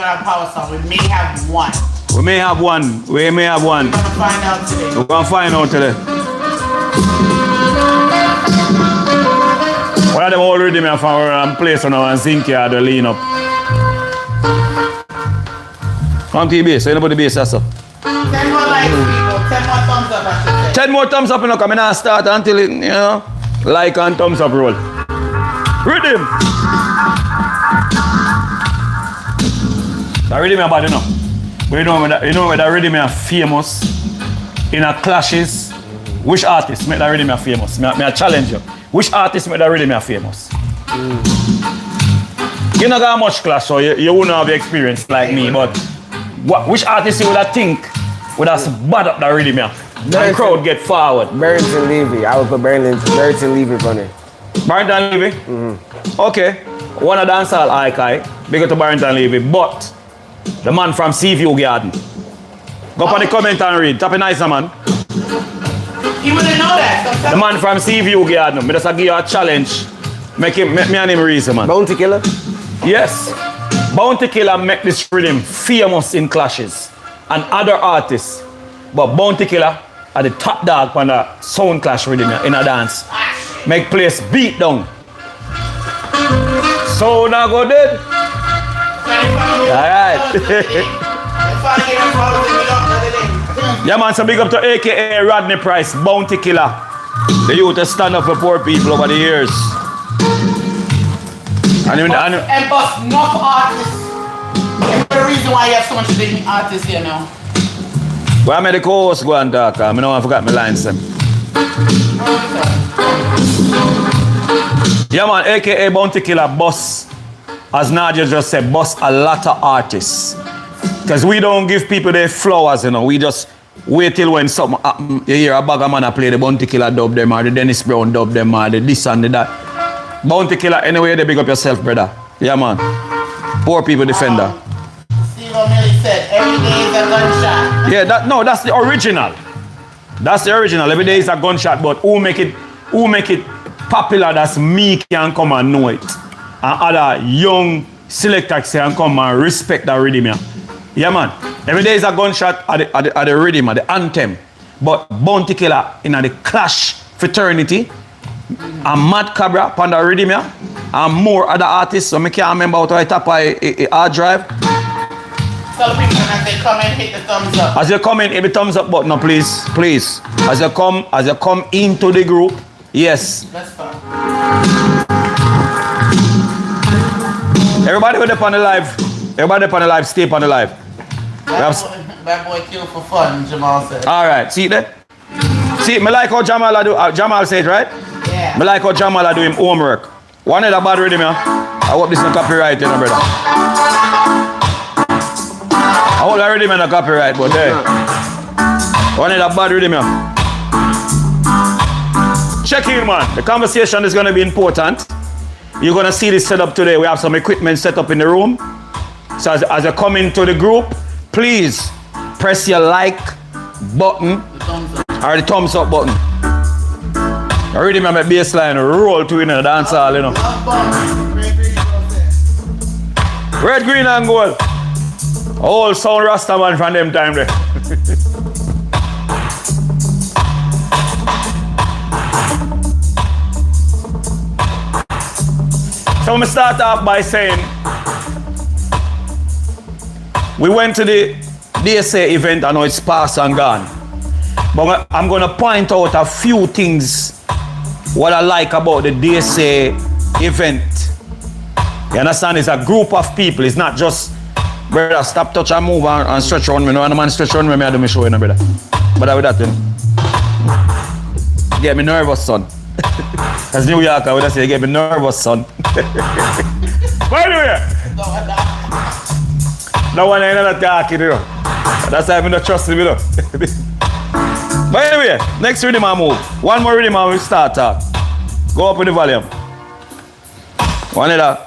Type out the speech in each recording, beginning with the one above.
gonna have power song. We may have one. We may have one. We may have one. We're gonna find out today. We're gonna find out today. One of them already me from our place on our Zinkia the lean up. Come to the base, so you know about the base, that's up. 10 more likes, people. 10 more thumbs up, I should say. 10 more thumbs up, you know, come and start until it, you know, like and thumbs up roll. Rhythm. That rhythm about, you know. But you know that rhythm are famous in a clashes. Which artist make that rhythm famous? Me I challenge you. Which artist make that rhythm famous? You don't got much clash, so you wouldn't have the experience like me, but which artist you would have think would have bad up that rhythm and crowd get forward? Barrington Levy. I would put Barrington Levy running. Barrington Levy? Mm-hmm. Okay. One of the dancehall icon, big up to Barrington Levy, but the man from Seaview Garden. Go up on the comment and read. Tap a nice man. You wouldn't know that. The man from Seaview Garden. I just give you a challenge. Make me and him reason, man. Bounty Killer? Yes. Bounty Killer make this rhythm famous in clashes and other artists. But Bounty Killer are the top dog on the sound clash rhythm in a dance. Make place beat down. So now go dead. Alright. Yeah man, so big up to AKA Rodney Price, Bounty Killer. The youth to stand up for poor people over the years. And bust enough artists. That's the reason why you have so much big artists here now. Well, I made the co-host go and talk. I know I forgot my lines them. Yeah man, AKA Bounty Killer boss, as Nadia just said, boss a lot of artists. Because we don't give people their flowers, you know. We just wait till when something happen. You hear a bag of man play the Bounty Killer dub them or the Dennis Brown dub them or the this and the that. Bounty Killer, anyway, they big up yourself, brother. Yeah man. Poor people defender. Steve O'Malley said, every day is a gunshot. Yeah, that's the original. That's the original. Every day is a gunshot, but who make it popular that's me can come and know it. And other young selectors can come and respect that rhythm. Yeah man. Every day is a gunshot at the rhythm, at the anthem. But Bounty Killer in the Clash fraternity, and Mad Cabra upon the rhythm, and more other artists, so I can't remember how to tap a hard drive. Tell people as they come and hit the thumbs up. As you come in, hit the thumbs up button, please. Please. As you come into the group, yes. That's fine. Everybody with up on the live. Everybody up on the live, stay up on the live. Bad boy kill for fun, Jamal said. Alright, see that? See, me like how Jamal do Jamal said, right? Yeah. Me like how Jamal do him homework. One of the bad rhythm, I hope this is not copyright, you know, brother. I hope that rhythm is not copyright, but there. One of the bad rhythm, check in, man. The conversation is going to be important. You're going to see this set up today. We have some equipment set up in the room. So as you come into the group, please press your like button or the thumbs up button. I already remember baseline roll to in the dance hall, you know. Red, green and gold. All sound Rasta man from them time there. So I'm gonna start off by saying we went to the DSA event. I know it's past and gone, but I'm gonna point out a few things what I like about the DSA event. You understand? It's a group of people. It's not just brother stop, touch and move and stretch around me. No, and the man stretch around me, I do me show you, brother. But I with that thing. Get me nervous, son. As New Yorker, I would say, get me nervous, son. By the way, no one ain't not talking, you know. That's why I don't trust him, you know. By the way, next rhythm I move. One more rhythm I will start talk. Go up with the volume. One of the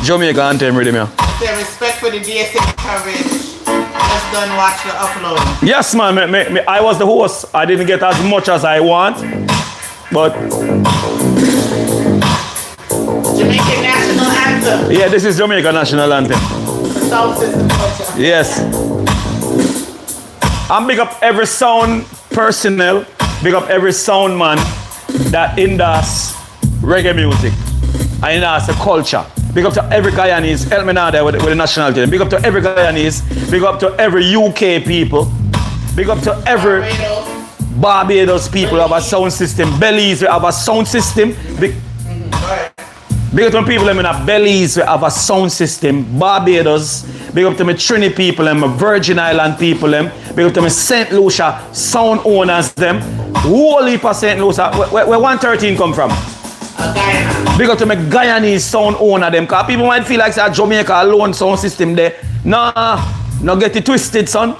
Jamaica anthem rhythm, yeah. Say respect for the DSA coverage. Just done watch the upload. Yes, man. I was the host. I didn't get as much as I want, but Jamaican national anthem. yeah, this is Jamaica national anthem. sound system culture. Yes. And big up every sound personnel, big up every sound man that endorse reggae music and endorse the culture. Big up to every Guyanese, help me now there with the nationality. Big up to every Guyanese, big up to every UK people, big up to every Barbados people who have a sound system, Belize we have a sound system. Big up to people in Belize we have a sound system, Barbados. Big up to my Trinity people and my Virgin Island people them. Big up to my St. Lucia sound owners them. Whole heap of St. Lucia. Where 113 come from? Big up to my Guyanese sound owner them. Cause people might feel like say Jamaica alone sound system there. Nah, no get it twisted, son.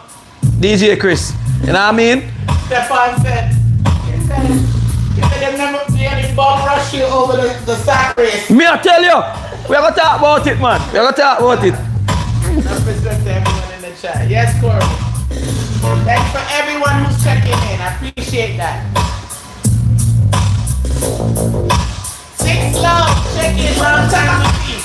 DJ Chris. You know what I mean? Stefan said, you said them never see any bomb rush you over the sack race. Me I tell you, we are gonna talk about it, man. We are gonna talk about it. Enough respect to everyone in the chat. Yes, Corey. Thanks for everyone who's checking in. I appreciate that. Six Love, check in. Long time to see.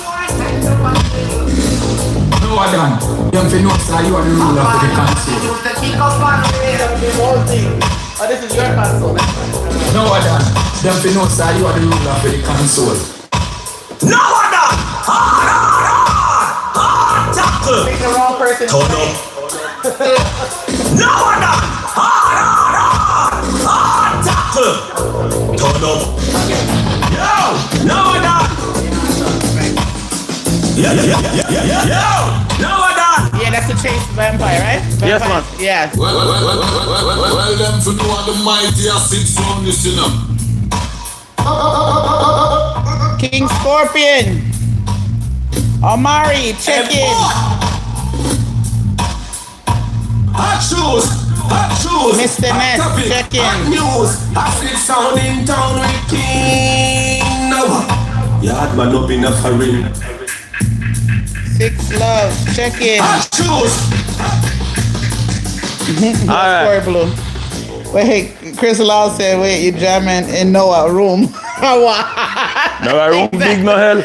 No, Adam. You have to know, sir, you are the ruler of the council. The king of the whole thing. Oh, this is your console. No, Adam. You have to know, sir, you are the ruler of the council. No, Adam! Hard! Tackle! Pick the wrong person. Turn up. No, Adam! Hard! Tackle! Turn up. Yo! No, Adam! Yeah. Yo! No, Adam! Yeah, that's the Chase Vampire, right? Yes, Vampire. man. Yeah. Well, them for know the mighty six from this, you know. King Scorpion. Omari, check in. Hot shoes! Mr. Ness, check in. Hot news! Hot six sound in town with King Nova. Yard man up in a foreign. Six Love, check in. Hot shoes! Alright. Blue. Wait, Chris Law said, wait, you jamming in Noah room. No room big no hell.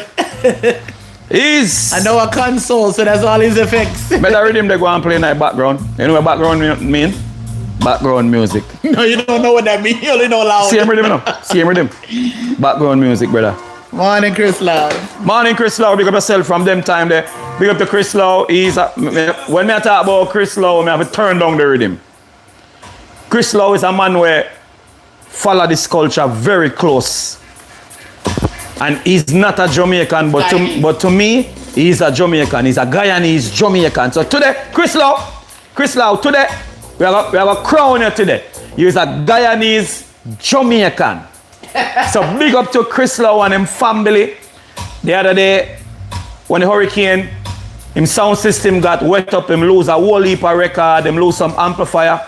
Is I know a console, so that's all his effects. better rhythm they go and play in that background. You know what background mean? Background music. No, you don't know what that means. You only know loud. Same rhythm, no? Same rhythm. Background music, brother. Morning, Chris Loud. Morning, Chris Lau. Big up yourself from them time there. Big up to Chris Lau. When I talk about Chris Lau, I have to turn down the rhythm. Chris Lau is a man where follow this culture very close. And he's not a Jamaican, but to me, he's a Jamaican. He's a Guyanese Jamaican. So today, Chris Lau, today, we have a crown here today. He's a Guyanese Jamaican. So big up to Chris Lau and him family. The other day, when the hurricane, him sound system got wet up, him lose a whole heap of record, him lose some amplifier.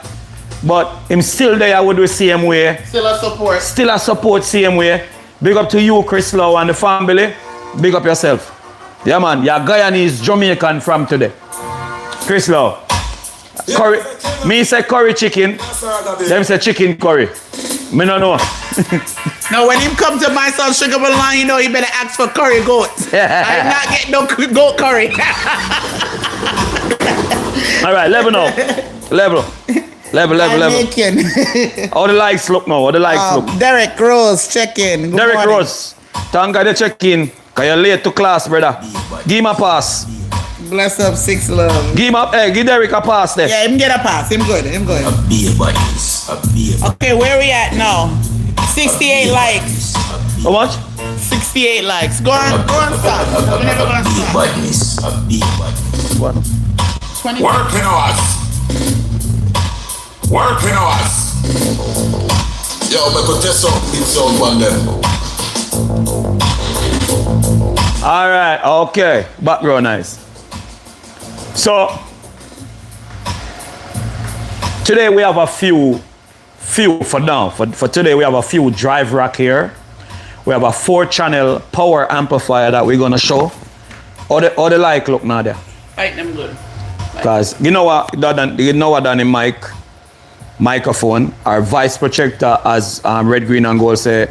But him still there with the same way. Still a support. Still a support same way. Big up to you, Chris Lau and the family. Big up yourself. Yeah, man. You're Guyanese Jamaican from today. Chris Lau. Curry. Me say curry chicken. Them say chicken curry. Me no know. Now, when him come to my son Sugar Line, you know he better ask for curry goat. I'm not getting no goat curry. All right, level now. Level. Making. How the likes look now? How the likes look? Derek Rose, check in. Good Derek morning. Rose. Thank God you check in. Cause you're late to class, brother. Give him a pass. Bless up, Six Love. Give Derek a pass there. Yeah, him get a pass. Him good. Beer buddies. Okay, where we at now? 68 likes. How much? 68 likes. Go on, stop. We're never gonna stop. Buddies. What? 20. Working us. Yo, me put this on, it's on one them. All right, okay. Background nice. So, today we have a few for now. For today we have a few drive rack here. We have a 4-channel power amplifier that we're gonna show. How the like look now there? Right, them good. Because you know what done in microphone, our vice projector, as Red, Green and Gold say,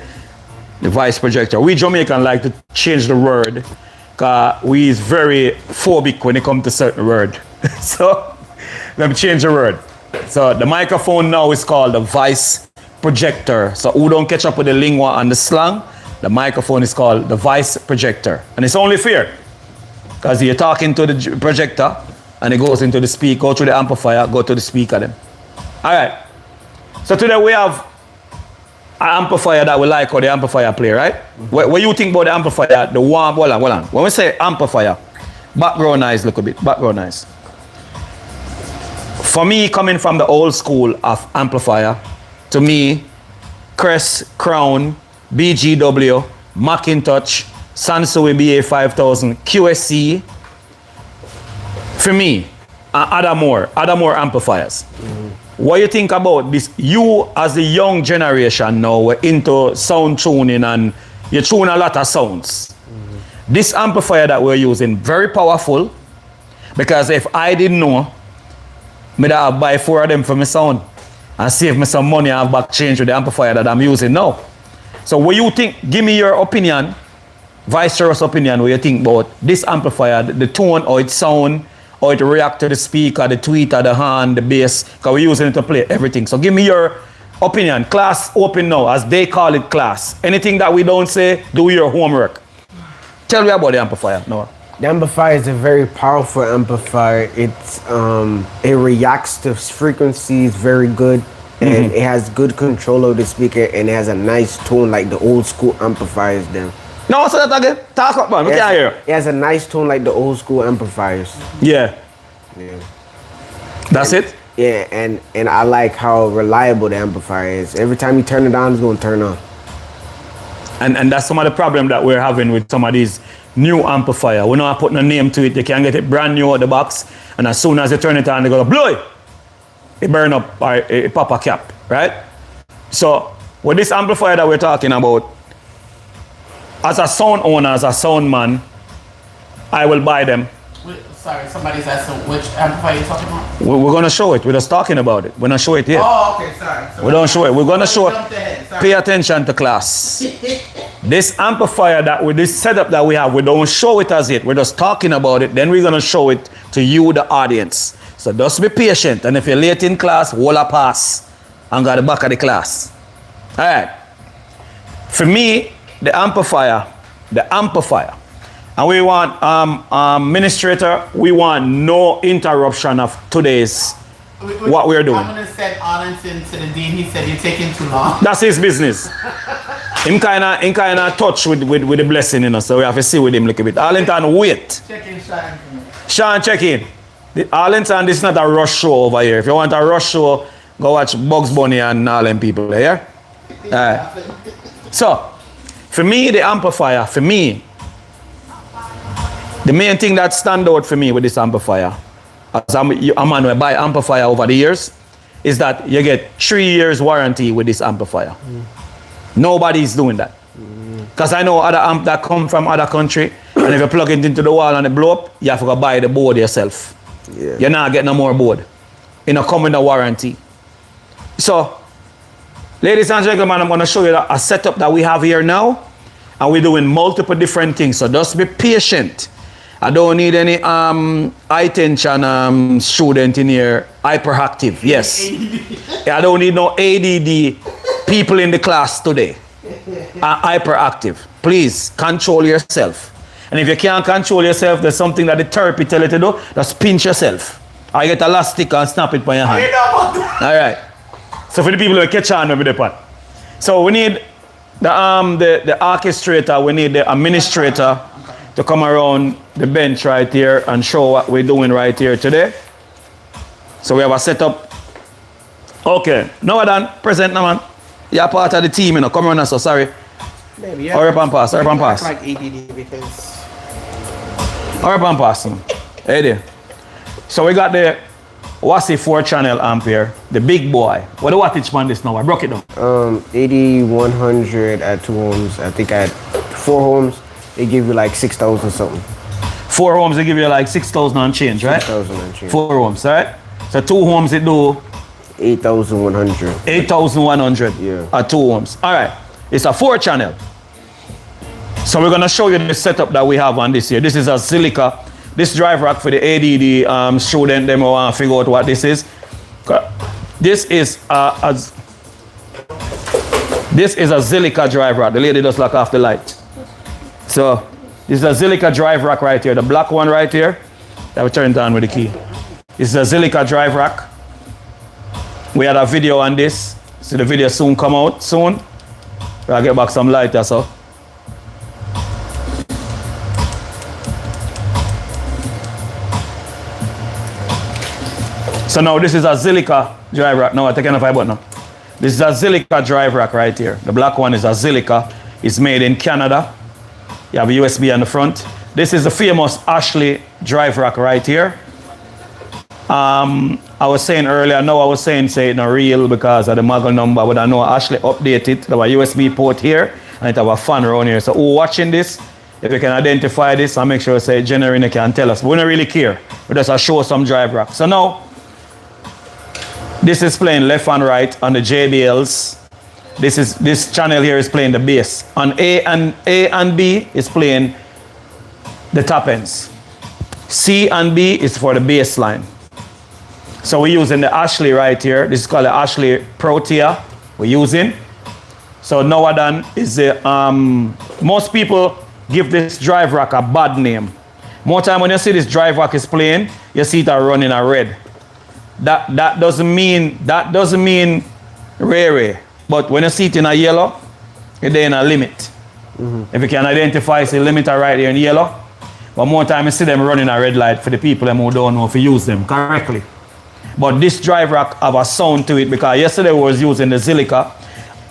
the vice projector. We Jamaican like to change the word, Cause we is very phobic when it comes to certain word. So let me change the word. So the microphone now is called the vice projector. So who don't catch up with the lingua and the slang, the microphone is called the vice projector. And it's only fair. Because you're talking to the projector and it goes into the speaker, go through the amplifier, go to the speaker then. Alright. So today we have an amplifier that we like or the amplifier play, right? What you think about the amplifier, the one, hold on. When we say amplifier, background noise, look a bit, background noise. For me, coming from the old school of amplifier, to me, Crest, Crown, BGW, Macintosh, Sansui BA5000, QSC, for me, and other more amplifiers. What you think about this? You as a young generation now, we're into sound tuning and you tune a lot of sounds. This amplifier that we're using, very powerful, because if I didn't know, I'd have buy 4 of them for my sound and save me some money and have back change with the amplifier that I'm using now. So what you think, give me your opinion, Vice Chair's opinion, what you think about this amplifier, the tone, how it sound, how it react to the speaker, the tweeter, the horn, the bass, because we're using it to play everything. So give me your opinion. Class open now, as they call it class. Anything that we don't say, do your homework. Tell me about the amplifier, Noah. The amplifier is a very powerful amplifier. It reacts to frequencies very good, and it has good control of the speaker, and it has a nice tone like the old school amplifiers. Then. No, say that again. Talk up, man. We can't hear. It has a nice tone like the old school amplifiers. Yeah. That's it? Yeah, and I like how reliable the amplifier is. Every time you turn it on, it's gonna turn on. And that's some of the problem that we're having with some of these new amplifier. We're not putting a name to it. They can get it brand new out the box, and as soon as they turn it on, they go blow it. It burn up or it pop a cap, right? So with this amplifier that we're talking about, as a sound owner, as a sound man, I will buy them. Sorry, somebody's asking which amplifier you're talking about? We're going to show it. We're just talking about it. We're not show it here. Oh, okay, sorry. We don't show it. We're going to show Jumped ahead, it. sorry. Pay attention to class. This amplifier that with this setup that we have, we don't show it as it. We're just talking about it. Then we're going to show it to you, the audience. So just be patient. And if you're late in class, hold a pass and go to the back of the class. All right. For me, the amplifier, and we want administrator, we want no interruption of today's what we're doing. I'm going to send Arlington to the dean. He said you're taking too long. That's his business. Him kinda touch with the blessing, you know, so we have to see with him a little bit. Arlington, wait. Check in, Sean. Sean, check in. Arlington, this is not a rush show over here. If you want a rush show, go watch Bugs Bunny and all them people, yeah? Alright. So, for me, the amplifier, for me, the main thing that stand out for me with this amplifier, as I'm a man who buy amplifier over the years, is that you get 3 years warranty with this amplifier. Nobody's doing that. Because I know other amp that come from other country, and if you plug it into the wall and it blow up, you have to go buy the board yourself. Yeah. You're not getting no more board. It don't come with a warranty. So, ladies and gentlemen, I'm going to show you a setup that we have here now, and we're doing multiple different things. So just be patient. I don't need any high tension student in here, hyperactive. Yes. I don't need no ADD people in the class today. Hyperactive. Please control yourself. And if you can't control yourself, there's something that the therapy tell you to do. Just pinch yourself. I get elastic and snap it by your hand. All right. So for the people who catch on with the part. So we need the orchestrator. We need the administrator to come around the bench right here and show what we're doing right here today. So we have a setup. Okay. Now done. Present now, man. You're part of the team, you know. Come on, so sorry. Maybe, Hurry up and pass. Hurry up and pass. Like ADD because... Hurry up and pass. Hey there. So we got the WASI 4-channel amp here. The big boy. What the wattage on this now? I broke it down. 8100 at 2 ohms. I think at 4 ohms, they give you like 6,000 something. 4 ohms, they give you like 6,000 and change, right? 6,000 and change. 4 ohms, right? So 2 ohms, it do 8,100. 8,100 Yeah. at 2 ohms. All right. It's a 4-channel. So we're gonna show you the setup that we have on this here. This is a Zilliqa. This drive rack for the ADD student, them who want to figure out what this is. This is a Zilliqa drive rack. The lady just lock off the light. So this is a Zilliqa drive rack right here. The black one right here. That we turn it on with the key. This is a Zilliqa drive rack. We had a video on this. So the video soon come out soon. I'll get back some light or so. So now this is a Zilliqa drive rack. No, I take enough button now. This is a Zilliqa drive rack right here. The black one is a Zilliqa. It's made in Canada. You have a USB on the front. This is the famous Ashley drive rack right here. I was saying earlier, no, I was saying say it's not real because of the model number, but I know Ashley updated. There was a USB port here and it have a fan around here. So who watching this, if you can identify this and make sure you say genuine, you can tell us. We don't really care. We just show some drive rack. So now, this is playing left and right on the JBLs. This channel here is playing the bass. On A and B is playing the top ends. C and B is for the bass line. So we're using the Ashley right here. This is called the Ashley Protea we're using. So Nowadan is the, most people give this drive rack a bad name. More time when you see this drive rack is playing, you see it running a red. That doesn't mean rare. But when you see it in a yellow, it's in a limit. If you can identify, it's a limiter right there in yellow. But more time you see them running a red light for the people who don't know if you use them correctly. But this drive rack have a sound to it because yesterday we was using the Zilliqa.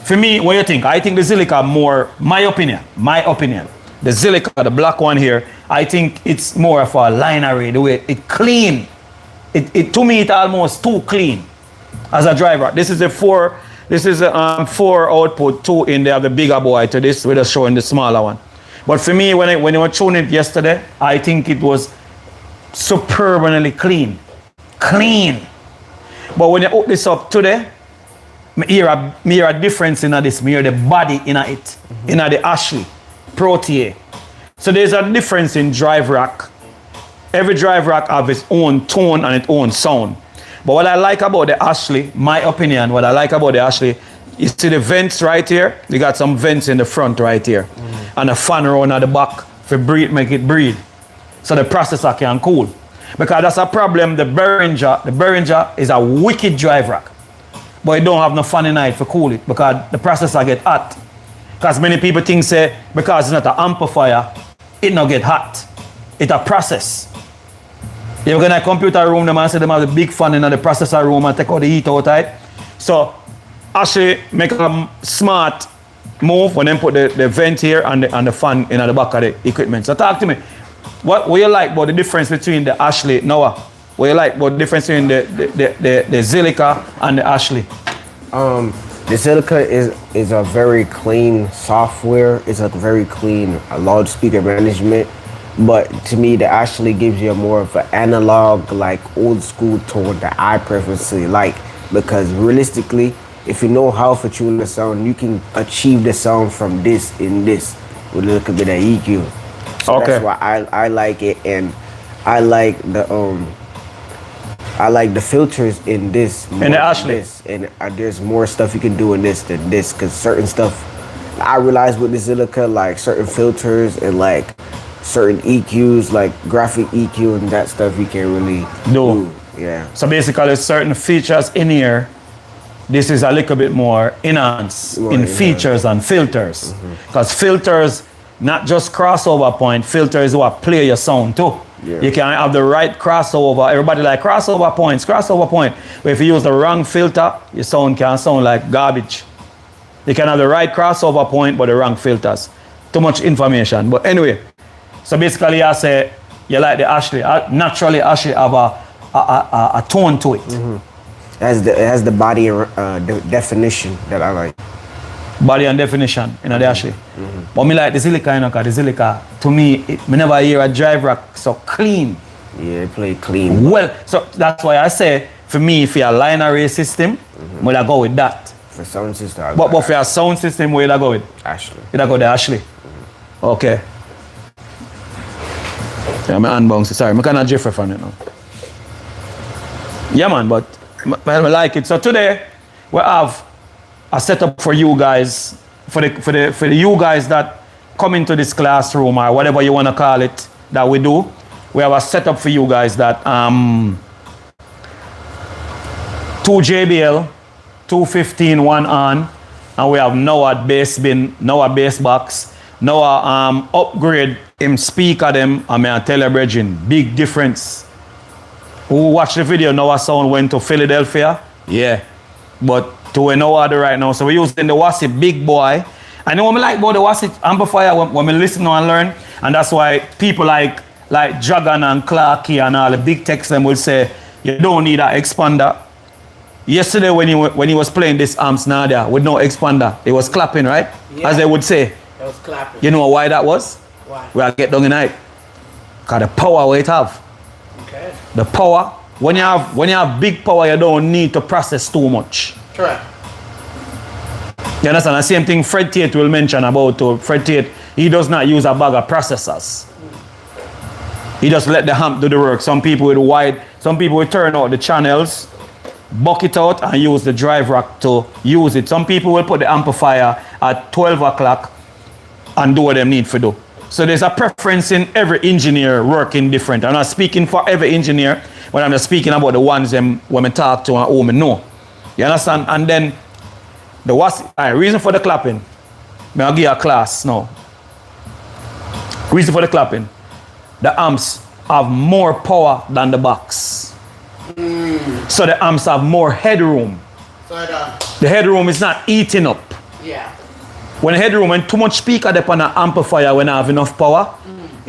For me, what do you think? I think the Zilliqa more, my opinion, the Zilliqa, the black one here, I think it's more of a linery, the way it clean. To me, it's almost too clean as a driver. This is a 4 output, 2 in there, the bigger boy to this. We're just showing the smaller one. But for me, when you were tuning it yesterday, I think it was superbly clean. But when you hook this up today, I hear a difference in this. I hear the body in it, in the Ashley Protea. So there's a difference in drive rack. Every drive rack have its own tone and its own sound. But what I like about the Ashley, my opinion, what I like about the Ashley, you see the vents right here? You got some vents in the front right here. And a fan around at the back for breathe, make it breathe. So the processor can cool. Because that's a problem, the Behringer is a wicked drive rack. But it don't have no fan in it for cool it because the processor get hot. Because many people think say, because it's not an amplifier, it not get hot. It's a process. You go in a computer room, them and say them have a big fan in the processor room and take out the heat out of it. So actually make a smart move when they put the vent here and the fan in the back of the equipment. So talk to me. What you like about the difference between the Ashley, Noah? What you like about the difference between the Zilliqa and the Ashley? The Zilliqa is a very clean software. It's a very clean loudspeaker management. But to me, the Ashley gives you more of an analog, like old school tone that I preferably like. Because realistically, if you know how to tune the sound, you can achieve the sound from this in this with a little bit of EQ. So okay. That's why I like it, and I like the filters in this. In the Ashley. And there's more stuff you can do in this than this, because certain stuff I realize with the Zilliqa, like certain filters and like certain EQs, like graphic EQ and that stuff you can't really do. Yeah. So basically certain features in here, this is a little bit more enhanced features and filters. Because filters, not just crossover point, filters what play your sound too. Yeah. You can have the right crossover. Everybody like crossover point. But if you use the wrong filter, your sound can sound like garbage. You can have the right crossover point, but the wrong filters. Too much information. But anyway, so basically I say you like the Ashley. Naturally Ashley have a tone to it. It has the body the definition that I like. Body and definition in the Ashley. But me like the Zilliqa, you know, because the Zilliqa, to me, me never hear a drive rack so clean. Yeah, it play clean. Well, so that's why I say, for me, if you're a line array system, we'll go with that. For sound system, but for your sound system, we'll go with Ashley. You'll go with the Ashley. Okay. Yeah, my hand bounce. Sorry, I cannot Jeffrey from it now. Yeah, man, but I like it. So today we have a setup for you guys, for the you guys that come into this classroom or whatever you want to call it that we do. We have a setup for you guys that 2 JBL, 215, one on, and we have Noah bass bin, Noah bass box, Noah upgrade him speaker them, and I tell you, brethren, big difference. Who watch the video, Noah sound went to Philadelphia, yeah, but to where Noah are right now. So we're using the Wassy big boy. I know what I like about the Wassy amplifier when we listen and learn, and that's why people like Dragon and Clarky and all the big techs them will say you don't need an expander. Yesterday when he was playing this amps Nadia with no expander, it was clapping, right? Yeah. As they would say. It was clapping. You know why that was? Why? Where I get down tonight. Cause the power it have. Okay. The power. When you have big power, you don't need to process too much. Correct. You understand? The same thing Fred Tate will mention about Fred Tate. He does not use a bag of processors. He just let the amp do the work. Some people will turn out the channels, buck it out and use the drive rack to use it. Some people will put the amplifier at 12 o'clock and do what they need to do. So there's a preference in every engineer working different. I'm not speaking for every engineer, but I'm just speaking about the ones when I talk to and who I know. You understand? And then reason for the clapping. I'll give you a class now. Reason for the clapping. The amps have more power than the box. So the amps have more headroom. So the headroom is not eating up. yeah. When too much speaker depend on an amplifier when I have enough power,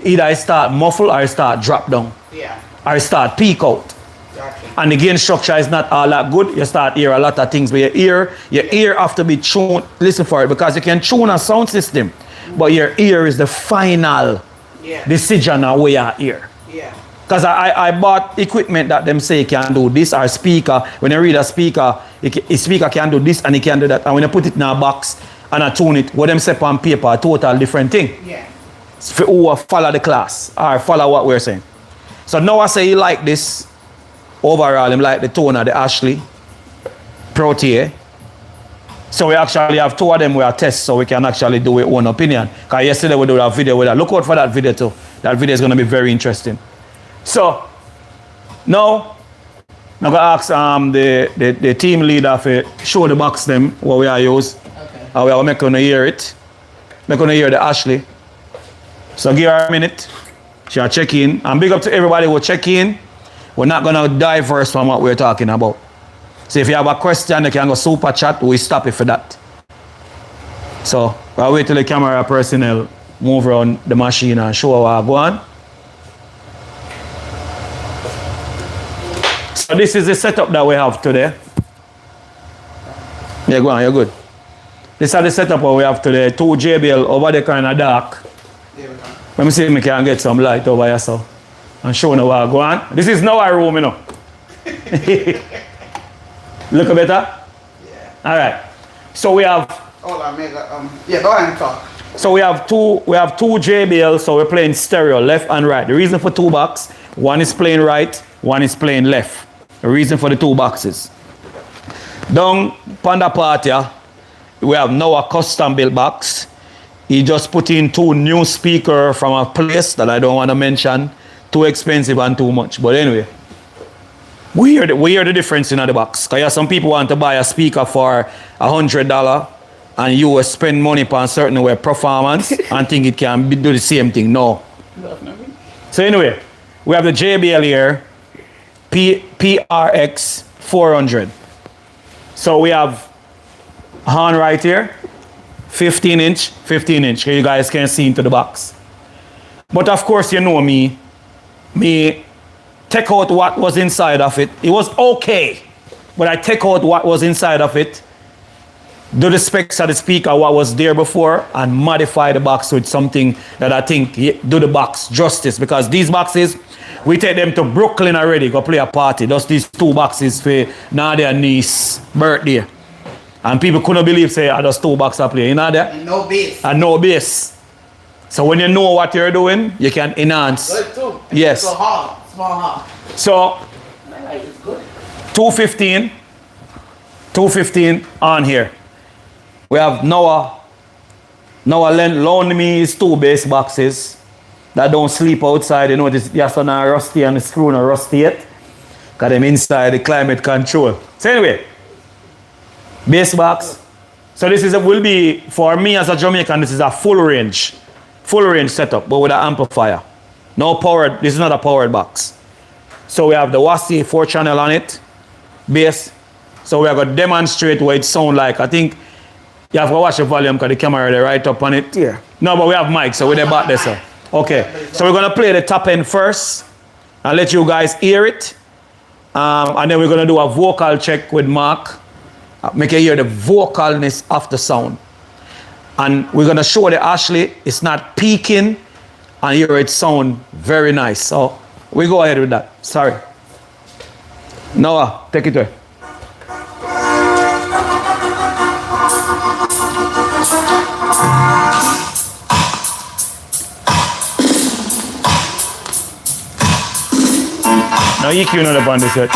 either I start muffle or I start drop down. Yeah. Or I start peak out. Gotcha. And the gain structure is not all that good. You start hear a lot of things, but your ear have to be tuned. Listen for it, because you can tune a sound system, but your ear is the final decision of where you hear. Yeah. Because I bought equipment that them say can do this, or speaker. When you read a speaker, a speaker can do this and it can do that. And when you put it in a box and I tune it, what them say on paper, a total different thing. Yeah. For who follow the class or follow what we're saying. So now I say he like this. Overall, him like the tone of the Ashley Protea. So we actually have two of them we are test, so we can actually do our own opinion. Because yesterday we did a video with that. Look out for that video too. That video is going to be very interesting. So now I'm going to ask the team leader to show the box them what we are use. Okay. And we are going to hear it. We're going to hear the Ashley. So give her a minute. She'll check in. And big up to everybody who check in. We're not going to diverse from what we're talking about. So if you have a question, you can go super chat. We stop it for that. So I'll wait till the camera personnel move around the machine and show what go on. So this is the setup that we have today. Yeah, go on, you're good. This is the setup that we have today. 2 JBL over there kind of dark. There we go. Let me see if I can get some light over here, so. And show you what go on. This is now our room, you know. Look better? Yeah. All right. So we have. Hold on, yeah, go ahead and talk. So we have two JBL, so we're playing stereo, left and right. The reason for 2 boxes, one is playing right, one is playing left. The reason for the 2 boxes. Down Panda Party, we have now a custom built box. He just put in 2 new speakers from a place that I don't want to mention. Too expensive and too much. But anyway, we hear the difference in the box. Because some people want to buy a speaker for $100 and you will spend money on certain way performance and think it can do the same thing. No. So anyway, we have the JBL here, PRX 400. So we have a horn right here, 15 inch. So you guys can see into the box. But of course, you know me take out what was inside of it. It was okay, but I take out what was inside of it, do the specs of the speaker, what was there before, and modify the box with something that I think do the box justice. Because these boxes, we take them to Brooklyn already, go play a party. Just these 2 boxes for Nadia niece birthday. And people couldn't believe, say, I just 2 boxes I play. You know that? And no bass. And no bass. So when you know what you're doing, you can enhance. Good too. Yes. So hard, small hard. So It's good. 215 on here. We have Noah loaned me his 2 bass boxes that don't sleep outside. You know, this yes on rusty and the screw not rusty yet. Cause them inside the climate control. So anyway, bass box. So this will be, for me as a Jamaican, this is a full range setup, but with an amplifier. No powered, this is not a powered box. So we have the WASI 4-channel on it, bass. So we are going to demonstrate what it sounds like. I think you have to watch the volume because the camera is right up on it. Yeah. No, but we have mic, so we're there back there, sir. Okay, so we're going to play the top end first and let you guys hear it. And then we're going to do a vocal check with Mark. Make you hear the vocalness of the sound. And we're going to show the Ashley it's not peaking and hear it sound very nice. So we go ahead with that. Sorry. Noah, take it away. Now EQ another band this set.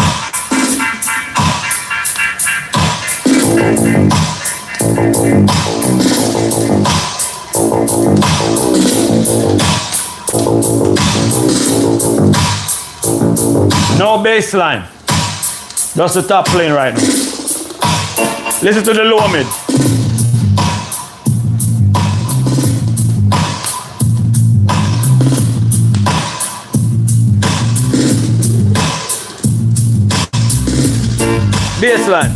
No bass line. That's the top playing right now. Listen to the low mid. Bass line.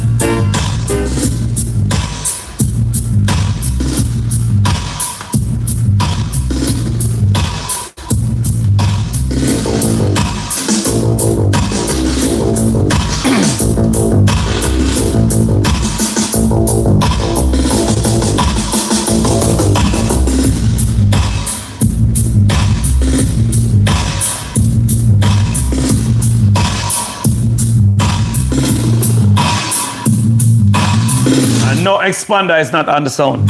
No expander is not on the sound.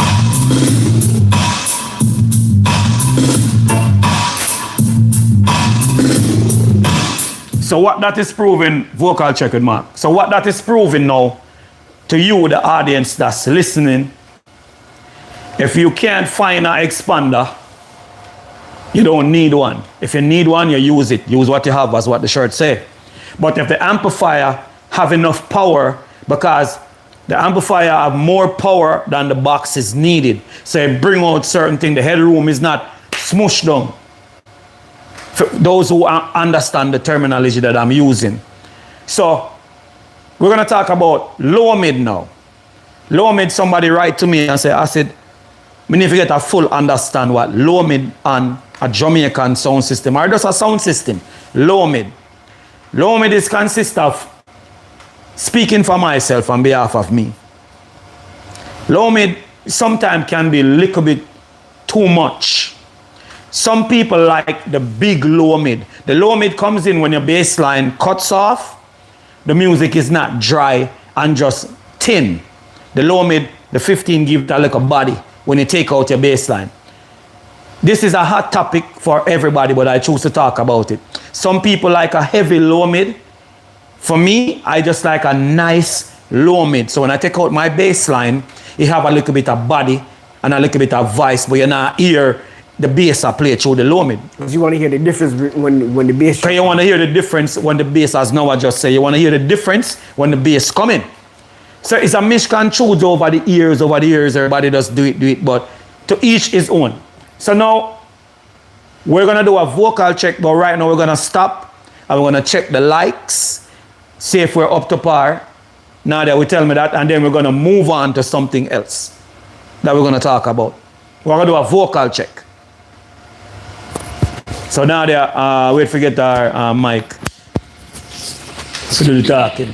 So what that is proving, vocal check with Mark. So what that is proving now to you, the audience that's listening, if you can't find an expander, you don't need one. If you need one, you use it. Use what you have, as what the shirt say. But if the amplifier have enough power, because the amplifier have more power than the box is needed. So it bring out certain thing. The headroom is not smushed down. For those who understand the terminology that I'm using. So we're going to talk about low mid now. Low mid, somebody write to me and say, I said, we need to get a full understand what low mid on a Jamaican sound system, or just a sound system. Low mid. Low mid is consist of, speaking for myself on behalf of me, low mid sometimes can be a little bit too much. Some people like the big low mid. The low mid comes in when your bass line cuts off. The music is not dry and just thin. The low mid, the 15 gives it a little body when you take out your bass line. This is a hot topic for everybody, but I choose to talk about it. Some people like a heavy low mid. For me, I just like a nice low mid. So when I take out my bass line, it have a little bit of body and a little bit of voice, but you not hear the bass I play through the low mid. Because you want to hear the difference when the bass. Because you want to hear the difference when the bass, as Noah just said, you want to hear the difference when the bass come in. So it's a misconstrued over the years, everybody just do it, but to each his own. So now, we're going to do a vocal check, but right now we're going to stop and we're going to check the likes. See if we're up to par. Now that will tell me that, and then we're going to move on to something else that we're going to talk about. We're going to do a vocal check. So now there, wait for get our mic. So do the talking.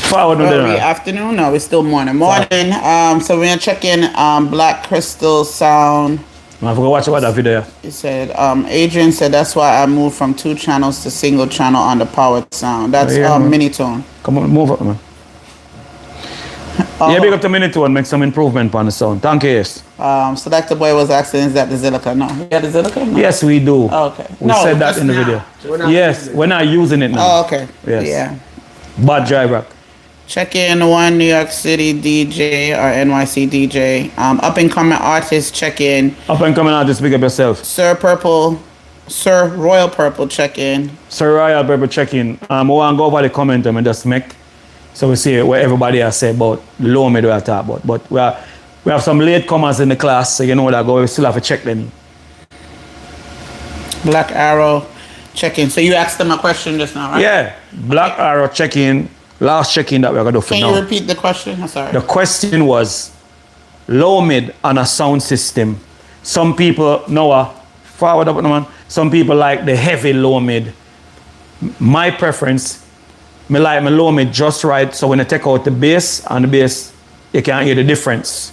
Forward with Early afternoon? No, it's still morning. Morning. So we're checking Black Crystal Sound. I forgot watch that video. He said, Adrian said that's why I moved from 2 channels to single channel on the powered sound. That's yeah, Minitone. Come on, move up, man. Yeah, big up to minute two and make some improvement on the sound. Thank you, yes. Selector Boy was asking, is that the Zilliqa? No. Yeah, the Zilliqa? No. Yes, we do. Oh, okay. We No, said that just in the now. video. We're not Yes, using it. we're not using it now. Oh, okay. Yes. Yeah. Bad driver. Check in one New York City DJ or NYC DJ. Up and coming artist, check in. Up and coming out, just pick up yourself. Sir Royal Purple, check in. Sir Royal Purple check in. We want to go over the comment and just make. So we see what everybody has said about low mid we are talking about. But we have some late comers in the class, so you know that we still have to check them. Black Arrow, check in. So you asked them a question just now, right? Yeah, Black Arrow check in. Last check in that we're going to do for Can now. you repeat the question? I'm sorry. The question was low mid on a sound system. Some people, Noah, forward up, man. Some people like the heavy low mid. My preference, me like my low mid just right. So when I take out the bass and the bass, you can't hear the difference.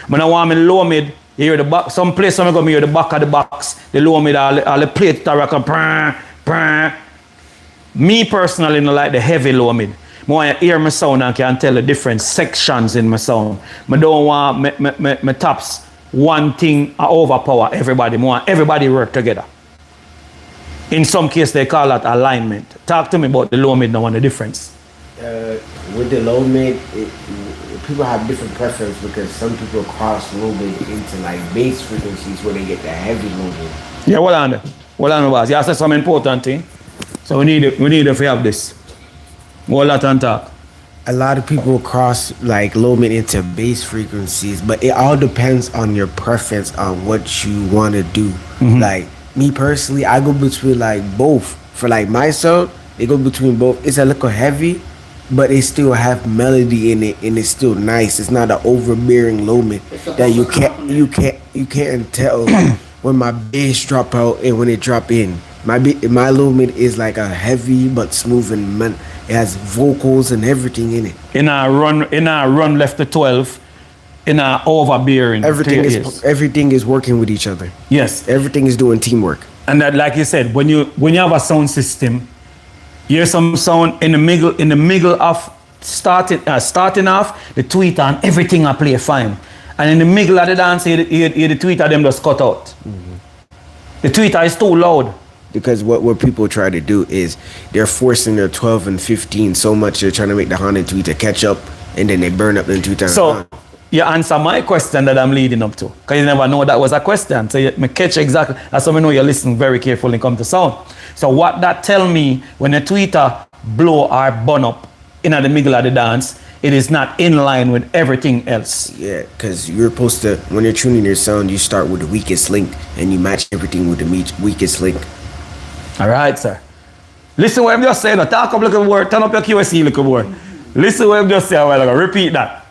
When I want my low mid, you hear the back. Some place I'm going to hear the back of the box, the low mid, all the plate that rock and Me personally, I like the heavy low mid. I want to hear my sound and can tell the different sections in my sound. I don't want my tops one thing overpower everybody. I want everybody work together. In some case, they call that alignment. Talk to me about the low mid now and the difference. With the low mid, people have different preference because some people cross low mid into like bass frequencies where they get the heavy low mid. Yeah, hold on there. Hold on, boss. You said some important thing. So we need to have this. Hold that and talk. A lot of people cross like low mid into bass frequencies, but it all depends on your preference on what you want to do. Like me personally, I go between like both. For like my sound, they go between both. It's a little heavy, but it still have melody in it, and it's still nice. It's not an overbearing low mid that you can't tell when my bass drop out and when it drop in. My low mid is like a heavy but smooth and it has vocals and everything in it. In our run left to 12, in our overbearing. Everything is working with each other. Yes. Everything is doing teamwork. And that, like you said, when you have a sound system, you hear some sound in the middle of starting off, the tweeter and everything I play fine. And in the middle of the dance, you hear the tweeter them just cut out. The tweeter is too loud. Because what people try to do is they're forcing their 12 and 15 so much they're trying to make the Honda tweeter catch up, and then they burn up the tweeter. So you answer my question that I'm leading up to, because you never know that was a question. So you catch exactly. That's how I know you're listening very carefully when it comes to sound. So what that tell me, when the tweeter blow or burn up in the middle of the dance, it is not in line with everything else. Yeah, because you're supposed to, when you're tuning your sound, you start with the weakest link and you match everything with the weakest link. All right, sir. Listen what I'm just saying. Talk up like a word. Turn up your QSC like a word. Listen what I'm just saying a while ago. Repeat that.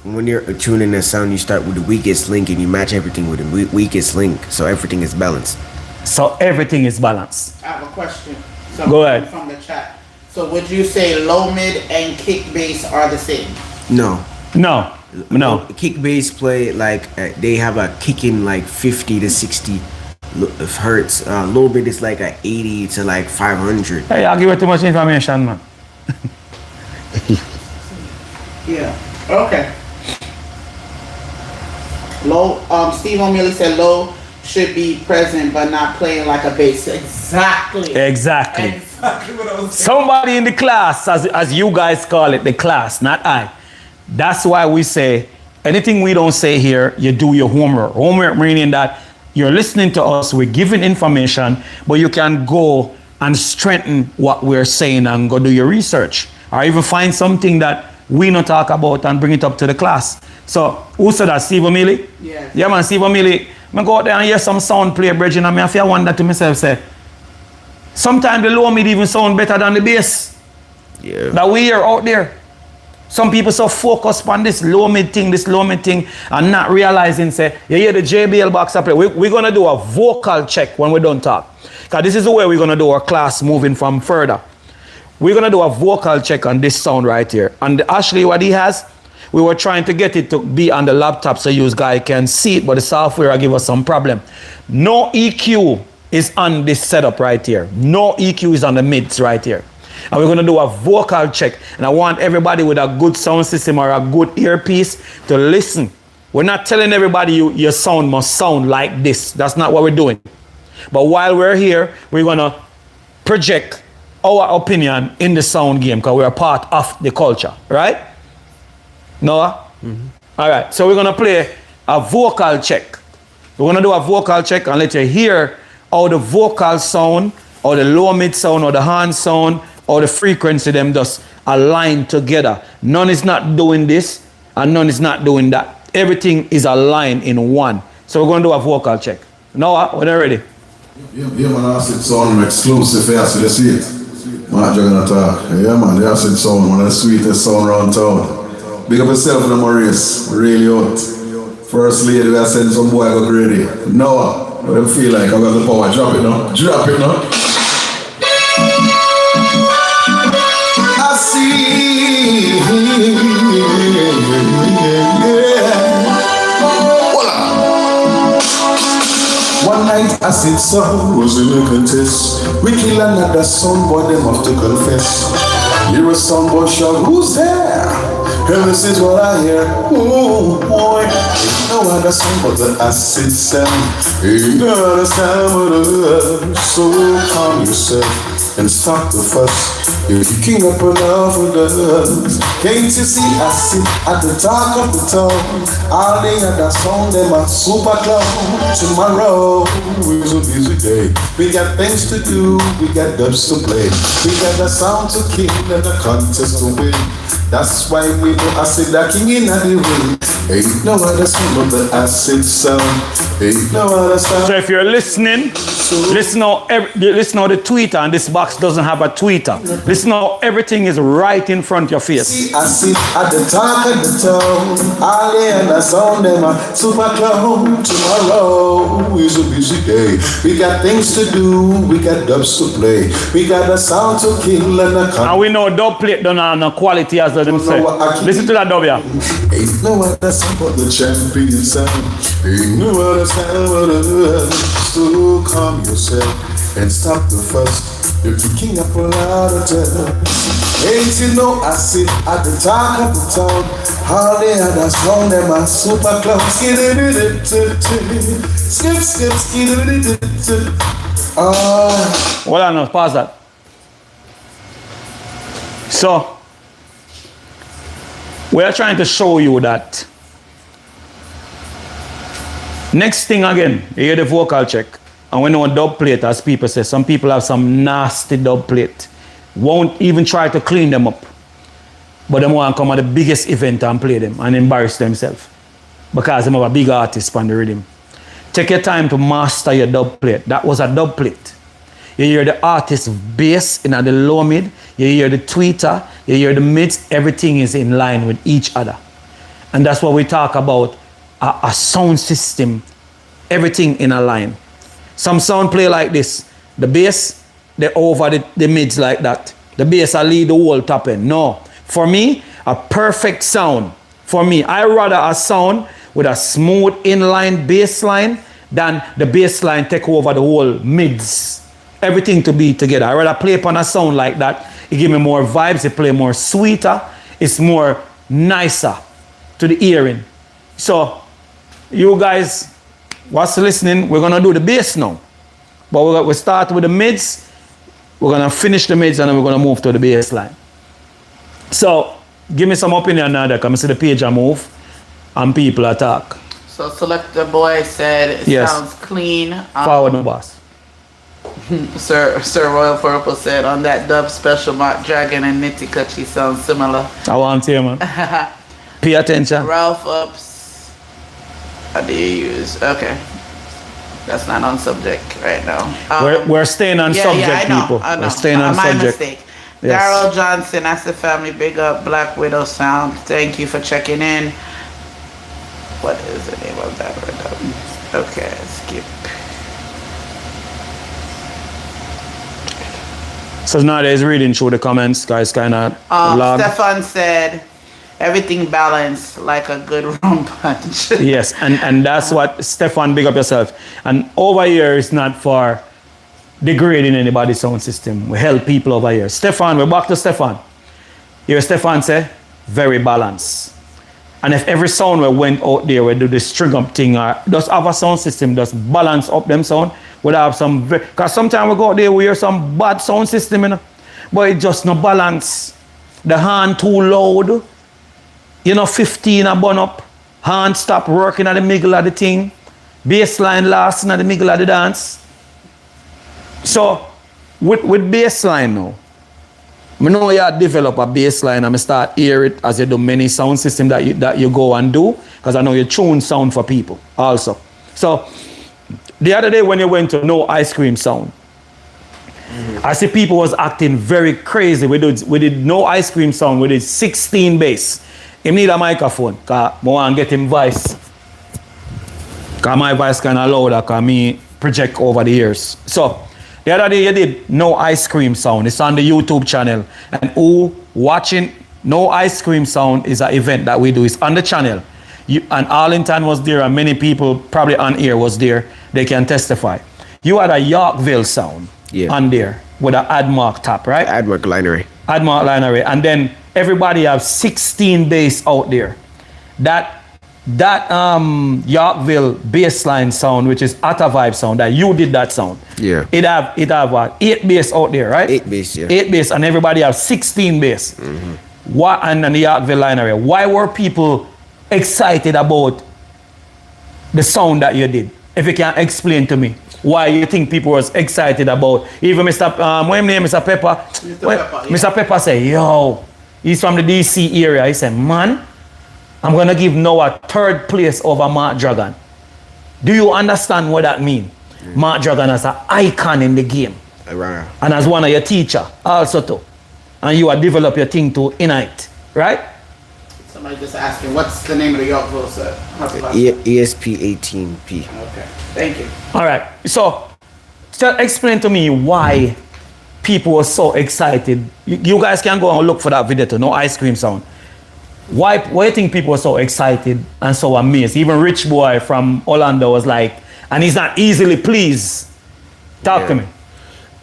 When you're tuning a sound, you start with the weakest link and you match everything with the weakest link, so everything is balanced. So everything is balanced. I have a question. Go ahead. From the chat. So would you say low mid and kick bass are the same? No. Kick bass play like they have a kicking like 50 to 60 hertz. Low mid is like a 80 to like 500. Hey, I'll give you too much information, man. Yeah. Okay. Low. Steve O'Malley said low should be present but not playing like a bass. Exactly. Exactly what I was saying. Somebody in the class, as you guys call it, the class, not I. That's why we say anything we don't say here, you do your homework. Homework meaning that you're listening to us, we're giving information, but you can go and strengthen what we're saying and go do your research, or even find something that we not talk about and bring it up to the class. So who said that? Steve O'Malley? Yes. Yeah, man, Steve O'Malley. I go out there and hear some sound play, bridging, and I feel wonder to myself, say, sometimes the low mid even sound better than the bass. Yeah. That we hear out there. Some people so focused on this low mid thing, and not realizing, say, you hear the JBL box up there. We're going to do a vocal check when we don't talk. Because this is the way we're going to do our class moving from further. We're going to do a vocal check on this sound right here. And Ashley, what he has, we were trying to get it to be on the laptop so you guys can see it, but the software give us some problem. No EQ is on this setup right here. No EQ is on the mids right here. And we're gonna do a vocal check. And I want everybody with a good sound system or a good earpiece to listen. We're not telling everybody your sound must sound like this. That's not what we're doing. But while we're here, we're gonna project our opinion in the sound game because we're a part of the culture, right? Noah? All right, so we're gonna play a vocal check. We're gonna do a vocal check and let you hear how the vocal sound, or the low mid sound, or the hand sound, or the frequency them just align together. None is not doing this, and none is not doing that. Everything is aligned in one. So we're gonna do a vocal check. Noah, when you're ready. Yeah, man, acid sound exclusive here, so you see it. Man, you're gonna talk. Yeah, man, the acid sound, one of the sweetest sound around town. Big up yourself in the Maurice, really hot. First lady, we are sending some boy go ready. Noah, what do you feel like? I got the power, drop it now. Drop it now. I see. One night I said so was in a contest. We kill another son, boy, them have to confess. You're a son, boy, shout, who's there? And this is what I hear. Oh boy, no other song but the acid sound. Ain't no other sound but the so calm yourself and stop the fuss. You're king up enough with us. Can't you see acid at the top of the town? All the other song them are super clown. Tomorrow is a busy day. We got things to do, we got dubs to play. We got the sound to kill and the contest to win. That's why we do acid the king in the ring. Ain't no other sound but the acid sound. Ain't no other sound. So if you're listening, listen how the tweeter, and this box doesn't have a tweeter. Listen how everything is right in front of your face. See, I sit at the top of the town. All the and the sound them are super clown. Tomorrow is a busy day. We got things to do, we got dubs to play. We got a sound to kill and a And we know dub plate don't have no quality as them say. Listen to that dub here. Ain't no other sound but the champion sound. Ain't no other sound but the so calm yourself and stop the fuss. You're kicking up a lot of time. Ain't you know I sit at the top of the town. All the other sound them are super clowns. Skip, skip, skip. Hold on now, pause that. So, we are trying to show you that. Next thing again, you hear the vocal check. And we know a dub plate, as people say, some people have some nasty dub plate. Won't even try to clean them up. But they want to come at the biggest event and play them and embarrass themselves. Because they have a big artist on the rhythm. Take your time to master your dub plate. That was a dub plate. You hear the artist bass in the low mid. You hear the tweeter. You hear the mids. Everything is in line with each other. And that's what we talk about. A sound system. Everything in a line. Some sound play like this. The bass, they over the mids like that. The bass, I lead the whole top end. No. For me, a perfect sound. For me, I rather a sound with a smooth inline bass line than the bass line take over the whole mids. Everything to be together. I rather play upon a sound like that. It give me more vibes. It play more sweeter. It's more nicer to the hearing. So, you guys, what's listening, we're going to do the bass now. But we'll start with the mids. We're going to finish the mids and then we're going to move to the bass line. So, give me some opinion now that come see the page I move and people attack. So Selector Boy said it Yes. sounds clean. Forward, my boss. Sir Royal Purple said on that dub special, Mark Dragon and Nitty Kutchi sound similar. I want to hear, man. Pay attention. Ralph Ups. How do you use? Okay. That's not on subject right now. We're staying on subject, I know, people. I know. We're staying on My subject. mistake. Yes. Daryl Johnson, that's the family. Big up Black Widow Sound. Thank you for checking in. What is the name of that rhythm? Okay, skip. So now there's reading through the comments, guys. Kind of log. Stefan said everything balanced like a good rum punch. Yes, and that's what Stefan, big up yourself. And over here is not for degrading anybody's sound system. We help people over here. Stefan, we're back to Stefan. Here Stefan say, very balanced. And if every sound we went out there, we do the string up thing, or just have a sound system, just balance up them sound, we'll have some, because sometimes we go out there, we hear some bad sound system, you know, but it just no balance. The hand too loud, you know, 15 a bun up, hand stop working at the middle of the thing, bass line lasting at the middle of the dance. So, with bass line now, I know you develop a bass line and I start hear it as you do many sound systems that you go and do, because I know you tune sound for people also. So, the other day when you went to No Ice Cream Sound, I see people was acting very crazy. We did No Ice Cream Sound, we did 16 bass. He need a microphone, because I want to get him voice. Because my voice kind of louder, because me project over the years. So, the other day you did No Ice Cream Sound. It's on the YouTube channel. And who watching No Ice Cream Sound is an event that we do. It's on the channel. And Arlington was there and many people probably on air was there. They can testify. You had a Yorkville sound on there with an Admark top, right? Admark Linery. Admark Linery. And then everybody have 16 bass out there. That Yorkville bassline sound, which is Atta Vibe sound, that you did that sound. Yeah. It have what, 8 bass out there, right? 8 bass, yeah. 8 bass, and everybody have 16 bass. What, and the Yorkville Linery, why were people excited about the sound that you did? If you can explain to me why you think people was excited about, even Mr. What his name, Mr. Pepper? Mr. Pepper say, yo, he's from the DC area. He said, man, I'm going to give Noah 3rd place over Mark Dragon. Do you understand what that means? Mark Dragon as an icon in the game. Right. And as one of your teacher also too. And you are develop your thing to innate, right? Somebody just asking, what's the name of the Yorkville set? ESP18P. Okay, thank you. All right. So explain to me why people were so excited. You guys can go and look for that video too, No Ice Cream Sound. Why do you think people were so excited and so amazed? Even Rich Boy from Orlando was like, and he's not easily pleased. Talk to me.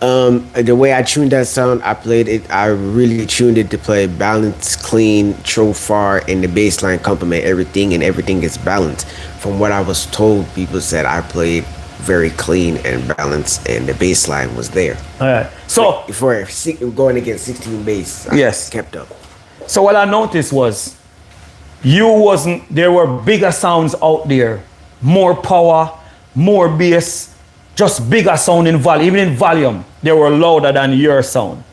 The way I tuned that sound, I played it, I really tuned it to play balanced, clean, far, and the bass line complement everything, and everything is balanced. From what I was told, people said I played very clean and balanced, and the bass line was there. All right. So, for going against 16 bass, I kept up. So what I noticed was, there were bigger sounds out there, more power, more bass, just bigger sound in volume. Even in volume, they were louder than your sound.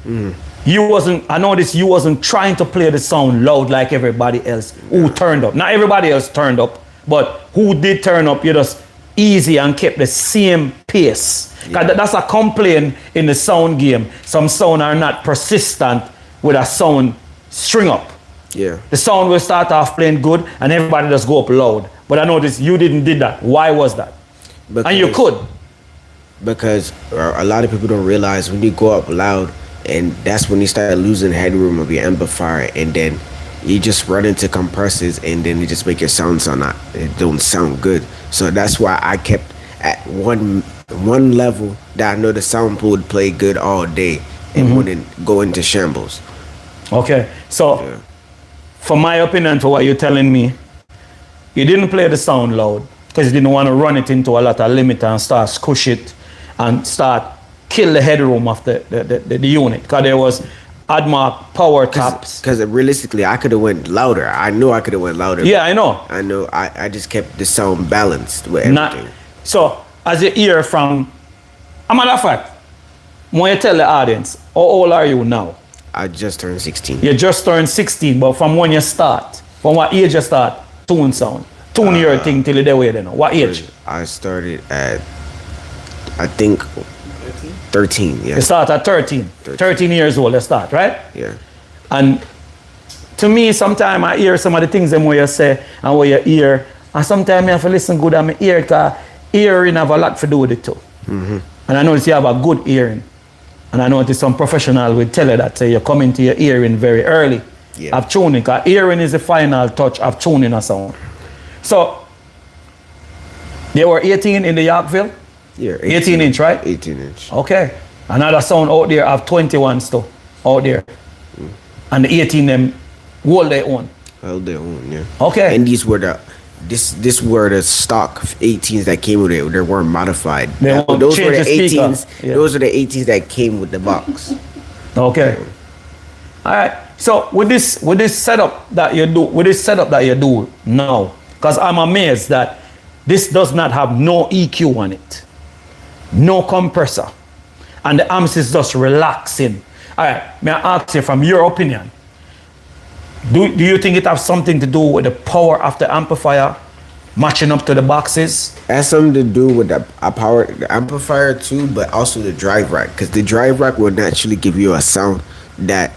I noticed you wasn't trying to play the sound loud like everybody else who turned up. Not everybody else turned up, but who did turn up, you just easy and kept the same pace. That's a complaint in the sound game. Some sound are not persistent with a sound string up. Yeah. The sound will start off playing good and everybody just go up loud. But I noticed you didn't did that. Why was that? And you could. Because a lot of people don't realize when you go up loud, and that's when you start losing headroom of your amplifier, and then you just run into compressors, and then you just make your sound it don't sound good. So that's why I kept at one level that I know the sound pool would play good all day and wouldn't go into shambles. Okay, so for my opinion, for what you're telling me, you didn't play the sound loud because you didn't want to run it into a lot of limiter and start squish it and start kill the headroom of the unit, because there was Admark power tops. Because realistically, I could have went louder. I knew I could have went louder. Yeah, I know. I just kept the sound balanced with everything. So, as you hear from, a matter of fact, when you tell the audience, how old are you now? I just turned 16. You just turned 16, but from when you start, from what age you start tune sound? Tune your thing till the way, what age? I started at, I think, 13, yeah. You start at 13. 13 years old, you start, right? Yeah. And to me, sometimes I hear some of the things them where you say and where you hear, and sometimes I have to listen good at my ear, because hearing have a lot to do with it too. And I notice you have a good hearing. And I notice some professional will tell you that, say you come into your hearing very early of tuning, because hearing is the final touch of tuning a sound. So, they were 18 in the Yorkville? Yeah, 18 inch, right? 18 inch. Okay. Another sound out there have 21 still out there. And the 18 them hold their own. Held their own, yeah. Okay. And these were the this were the stock 18s that came with it. They weren't modified. They won't Those were change the the speaker. 18s. Yeah. Those are the 18s that came with the box. Okay. All right. So with this setup that you do now, because I'm amazed that this does not have no EQ on it, no compressor, and the amps is just relaxing. All right. May I ask you from your opinion? Do you think it has something to do with the power of the amplifier matching up to the boxes? It has something to do with the amplifier too, but also the drive rack. Because the drive rack will naturally give you a sound that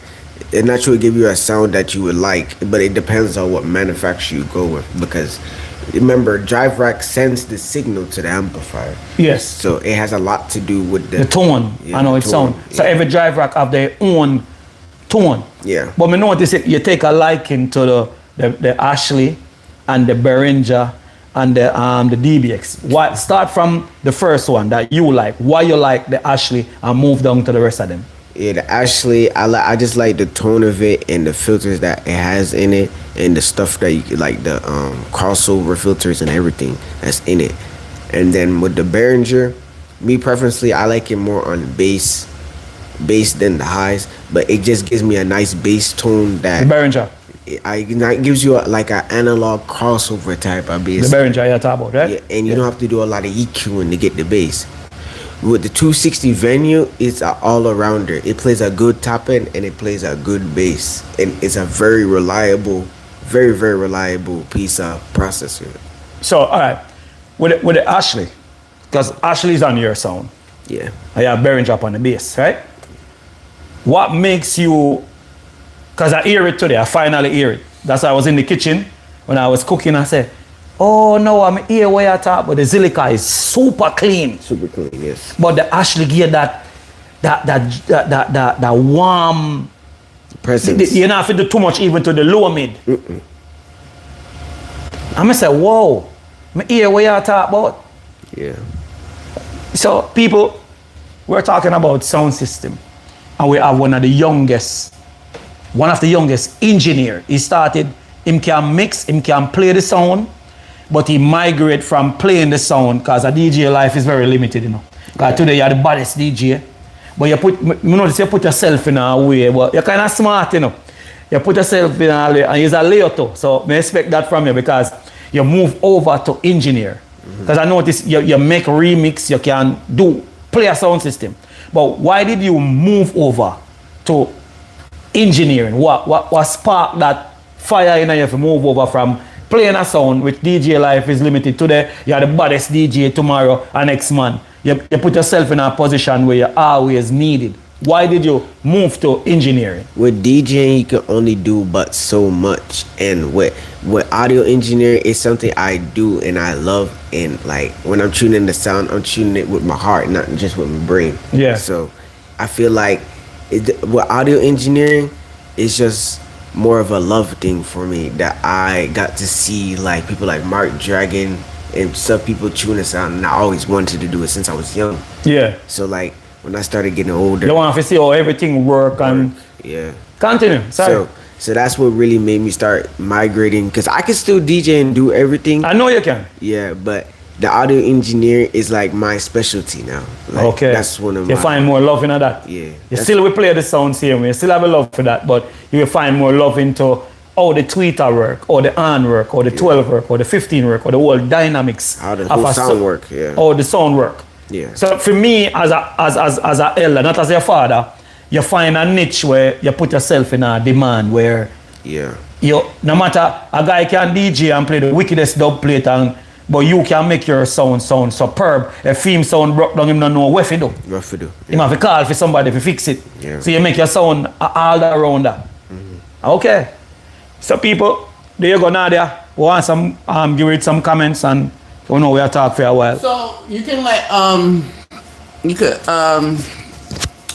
you would like, but it depends on what manufacturer you go with. Because remember, drive rack sends the signal to the amplifier, Yes. so it has a lot to do with The tone. Yeah, I know the it sound. tone, So yeah. every drive rack have their own tone. Yeah. But me notice it, you take a liking to the Ashley and the Behringer and the DBX. What start from the first one that you like? Why you like the Ashley and move down to the rest of them? Yeah, the Ashley, I just like the tone of it and the filters that it has in it and the stuff that you like, the crossover filters and everything that's in it. And then with the Behringer, me preferably, I like it more on bass than the highs, but it just gives me a nice bass tone The that Behringer. it gives you like an analog crossover type of The bass. Behringer you're talking about, right? Yeah, and you don't have to do a lot of EQing to get the bass. With the 260 Venue, it's an all-arounder. It plays a good top end and it plays a good bass, and it's a very reliable, very reliable piece of processor. So all right, with the Ashley, because Ashley's on your sound. Yeah. I have Behringer up on the bass, right? What makes you, because I hear it today, I finally hear it. That's why I was in the kitchen when I was cooking. I said, oh no, I'm here where I talk, but the Zilliqa is super clean. Super clean, yes. But the Ashley gear that warm, Presence. you don't have to do too much even to the lower mid. I'm gonna say, whoa, I'm here where you talk about. Yeah. So people, we're talking about sound system, and we have one of the youngest engineer. He started, him can mix, him can play the sound, but he migrate from playing the sound because a DJ life is very limited, you know. Because today you're the baddest DJ, but you notice you put yourself in a way, but you're kind of smart, you know. You put yourself in a way, and you're a layer too. So I expect that from you because you move over to engineer. Because I notice you make remix, you can play a sound system. But why did you move over to engineering? What sparked that fire in you to move over from playing a sound, which DJ life is limited today, you're the baddest DJ tomorrow and next month. You put yourself in a position where you're always needed. Why did you move to engineering? With DJing, you can only do but so much, and with audio engineering, it's something I do and I love. And like when I'm tuning the sound, I'm tuning it with my heart, not just with my brain. Yeah. So I feel like with audio engineering, it's just more of a love thing for me that I got to see like people like Mark Dragon and some people tune the sound, and I always wanted to do it since I was young. Yeah. So like when I started getting older, You want to see how everything work and yeah. continue. Sorry. So that's what really made me start migrating, because I can still DJ and do everything. I know you can. Yeah, but the audio engineer is like my specialty now. Like, Okay. That's one of you my. find more love in that. Yeah, You that's- still will play the sound same way. You still have a love for that, but you will find more love into how the tweeter work, or the on work, or the 12 work, or the 15 work, or the whole dynamics. How the of whole a sound work, yeah. Or the sound work. Yeah. So for me, as a elder, not as your father, you find a niche where you put yourself in a demand where Yeah. no matter, a guy can DJ and play the wickedest dub plate, but you can make your sound superb. A theme sound broke down, him don't know what to do. Rough to do. Him have to call for somebody to fix it. Yeah. So you make your sound all around that. Okay. So people, there you go, Nadia. We want some, give it some comments, and we know we'll talk for a while. So you can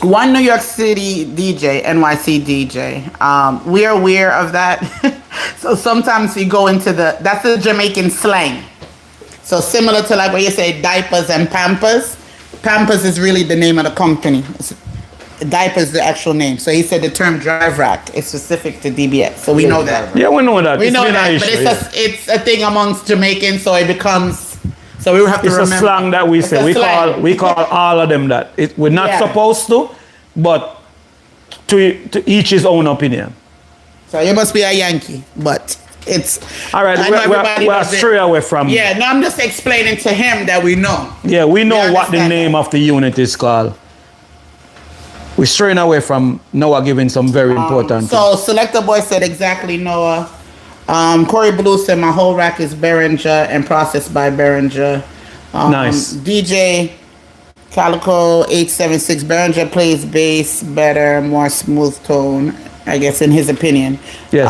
one New York City DJ, NYC DJ. We're aware of that. So sometimes you go into that's the Jamaican slang. So similar to like where you say diapers and pampers. Pampers is really the name of the company. Diapers is the actual name. So he said the term drive rack is specific to DBX. So we know that. Yeah, we know that. We know been that, an but issue, it's a thing amongst Jamaicans, so it becomes. So we will have to It's remember. a slang that we It's say. a slang. We call all of them that. We're not Yeah. supposed to, but to each his own opinion. So you must be a Yankee, but it's. All right, I know everybody we're knows it. straight away from. Yeah, no, I'm just explaining to him that we know. Yeah, we know We what the understand name that. of the unit is called. We're straying away from Noah giving some very important. So Selector Boy said exactly, Noah. Corey Blue said my whole rack is Behringer and processed by Behringer. Nice. DJ Calico 876 Behringer plays bass better, more smooth tone, I guess in his opinion. Yes.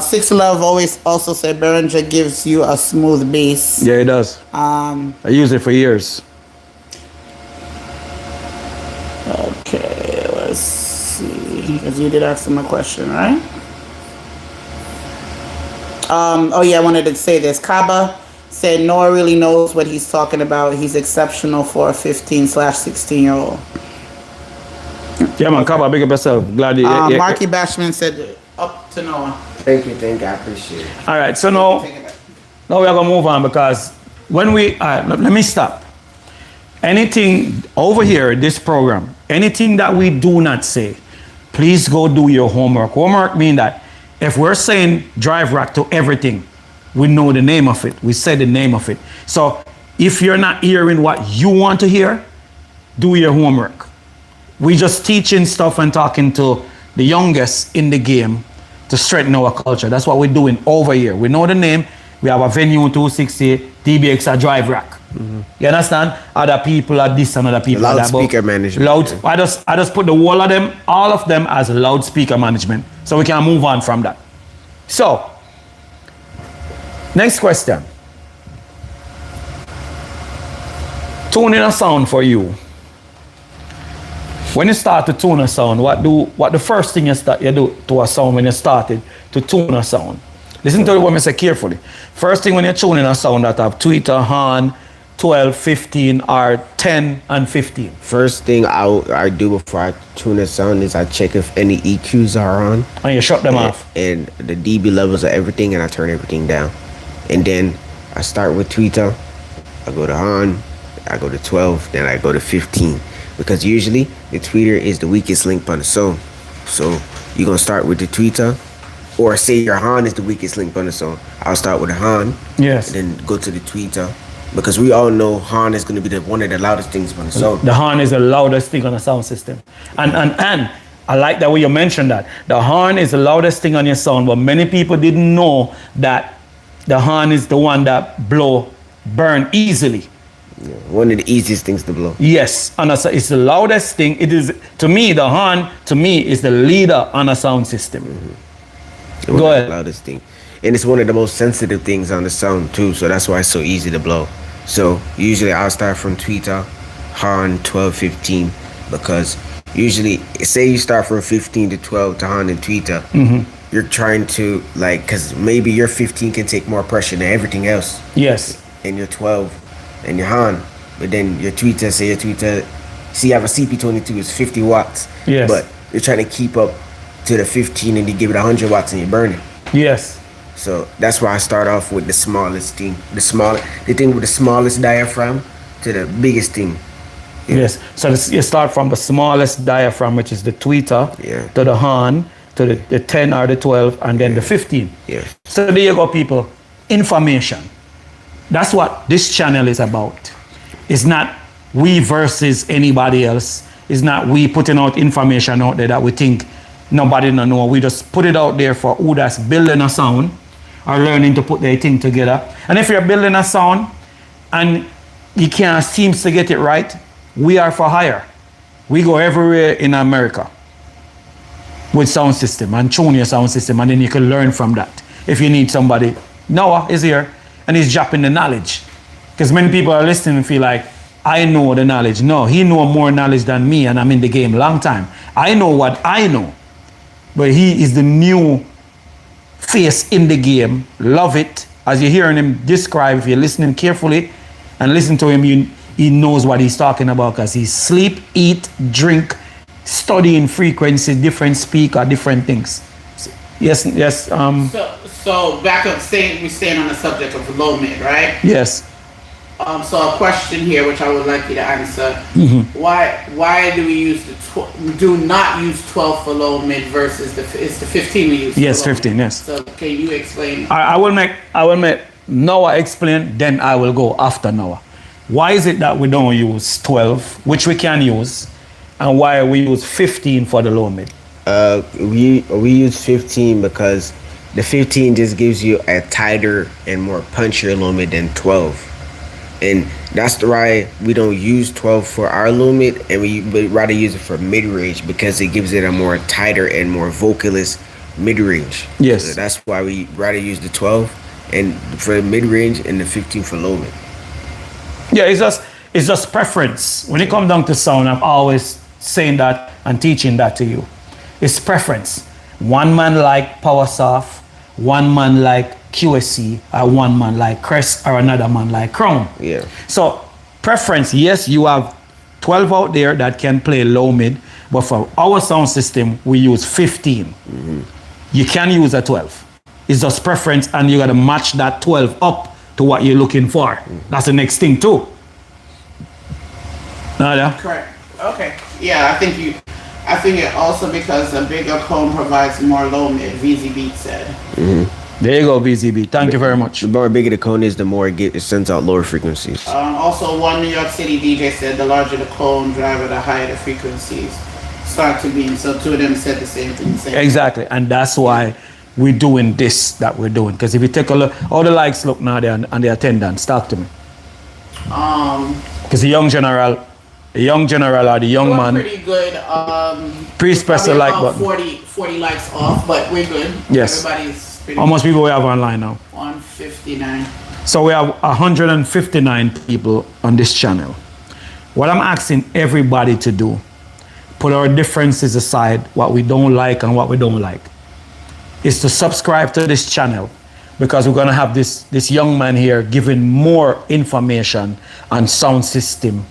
Six Love always also said Behringer gives you a smooth bass. Yeah, it does. I use it for years. Okay, let's see. Because you did ask him a question, right? Oh yeah, I wanted to say this. Kaba said Noah really knows what he's talking about. He's exceptional for a 15/16-year-old. Yeah, man, Kaba, big up yourself. Glad you. yeah. Marky Bashman said up to Noah. Thank you. I appreciate it. All right, so now we are gonna move on because when we let me stop. Anything over here, this program, anything that we do not say, please go do your homework. Homework means that if we're saying drive rack to everything, we know the name of it. We say the name of it. So if you're not hearing what you want to hear, do your homework. We just teaching stuff and talking to the youngest in the game to strengthen our culture. That's what we're doing over here. We know the name. We have a venue 260, DBX a drive rack. You understand? Other people are this and other people are that. but Loudspeaker management. I just put the whole of them, all of them as loudspeaker management. So we can move on from that. So, next question. Tuning a sound for you. When you start to tune a sound, what the first thing you do to a sound when you started to tune a sound? Listen to what I say carefully. First thing when you're tuning a sound that have tweeter, horn, 12, 15, or 10 and 15. First thing I do before I tune a sound is I check if any EQs are on. And you shut them off. And the dB levels of everything, and I turn everything down. And then I start with tweeter, I go to horn, I go to 12, then I go to 15. Because usually the tweeter is the weakest link on the song. So you're gonna start with the tweeter, or say your horn is the weakest link on the song. I'll start with the horn, Yes. and then go to the tweeter. Because we all know horn is gonna be one of the loudest things on the song. The horn is the loudest thing on the sound system. And I like that way you mentioned that. The horn is the loudest thing on your sound, but many people didn't know that the horn is the one that burn easily. One of the easiest things to blow. Yes, and it's the loudest thing. It is, to me, the horn, to me, is the leader on a sound system. One Go of the ahead. loudest thing. And it's one of the most sensitive things on the sound too, so that's why it's so easy to blow. So usually I'll start from tweeter, horn, 12, 15, because usually, say you start from 15 to 12 to horn and tweeter, you're trying to, like, because maybe your 15 can take more pressure than everything else, Yes. and your 12 and your horn, but then your tweeter, see you have a CP22, it's 50 watts, Yes. but you're trying to keep up to the 15 and you give it 100 watts and you burn it. Yes. So that's why I start off with the smallest thing. The thing with the smallest diaphragm to the biggest thing. Yes. So you start from the smallest diaphragm, which is the tweeter, Yeah. to the horn, to the 10 or the 12, and then the 15. Yeah. So there you go, people. Information. That's what this channel is about. It's not we versus anybody else. It's not we putting out information out there that we think nobody don't know. We just put it out there for who that's building a sound or learning to put their thing together. And if you're building a sound and you can't seem to get it right, we are for hire. We go everywhere in America with sound system and tune your sound system, and then you can learn from that. If you need somebody, Noah is here and he's dropping the knowledge. Because many people are listening and feel like, I know the knowledge. No, he know more knowledge than me, and I'm in the game long time. I know what I know, but he is the new face in the game. Love it. As you're hearing him describe, if you're listening carefully, and listen to him, he knows what he's talking about because he sleep, eat, drink, studying frequency, different speaker, different things. Yes. So back up, we're staying on the subject of low mid, right? Yes. So a question here, which I would like you to answer: Why do we use do not use 12 for low mid versus the 15 we use? Yes, for low 15. mid? Yes. So can you explain? I will make Noah explain, then I will go after Noah. Why is it that we don't use 12, which we can use, and why we use 15 for the low mid? We use 15 because the 15 just gives you a tighter and more punchier low mid than 12. And that's why we don't use 12 for our low mid, and we would rather use it for mid range because it gives it a more tighter and more vocalist mid range. Yes. So that's why we rather use the 12 and for mid range and the 15 for low mid. Yeah, it's just preference. When it comes down to sound, I'm always saying that and teaching that to you. It's preference. One man like PowerSoft, one man like QSC, or one man like Crest, or another man like Crown. Yeah. So preference, yes, you have 12 out there that can play low mid, but for our sound system, we use 15. You can use a 12. It's just preference, and you gotta match that 12 up to what you're looking for. That's the next thing too. Nadia? Correct. Okay. Yeah, I think it also because a bigger cone provides more low mid. VZ Beat said. There you go, VZB. Thank you very much. The more bigger the cone is, the more it sends out lower frequencies. Also, one New York City DJ said the larger the cone driver, the higher the frequencies start to be. So two of them said the same thing. Exactly, and that's why we're doing this that we're doing. Because if you take a look, all the likes look now there and the attendance. Talk to me. Because the young general or the young man. Pretty good. Please press the like about button. 40 likes off, but we're good. Yes. Everybody's pretty How much people we have online now? 159. So we have 159 people on this channel. What I'm asking everybody to do, put our differences aside, what we don't like and what we don't like, is to subscribe to this channel, because we're gonna have this young man here giving more information on sound system.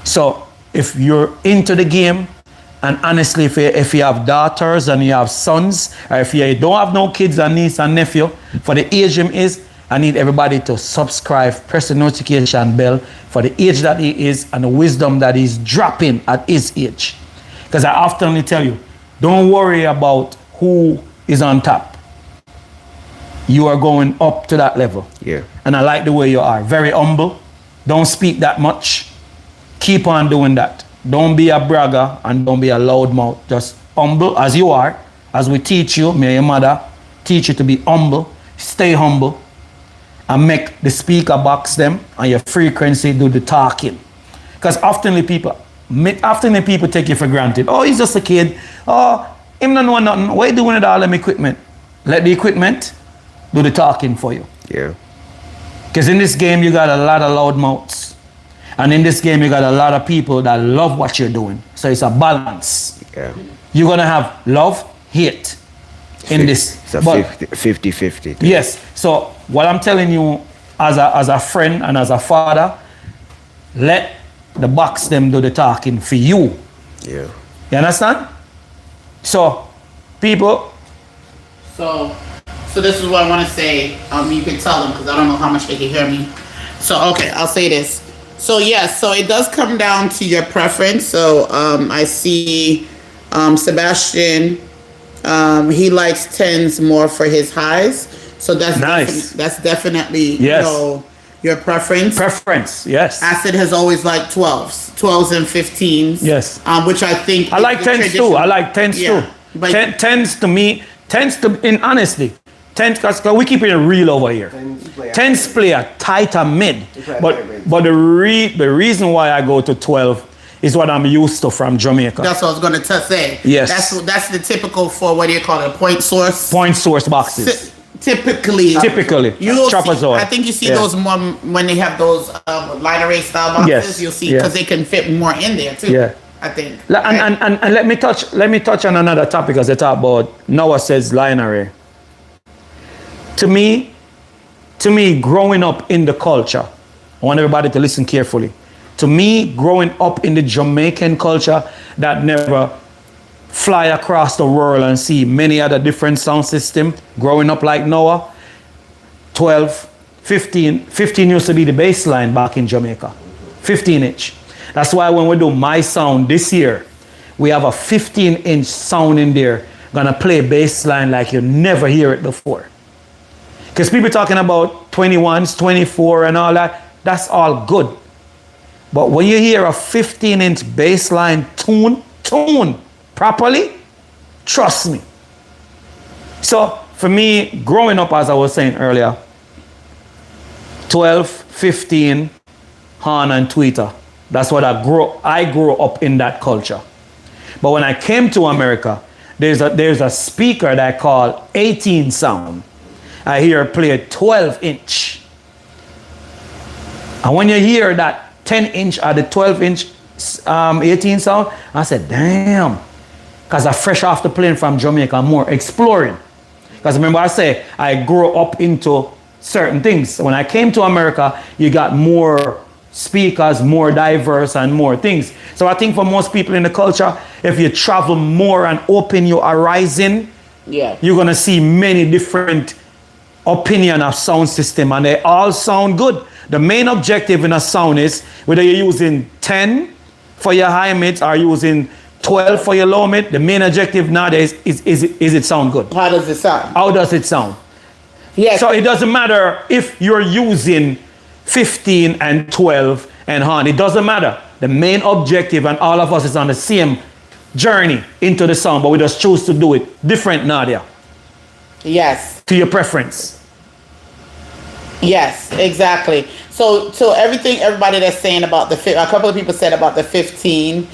So if you're into the game, and honestly, if you have daughters and you have sons, or if you don't have no kids and niece and nephew, for the age him is, I need everybody to subscribe, press the notification bell for the age that he is and the wisdom that he's dropping at his age. Because I often tell you, don't worry about who is on top. You are going up to that level. Yeah. And I like the way you are. Very humble. Don't speak that much. Keep on doing that. Don't be a bragger and don't be a loudmouth. Just humble as you are. As we teach you, may your mother teach you to be humble. Stay humble. And make the speaker box them and your frequency do the talking. Because often the people take you for granted. Oh, he's just a kid. Oh, him don't know nothing. What are you doing with all them equipment? Let the equipment do the talking for you. Yeah. Because in this game, you got a lot of loud mouths. And in this game, you got a lot of people that love what you're doing. So it's a balance. Yeah. You're going to have love, hate in this. It's a But 50-50. yes. So what I'm telling you as a friend and as a father, let the box them do the talking for you. Yeah. You understand? So, people. So this is what I want to say. You can tell them because I don't know how much they can hear me. So, okay, I'll say this. So, yes, so it does come down to your preference. So, I see Sebastian, he likes 10s more for his highs. So that's nice. That's definitely, yes, you know, your preference. Preference, yes. Acid has always liked 12s and 15s. Yes. Which I think I like 10s too. I like 10s too. But 10s to me, 10s to, in honestly, 10s, because we keep it real over here. 10s play a tighter mid. But the reason why I go to 12 is what I'm used to from Jamaica. That's what I was going to say. Yes. That's the typical for, what do you call it, point source? Point source boxes. Typically, you'll see, I think you see those more when they have those light array style boxes. Yes. You'll see because they can fit more in there too. Yeah, I think. And let me touch on another topic as they talk about Noah says line array. To me, growing up in the culture, I want everybody to listen carefully. To me, growing up in the Jamaican culture that never fly across the world and see many other different sound systems, growing up like Noah, 12, 15 used to be the bass line back in Jamaica. 15-inch. That's why when we do My Sound this year, we have a 15-inch sound in there, gonna play bass line like you never hear it before. Because people talking about 21s, 24 and all that, that's all good. But when you hear a 15-inch bass line tune properly, trust me. So for me, growing up, as I was saying earlier, 12, 15, Han and Tweeter. That's what I grew up in that culture. But when I came to America, there's a speaker that I call 18 sound. I hear it play a 12-inch. And when you hear that 10-inch or the 12-inch 18 sound, I said, damn. Because I'm fresh off the plane from Jamaica, I'm more exploring. Because remember I say, I grew up into certain things. When I came to America, you got more speakers, more diverse and more things. So I think for most people in the culture, if you travel more and open your horizon, you're going to see many different opinion of sound system, and they all sound good. The main objective in a sound is whether you're using 10 for your high mids or using 12 for your low mid, the main objective nowadays is it sound good? How does it sound? How does it sound? Yes. So it doesn't matter if you're using 15 and 12 and Han, it doesn't matter. The main objective, and all of us is on the same journey into the sound, but we just choose to do it different, Nadia. Yes. To your preference. Yes, exactly. So everybody that's saying about a couple of people said about the 15.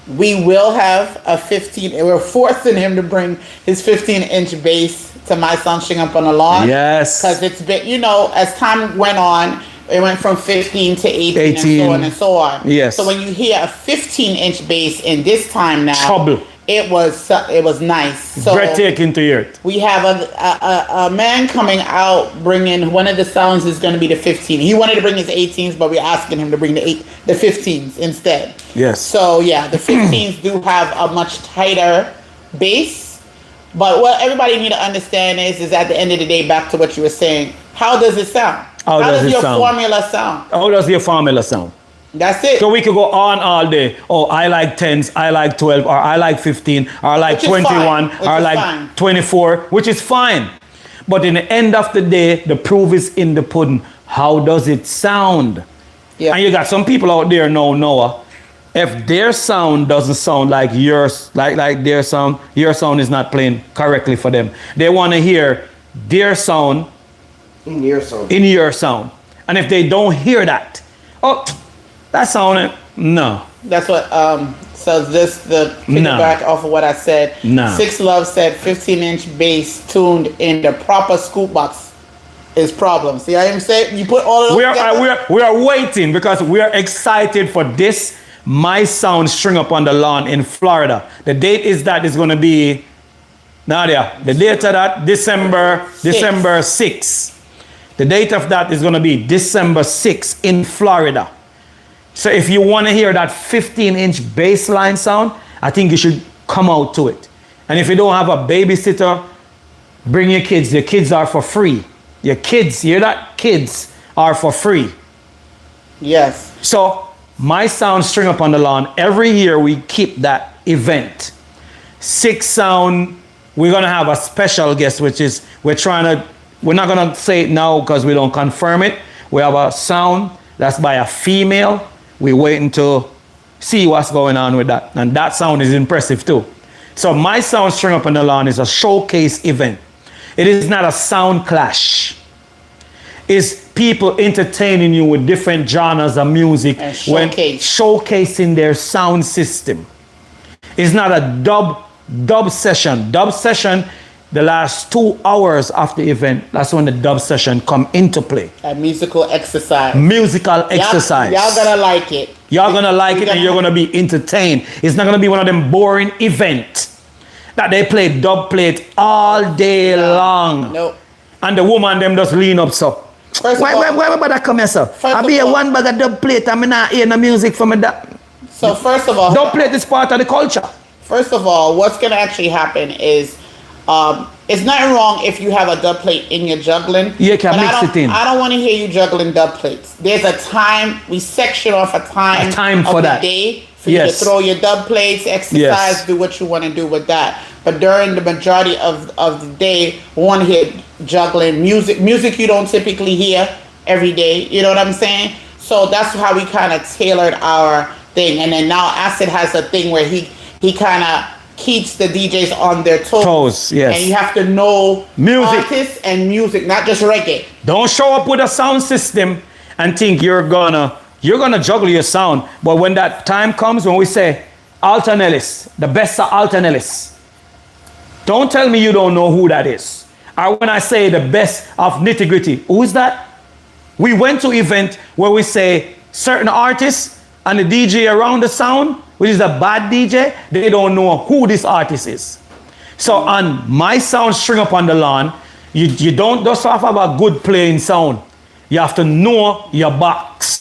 We will have a 15. We're forcing him to bring his 15-inch bass to My Sound String Up on the Lawn. Yes. Because it's been, as time went on, it went from 15 to 18 and so on and so on. Yes. So when you hear a 15-inch bass in this time now, Trouble. It was nice. So breathtaking to hear it. we have a man coming out bringing one of the sounds is going to be the 15. He wanted to bring his 18s, but we're asking him to bring the 15s instead. Yes. So yeah, the 15s do have a much tighter bass. But what everybody need to understand is at the end of the day, back to what you were saying, how does it sound? How does your formula sound? How does your formula sound? That's it. So we could go on all day. Oh, I like 10s, I like 12, or I like 15, or I like 21, or I like 24, which is fine. But in the end of the day, the proof is in the pudding. How does it sound? Yeah. And you got some people out there now, Noah, if their sound doesn't sound like yours, like their sound, your sound is not playing correctly for them. They want to hear their sound In your sound. in your sound. And if they don't hear that, that sounded, no. That's what so this the piggyback off of what I said. No. Six Love said 15-inch bass tuned in the proper scoop box is problem. See how I'm saying? You put all of those We are waiting because we are excited for this My Sound String Up on the Lawn in Florida. The date is going to be, Nadia, the date of that, December 6th. The date of that is going to be December 6th in Florida. So if you want to hear that 15-inch bass line sound, I think you should come out to it. And if you don't have a babysitter, bring your kids. Your kids are for free. Your kids, hear that? Kids are for free. Yes. So My Sound String Up on the Lawn, every year we keep that event. Six Sound, we're going to have a special guest, which is, we're not going to say it now because we don't confirm it. We have a sound that's by a female. We're waiting to see what's going on with that. And that sound is impressive too. So My Sound String Up on the Lawn is a showcase event. It is not a sound clash. It's people entertaining you with different genres of music And when showcase. showcasing their sound system. It's not a dub session. Dub session, the last 2 hours of the event, that's when the dub session come into play. A musical exercise. Musical exercise. Y'all gonna like it. Y'all gonna like it and you're gonna be entertained. It's not gonna be one of them boring events that they play dub plate all day long. Nope. And the woman them just lean up so. First of all, why bother come here, sir? First I of be a all- one bag of dub plate and me not hear no music from a dub. so first of all, Dub plate is part of the culture. First of all, what's gonna actually happen is, it's nothing wrong if you have a dub plate in your juggling. You can but mix it in. I don't want to hear you juggling dub plates. There's a time we section off a time. A time of for the that. day for you to Yes. throw your dub plates, exercise, Yes. do what you want to do with that. But during the majority of the day, we want to hear juggling music you don't typically hear every day. You know what I'm saying? So that's how we kind of tailored our thing. And then now Acid has a thing where he kind of keeps the DJs on their toes. Yes. And you have to know Music. artists and music, not just reggae. Don't show up with a sound system and think you're gonna juggle your sound. But when that time comes, when we say Alton Ellis, the best of Alton Ellis, don't tell me you don't know who that is. Or when I say the best of Nitty Gritty, who is that? We went to event where we say certain artists and the DJ around the sound, which is a bad DJ, they don't know who this artist is. So on my sound string up on the lawn, you don't just have a good playing sound. You have to know your box.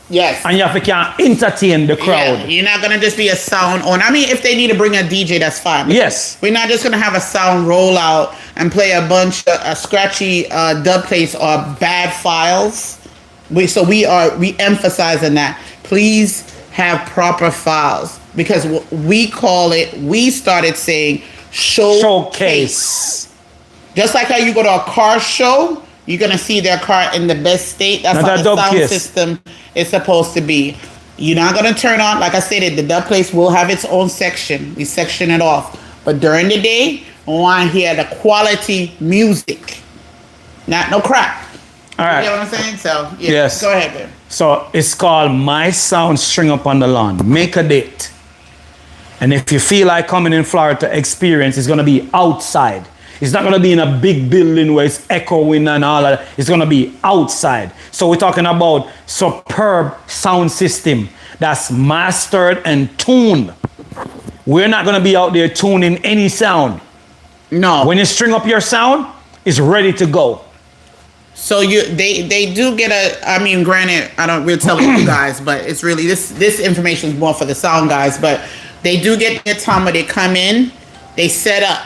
Yes. And you have to can entertain the crowd. Yeah, you're not gonna just be a sound owner. I mean, if they need to bring a DJ, that's fine. Yes. We're not just gonna have a sound roll out and play a bunch of scratchy dub plates or bad files. We emphasizing that. Please have proper files because we started saying showcase. Just like how you go to a car show, you're gonna see their car in the best state. That's Not how a the dub sound case. system is supposed to be. You're not gonna turn on, like I said, the dub place will have its own section. We section it off. But during the day, we want to hear the quality music, not no crap. All You right. get what I'm saying? So yeah, Yes. go ahead, babe. So it's called My Sound String Up on the Lawn. Make a date. And if you feel like coming in Florida to experience, it's going to be outside. It's not going to be in a big building where it's echoing and all that. It's going to be outside. So we're talking about superb sound system that's mastered and tuned. We're not going to be out there tuning any sound. No. When you string up your sound, it's ready to go. So they do get I mean, granted, we're telling you guys, but it's really this information is more for the sound guys, but they do get their time where they come in, they set up.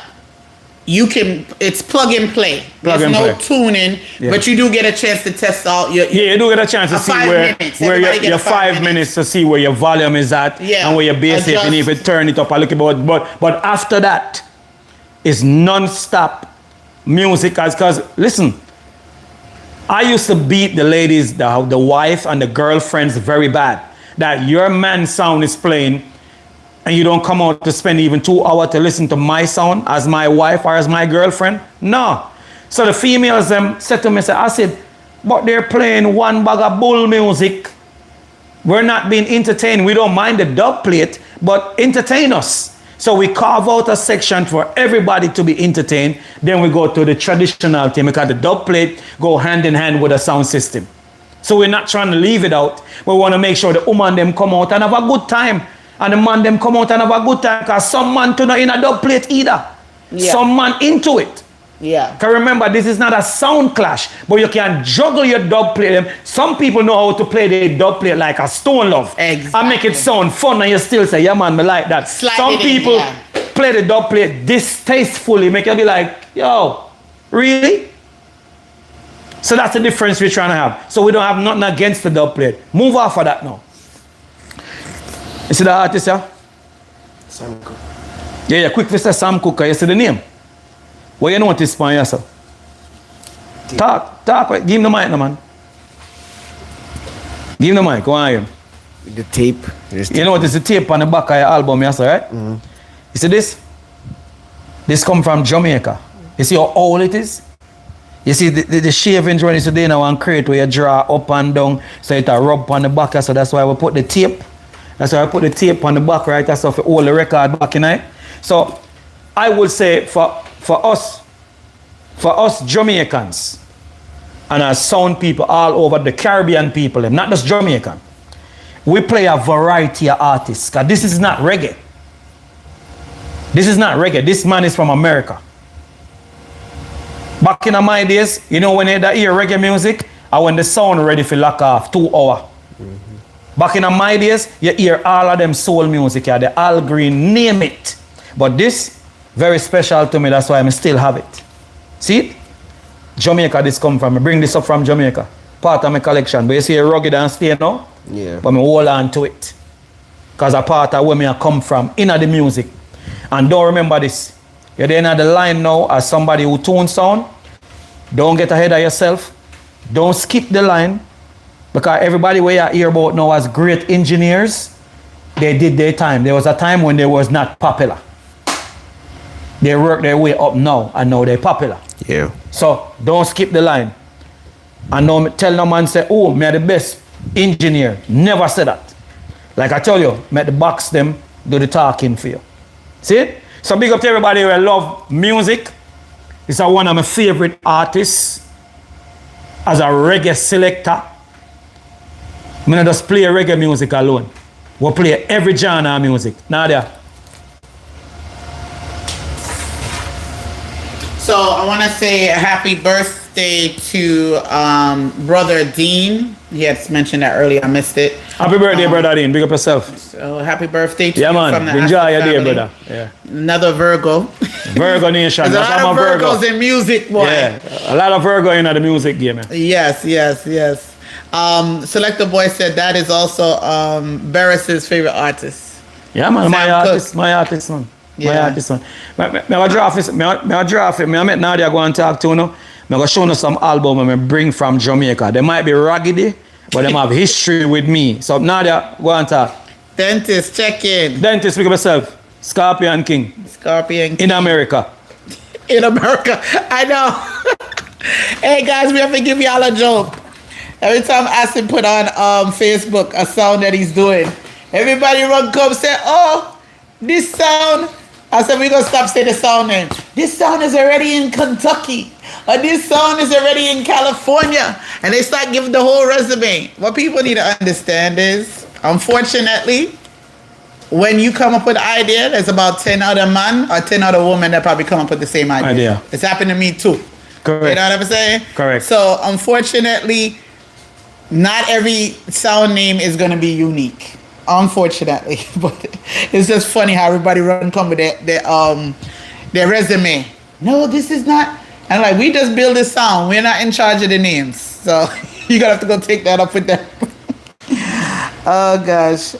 It's plug and play. Plug There's and no play. tuning, Yeah. but you do get a chance to test out your Yeah, you do get a chance to see 5 where minutes. your Everybody get a 5 5 minutes to see where your volume is at Yeah. and where your bass is, and if you turn it up a little bit. But after that, it's non-stop music. Because listen, I used to beat the ladies, the wife and the girlfriends very bad. That your man's sound is playing and you don't come out to spend even 2 hours to listen to my sound as my wife or as my girlfriend. No. So the females them said to me, I said, but they're playing one bag of bull music. We're not being entertained. We don't mind the dub plate, but entertain us. So we carve out a section for everybody to be entertained. Then we go to the traditional thing because the dub plate go hand in hand with the sound system. So we're not trying to leave it out. We want to make sure the woman them come out and have a good time. And the man them come out and have a good time because some man to not in a dub plate either. Yeah. Some man into it. yeah. Because remember, this is not a sound clash, but you can juggle your dub plate. Some people know how to play their dub plate like a stone love. Exactly. And make it sound fun and you still say, yeah man, me like that. Slide Some it in, people yeah. play the dub plate distastefully, make you be like, yo, really? So that's the difference we're trying to have. So we don't have nothing against the dub plate. Move off of that now. You see the artist, yeah? Sam Cooke. Yeah, quick to say Sam Cooke. You see the name? What you notice by yourself? Talk. Give him the mic, no, man. Give him the mic. Go on, Ian. The tape. There's You know what is the tape on the back of your album, yes, right? Mm-hmm. You see this? This come from Jamaica. You see how old it is? You see the shavings when you see in one crate where you draw up and down, so it rub on the back, so that's why we put the tape. That's why I put the tape on the back, right? That's how we hold the record back in it. So I would say for us Jamaicans and our sound people all over the Caribbean people, not just Jamaican, we play a variety of artists. Because this is not reggae. This is not reggae. This man is from America. Back in my days, you know, when you hear reggae music, And when the sound ready for lock off, 2 hours. Back in my days, you hear all of them soul music, yeah, the Al Green, name it. But this, very special to me, that's why I still have it. See it? Jamaica this come from. I bring this up from Jamaica. Part of my collection. But you see a rugged and stay now? Yeah. But I hold on to it. Because a part of where me I come from, in the music. And don't remember this. You're there in the line now as somebody who tunes sound. Don't get ahead of yourself. Don't skip the line. Because everybody where you hear about now as great engineers, they did their time. There was a time when they was not popular. They work their way up now, and now they're popular. Yeah. So don't skip the line. And no tell no man say, oh, me are the best engineer. Never say that. Like I tell you, make the box them do the talking for you. See it? So big up to everybody who love music. It's one of my favorite artists as a reggae selector. I'm not just play reggae music alone. We'll play every genre of music. Nadia. So I want to say a happy birthday to Brother Dean. He had mentioned that earlier. I missed it. Happy birthday, brother Dean. Big up yourself. So happy birthday to Yeah, you man. from the Enjoy Astor your day, family. brother. Yeah. Another Virgo. Virgo Nation. There's a That's lot I'm of a Virgos Virgo. in music, boy. Yeah. A lot of Virgo in the music game. Man. Yes. Selector Boy said that is also Barris's favorite artist. Yeah, man. Sam My Cooke. artist, man. My Yeah. artist, man. I draft it. I draft it. I met Nadia go and talk to you. I'm going to show you some album I bring from Jamaica. They might be raggedy, but they have history with me. So Nadia, go and talk. Dentist, check in. Dentist, speak of yourself. Scorpion King. Scorpion In America. in America. I know. Hey guys, we have to give y'all a joke. Every time Aston put on Facebook a sound that he's doing, everybody run come say, oh, this sound. I said, we're going to stop saying the sound name. This sound is already in Kentucky. Or this sound is already in California. And they start giving the whole resume. What people need to understand is, unfortunately, when you come up with an idea, there's about 10 other men or 10 other women that probably come up with the same idea. It's happened to me too. Correct. You know what I'm saying? Correct. So, unfortunately, not every sound name is going to be unique. Unfortunately. But it's just funny how everybody come with their resume. No, this is not. And like, we just build this sound. We're not in charge of the names. So, you're going to have to go take that up with them. Oh, gosh.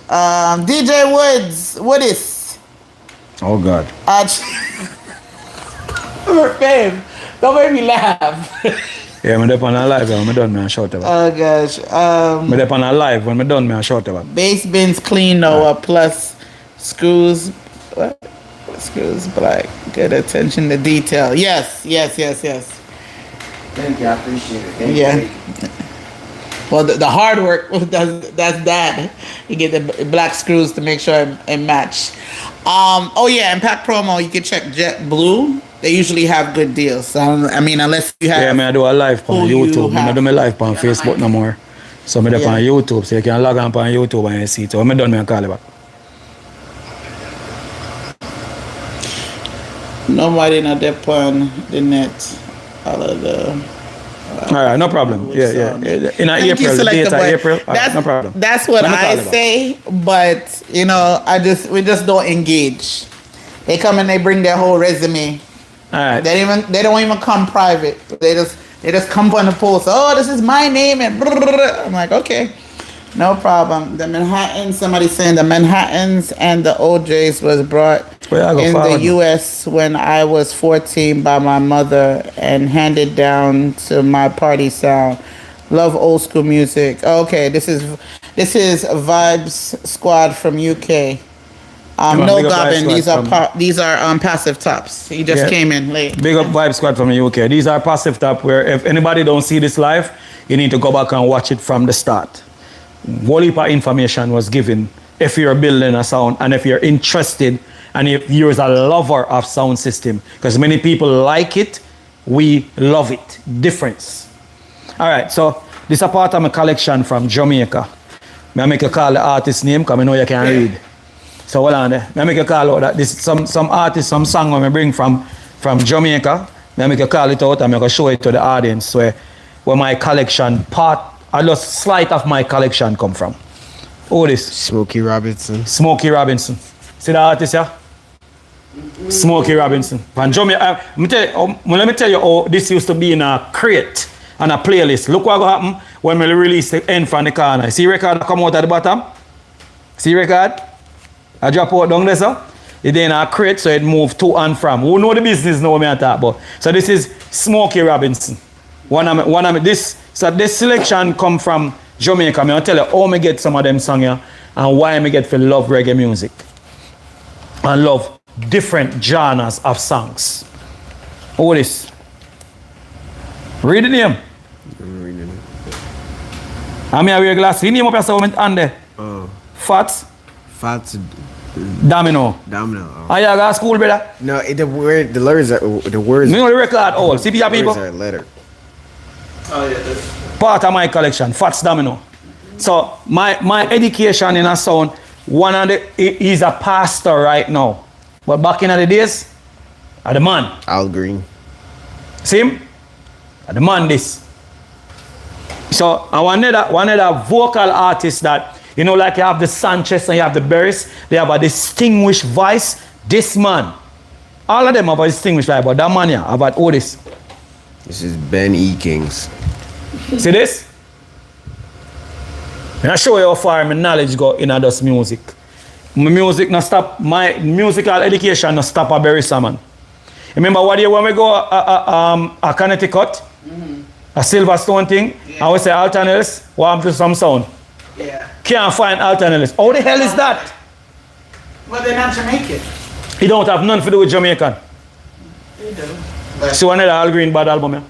DJ Woods. What is? Oh, God. Babe, don't make me laugh. Yeah, I'm up on a live when I'm done, man, shout about. Oh gosh. I'm up on a live when I'm done, man, shout about. Base bins clean Noah plus screws. What? Screws black. Good attention to detail. Yes. Thank you. I appreciate it. Thank Yeah. you. Well, the hard work that's that. You get the black screws to make sure it match. Oh yeah, Impact promo. You can check JetBlue. They usually have good deals. I mean, unless you have. Yeah, man, I do a live on who you YouTube. I have. don't do my live on Facebook no more. So I'm up Yeah. on YouTube, so you can log on YouTube and you see it. So I'm done, I call it back. Nobody not there on the net. All of the. All right, no problem. Yeah. In Thank you, April, the Selector date of Boy. April. All right, no problem. That's what Let me I call it back. say, but you know, we just don't engage. They come and they bring their whole resume. All right. They don't even come private. They just come on the post. Oh, this is my name and I'm like, okay, no problem. The Manhattans, somebody saying the Manhattans and the OJs was brought Where I go in forward the U.S. when I was 14 by my mother and handed down to my party sound. Love old school music. Okay, this is Vibes Squad from UK. man, No big up Goblin. Vibes These are passive tops. He just Yeah. came in late. Big up Vibe Squad from the UK. These are passive top where if anybody don't see this live, you need to go back and watch it from the start. Whole heap of information was given if you're building a sound and if you're interested and if you're a lover of sound system. Because many people like it, we love it. Difference. All right, so this is a part of my collection from Jamaica. May I make you call the artist name because I know you can read. So hold on there. May I make a call out that this some artist, some song when I bring from Jamaica. May I make a call it out and I'm going to show it to the audience where where my collection part, I just slight of my collection come from. Who this? Smokey Robinson. Smokey Robinson. See the artist, yeah? Smokey Robinson. From Jamaica. Let me tell you how this used to be in a crate and a playlist. Look what happened when we release the end from the corner. See record come out at the bottom? See record? I drop out down there, so it in a crate, so it move to and from. Who know the business know what I talk about? So this is Smokey Robinson. This selection come from Jamaica. I'll tell you how I get some of them songs here and why I get to love reggae music and love different genres of songs. Who this? Read the name. I'm reading it. I'm here wear glass. You name up yourself and there. Fats. Fats Domino. Domino. Are you go to school, brother? No, the words are the words. You know the record all. See people. Words are letter. Oh yeah. Part of my collection, Fats Domino. So my education in a sound, he's a pastor right now. But back in the days, the man. Al Green. See him? The man this. So I wanted a vocal artist that, you know, like you have the Sanchez and you have the Berries, they have a distinguished voice. This man, all of them have a distinguished voice, but that man here, about all this. This is Ben E. Kings. See this? And I show you how far my knowledge go in this music. My music no stop, my musical education no stop at Berry Salmon. Remember what year when we go a Connecticut? A Silverstone thing, and we say Altanels, what happened to some sound? Yeah. Can't find Altanels. How the hell is that? Well, they're not Jamaican. He don't have nothing to do with Jamaican. They do. So another Al Green bad album, yeah?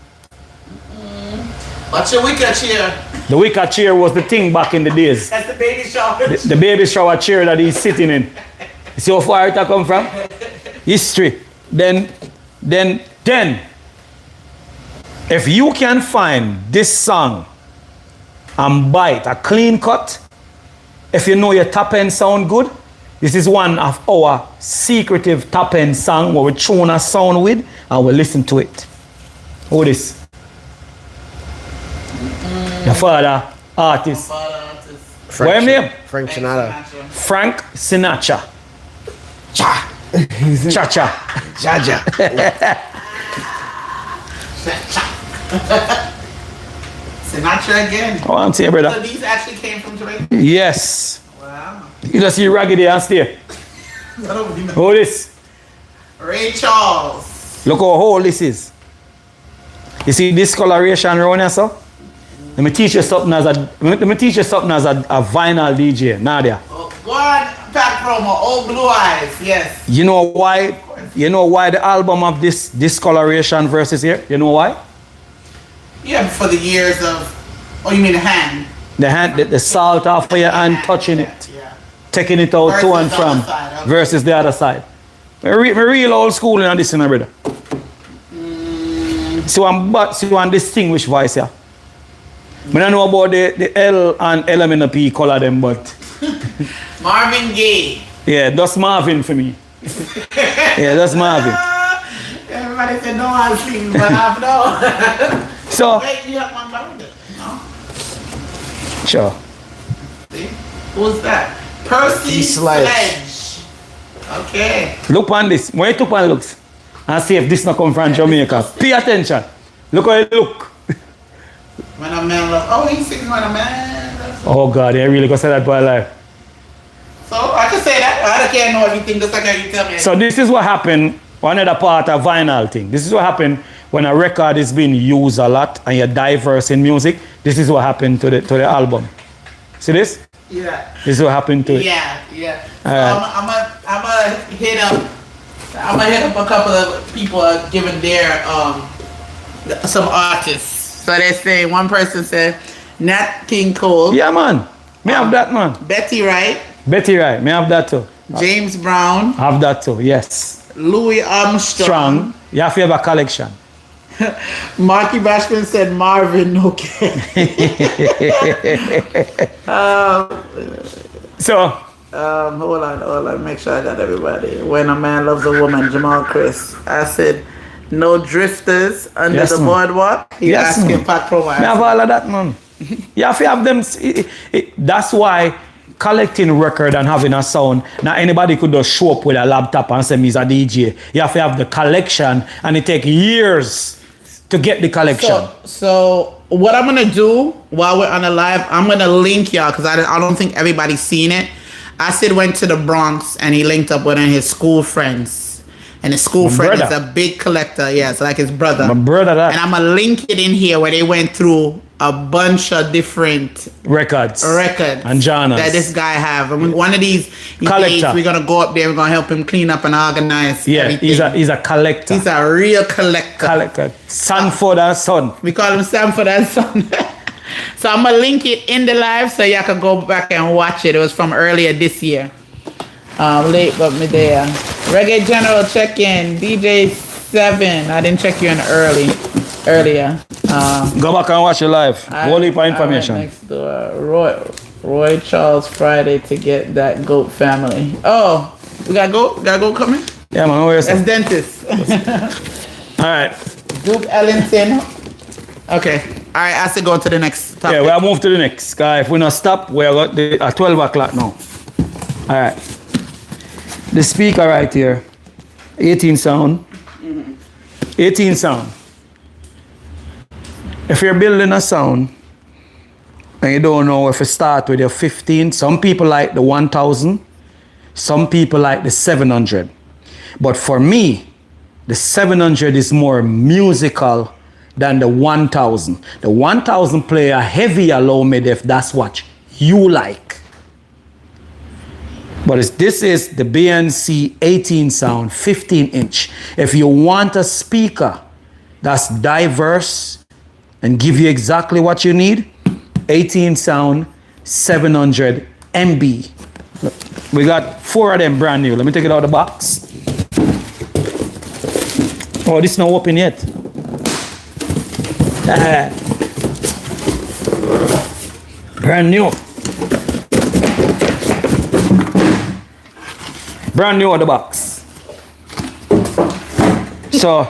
What's your wicked cheer? The wicker chair was the thing back in the days. That's the baby shower. The baby shower chair that he's sitting in. You see how far it come from? History. Then, if you can find this song and buy it, a clean cut, if you know your top end sound good, this is one of our secretive top end song where we tune a sound with and we listen to it. Who this? Your father, artist. What's your name? Frank Sinatra. Frank Sinatra. Cha. Cha-cha. Jaja. Sinatra again. Oh, I'm saying, So brother. these actually came from Jamaica? Yes. Wow. You just see Raggedy and stay. I don't even know. Who this? Ray Charles. Look how old this is. You see this coloration around here, so? Let me teach you something as a vinyl DJ, Nadia. Oh, go on, Pat Promo. Old Blue Eyes. Yes. You know why? You know why the album of this discoloration versus here? You know why? Yeah, for the years of. Oh, you mean the hand? The salt off of your hand, touching it, Yeah. taking it out to and Versus the from, other side, okay. versus the other side. Me real old school in this, brother. See one distinguished voice here. I don't know about the L and LMNP color them, but Marvin Gaye. yeah, that's Marvin for me. Yeah, that's Marvin. Everybody said no, I've seen, but I've known. So, Wait, you have one behind it. No? sure. See? Who's that? Percy Sledge. Sledge. Okay. Look on this. When you took one looks and see if this not come from Jamaica. Pay attention. Look how it look. When a man loves. Oh, he's singing when a man loves. Oh God, I really gonna say that by life. So I can say that. I can't know everything just like how you tell me. So this is what happened, another part of vinyl thing. This is what happened when a record is being used a lot and you're diverse in music. This is what happened to the album. See this? Yeah. This is what happened to it. Yeah, yeah. So Alright. I'm gonna hit up a couple of people giving their some artists. So they say one person said Nat King Cole, Yeah, man. Me have that, man. Betty Wright, Betty Wright, me have that too. James Brown, Have that too, yes. Louis Armstrong. Strong. You have to have a collection. Marky Bashman said Marvin. Okay. So, Hold on. Make sure I got everybody. When a man loves a woman, Jamal Chris. I said No drifters under Yes, the man. boardwalk. You Yes, asking man. Pat Promo. Me have all of that, man. You have to have them. That's why collecting record and having a sound, not anybody could just show up with a laptop and say me's a DJ. You have to have the collection, and it take years to get the collection. So what I'm gonna do while we're on the live, I'm gonna link y'all because I don't think everybody's seen it. Acid went to the Bronx and he linked up with one of his school friends, and his school friend brother. is a big collector. Yeah, it's like his brother. My brother, that And I'm gonna link it in here where they went through a bunch of different records and genres that this guy have. And one of these Collector. days we're gonna go up there. We're gonna help him clean up and organize. Yeah, everything. he's a collector. He's a real collector. Sanford and Son. We call him Sanford and Son. So I'm gonna link it in the live so y'all can go back and watch it. It was from earlier this year. Late but me there. Reggae General check in. DJ 7. I didn't check you in earlier. Go back and watch it live. Whole heap of I information. went next door. Roy Charles Friday to get that goat family. Oh, we got goat? Got goat coming? Yeah, man. Where's That's it? dentist. All right. Duke Ellington. Okay. All right, I have to go to the next topic. Yeah, we'll move to the next. Guy, if we not stop, we're at 12 o'clock now. All right. The speaker right here, 18 sound. 18 sound. If you're building a sound and you don't know if you start with your 15, some people like the 1000, some people like the 700. But for me, the 700 is more musical than the 1000. The 1000 play a heavier low mid if that's what you like. But this is the BNC 18 sound, 15 inch. If you want a speaker that's diverse and give you exactly what you need, 18 sound, 700 MB. Look, we got 4 of them brand new. Let me take it out of the box. Oh, this is not open yet. Brand new. Brand new out of the box. So,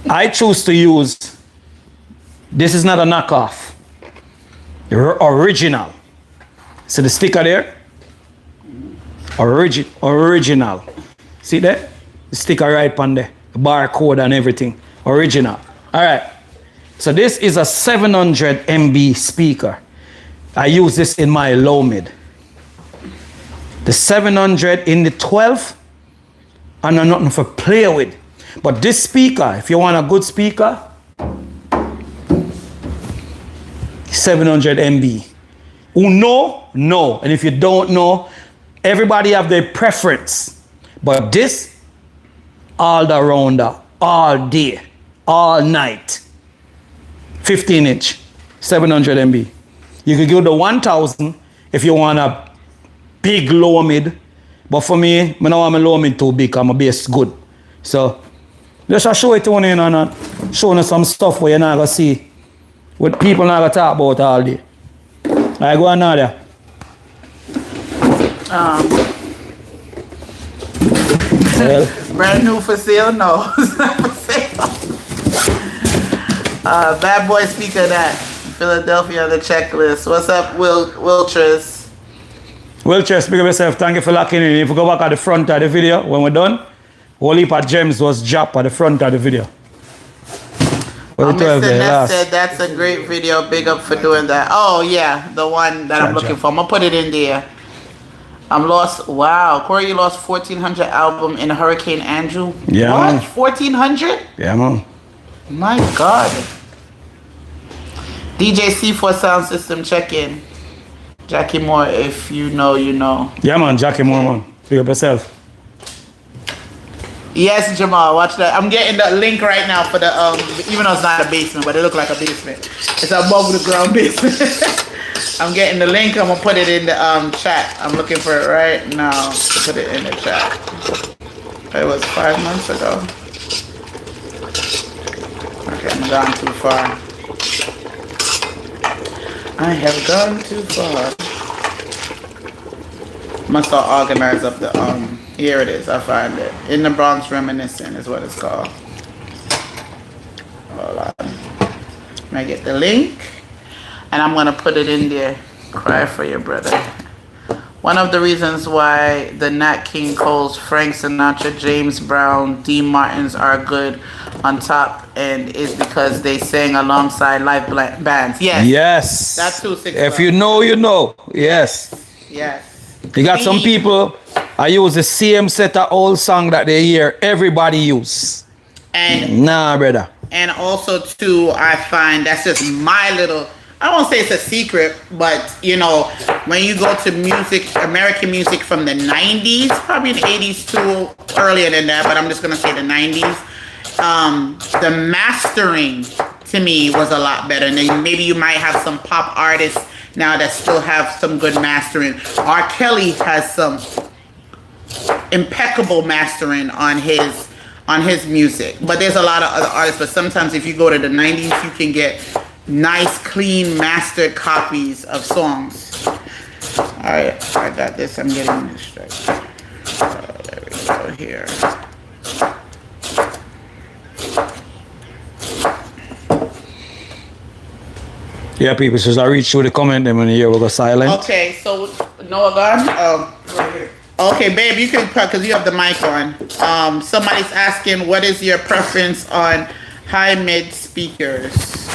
I choose to use, this is not a knockoff. Original. See the sticker there? Original. See that? The sticker right on there. The barcode and everything. Original. All right. So this is a 700 MB speaker. I use this in my low mid. The 700 in the 12, and nothing for play with. But this speaker, if you want a good speaker, 700 MB. Who know? No. And if you don't know, everybody have their preference. But this, all the rounder, all day, all night. 15 inch, 700 MB. You could go to 1000 if you want a big low mid. But for me, I don't want my low mid too big, my bass good. So, just show it to you and show you some stuff where you're not going to see what people not going to talk about all day. I go on now there. Well, Brand new for sale? No, it's not for sale. Bad boy speaker that. Philadelphia on the checklist. What's up, Wilchers? Wilchers, speak of yourself. Thank you for locking in. If you go back at the front of the video, when we're done, whole heap of gems was dropped at the front of the video. Well, Mr. Ness said that's a great video. Big up for doing that. Oh, yeah, the one that I'm looking for. I'm going to put it in there. I'm lost. Wow. Corey, you lost 1,400 album in Hurricane Andrew. Yeah, what? man. 1,400? Yeah, man. My God. DJ C4 Sound System, check in. Jackie Moore, if you know, you know. Yeah, man. Jackie Moore, man. Big up yourself. Yes, Jamal, watch that. I'm getting the link right now for the, even though it's not a basement, but it looks like a basement. It's above the ground basement. I'm getting the link. I'm gonna put it in the chat. I'm looking for it right now to put it in the chat. It was 5 months ago. Okay, I'm gone too far. I have gone too far. Must have organized up the Here it is. I find it. In the Bronx Reminiscing is what it's called. Hold on. Let me get the link. And I'm going to put it in there. Cry for your brother. One of the reasons why the Nat King Coles, Frank Sinatra, James Brown, Dean Martins are good on top end is because they sang alongside live bands. Yes. Yes. That's 2 6. If you know, you know. Yes. Yes. You got some people, I use the same set of old song that they hear everybody use. And Nah, brother. and also too, I find that's just my little. I won't say it's a secret, but you know, when you go to music, American music from the 90s, probably the 80s too, earlier than that, but I'm just gonna say the 90s. The mastering to me was a lot better. And then maybe you might have some pop artists now that still have some good mastering. R. Kelly has some impeccable mastering on his music, but there's a lot of other artists. But sometimes if you go to the 90s, you can get nice, clean, mastered copies of songs. All right, I got this. I'm getting distracted. There we go here. Yeah, people, since I reach through the comment, then when you hear we go silent. Okay, so Noah gone. Right here. Okay, babe, you can because you have the mic on. Somebody's asking, what is your preference on high mid speakers?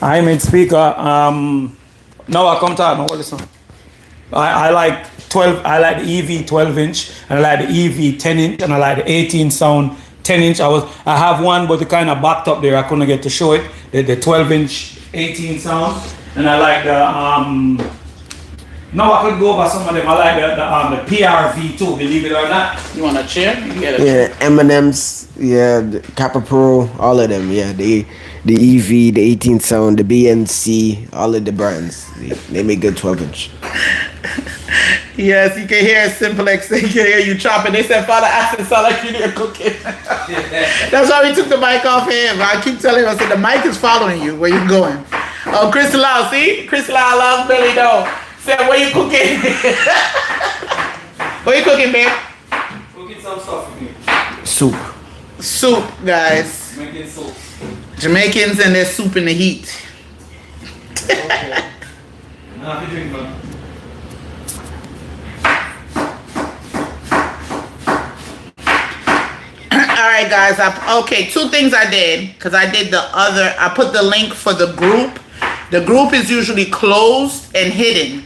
I made speaker. No, I come to what is it? I like 12. I like the EV 12 inch, and I like the EV 10 inch, and I like the 18 sound 10 inch. I have one, but it kind of backed up there. I couldn't get to show it. The 12 inch 18 sound, and I like the No, I could go over some of them. I like the PRV too. Believe it or not. You want a chair? You can get a Yeah, M&M's, yeah, the Kappa Pro, all of them, yeah. The EV, the 18 sound, the BNC, all of the brands. They make good 12 inch. Yes, you can hear Simplex. They can hear you chopping. They said, Father, Acid sound like you need cooking. That's why we took the mic off him. I keep telling him, I said, the mic is following you where you going. Oh, Chris Lau, see? Chris Lau loves Billy Doe. Said, what you cooking? What you cooking, babe? Cooking some stuff for me. Soup. Soup, guys. Making soup. Jamaicans and their soup in the heat. Okay. Now, have a drink, man. Alright guys, okay, 2 things I did, because I did I put the link for the group. The group is usually closed and hidden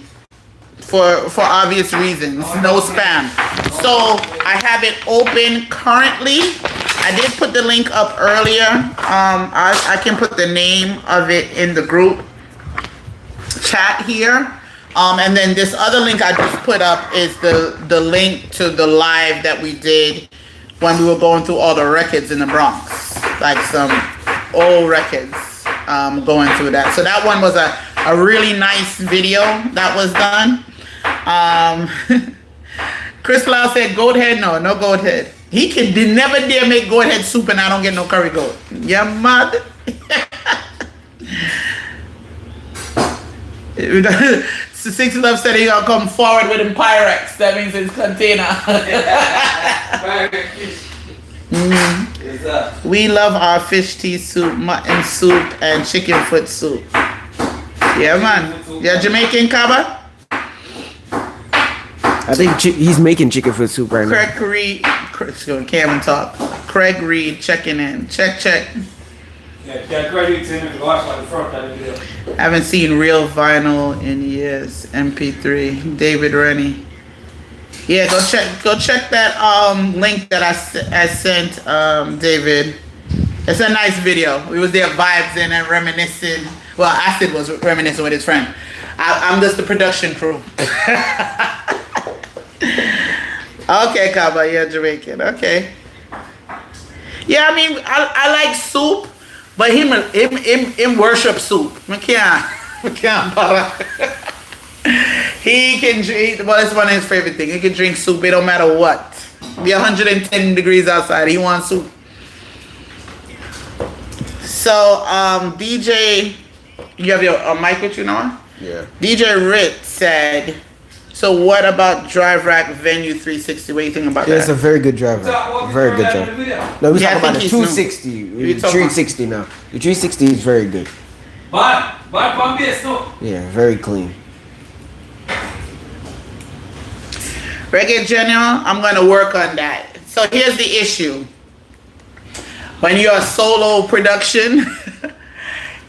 for obvious reasons, no spam. So I have it open currently. I did put the link up earlier. I can put the name of it in the group chat here. And then this other link I just put up is the link to the live that we did when we were going through all the records in the Bronx, like some old records, going through that. So that one was a really nice video that was done. Chris Lau said, goat head, no goat head. He did never dare make goat head soup and I don't get no curry goat. Yeah, mad. 6 Love said he gonna come forward with him Pyrex. That means it's container. We love our fish tea soup, mutton soup, and chicken foot soup. Yeah, man. Yeah, Jamaican Kaba? I think he's making chicken foot soup right now. Craig Reed. Can't even talk. Craig Reed checking in. Check. Yeah, credit to him to watch like the front of the video. Haven't seen real vinyl in years. MP3. David Rennie. Yeah, go check that link that I sent David. It's a nice video. We was there vibes in and reminiscing. Well, Acid was reminiscing with his friend. I'm just the production crew. Okay, Kaba, you're Jamaican. Okay. Yeah, I mean, I like soup, but him worship soup. I can't bother. He can drink, well, it's one of his favorite things. He can drink soup, it don't matter what. Be 110 degrees outside, he wants soup. So, DJ, you have your mic with you now? Yeah. DJ Rit said, So what about Drive Rack Venue 360? What do you think about It's a that? very good driver. Very good driver. No, we're Yeah, I talking about the think he's new. 260. You The talking 360 now. The 360 is very good. Bad from base, no. Yeah, very clean. Reggae General, I'm gonna work on that. So here's the issue. When you're a solo production,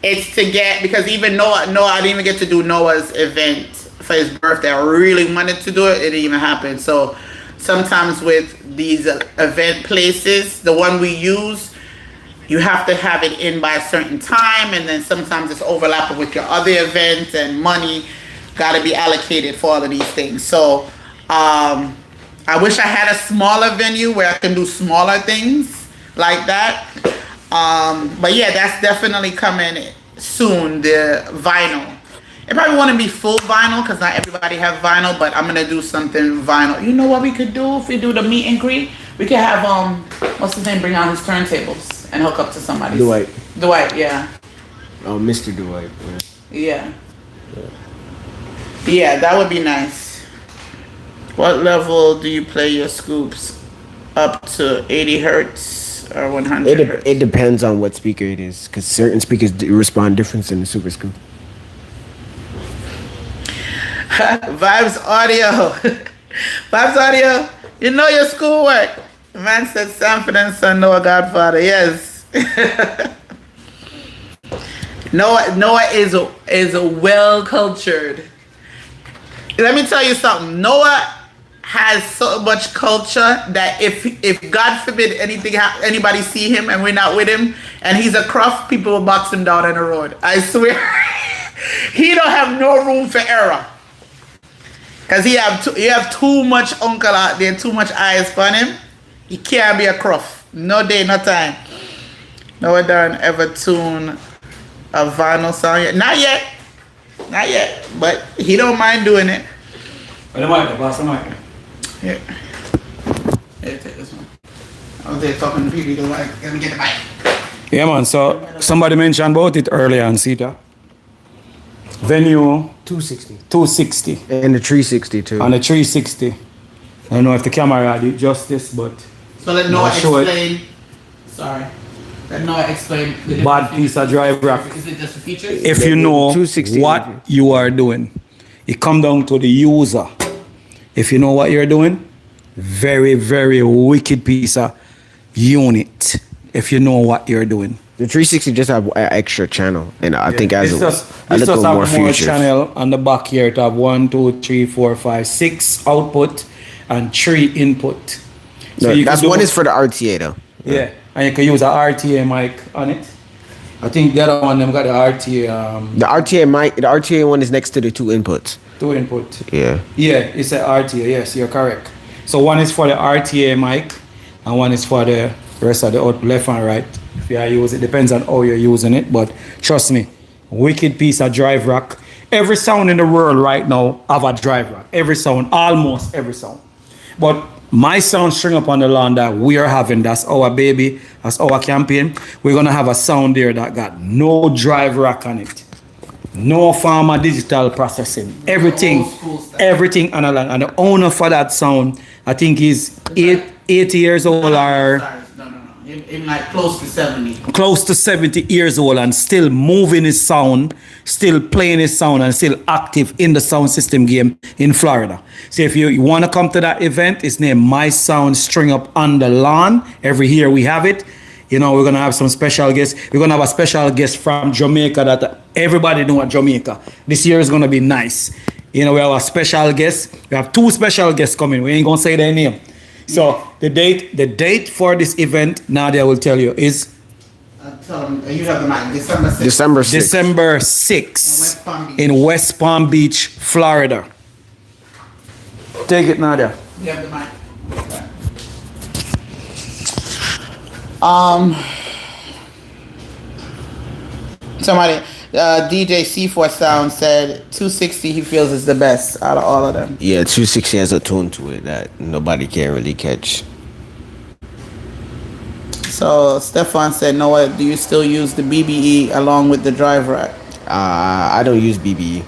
it's to get, because even Noah, I didn't even get to do Noah's event for his birthday. I really wanted to do it. It didn't even happen. So sometimes with these event places, the one we use, you have to have it in by a certain time, and then sometimes it's overlapping with your other events, and money got to be allocated for all of these things. So I wish I had a smaller venue where I can do smaller things like that. But yeah, that's definitely coming soon, the vinyl. It probably wouldn't be full vinyl because not everybody have vinyl, but I'm gonna do something vinyl. You know what we could do if we do the meet and greet? We could have what's his name, bring out his turntables and hook up to somebody. Dwight. Dwight, yeah. Oh, Mr. Dwight. Yeah. Yeah, that would be nice. What level do you play your scoops? Up to 80 hertz or 100 hertz? It depends on what speaker it is, because certain speakers respond different than the Super Scoop. Vibes Audio. Vibes Audio, you know your schoolwork. Man said Sanford and Son, Noah Godfather. Yes. Noah is a well cultured. Let me tell you something. Noah has so much culture that if God forbid anybody see him and we're not with him and he's a cruff, people will box him down on the road. I swear. He don't have no room for error. Cause he have too much uncle out there, too much eyes on him. He can't be a cruff. No day, no time. Noah done ever tune a vinyl song yet? Not yet. Not yet. But he don't mind doing it. Well, the mic, pass the mic. Here. Here, take this one. I was there talking to people. Like, let me get the mic. Yeah, man. So somebody mentioned about it earlier on Sita. Venue 260. 260 And the 360 too. and the 360. I don't know if the camera did justice, but So let Noah show it. explain. Sorry. Let Noah explain. The different bad piece of drive rack. Is it just the features? If you know 260. what you are doing, it come down to the user. If you know what you're doing, very, very wicked piece of unit. If you know what you're doing. The 360 just have an extra channel, and I think as It's a just little have more more features. channel on the back here to have 1, 2, 3, 4, 5, 6 output and 3 input. No, you that's can do- one is for the RTA though. Yeah, and you can use a RTA mic on it. I think the other one them got the RTA The RTA mic, the RTA one is next to the two inputs. 2 input. Yeah. Yeah, it's a RTA. Yes, you're correct. So one is for the RTA mic, and one is for the rest of the output, left and right. If you use it, depends on how you're using it. But trust me, wicked piece of drive rack. Every sound in the world right now have a drive rack. Every sound, almost every sound. But my sound string up on the lawn that we are having, that's our baby, that's our campaign. We're gonna have a sound there that got no drive rack on it. No pharma digital processing. Everything, Old school stuff. everything analog. And the owner for that sound, I think he's 80 years old or Sorry, no. In like close to 70. close to 70 years old and still moving his sound, still playing his sound and still active in the sound system game in Florida. So if you want to come to that event, it's named My Sound String Up on the Lawn. Every year we have it. You know, we're going to have some special guests. We're going to have a special guest from Jamaica that everybody know at Jamaica. This year is going to be nice. You know, we have a special guest. We have 2 special guests coming. We ain't going to say their name. So the date for this event, Nadia will tell you, is Tell them, you have the mic. December 6th. December 6th. December West 6th Palm Beach. in West Palm Beach, Florida. Take it, Nadia. You have the mic. Somebody, DJ C4 Sound said 260 he feels is the best out of all of them. Yeah, 260 has a tone to it that nobody can really catch. So Stefan said, Noah, do you still use the BBE along with the drive rack? I don't use BBE.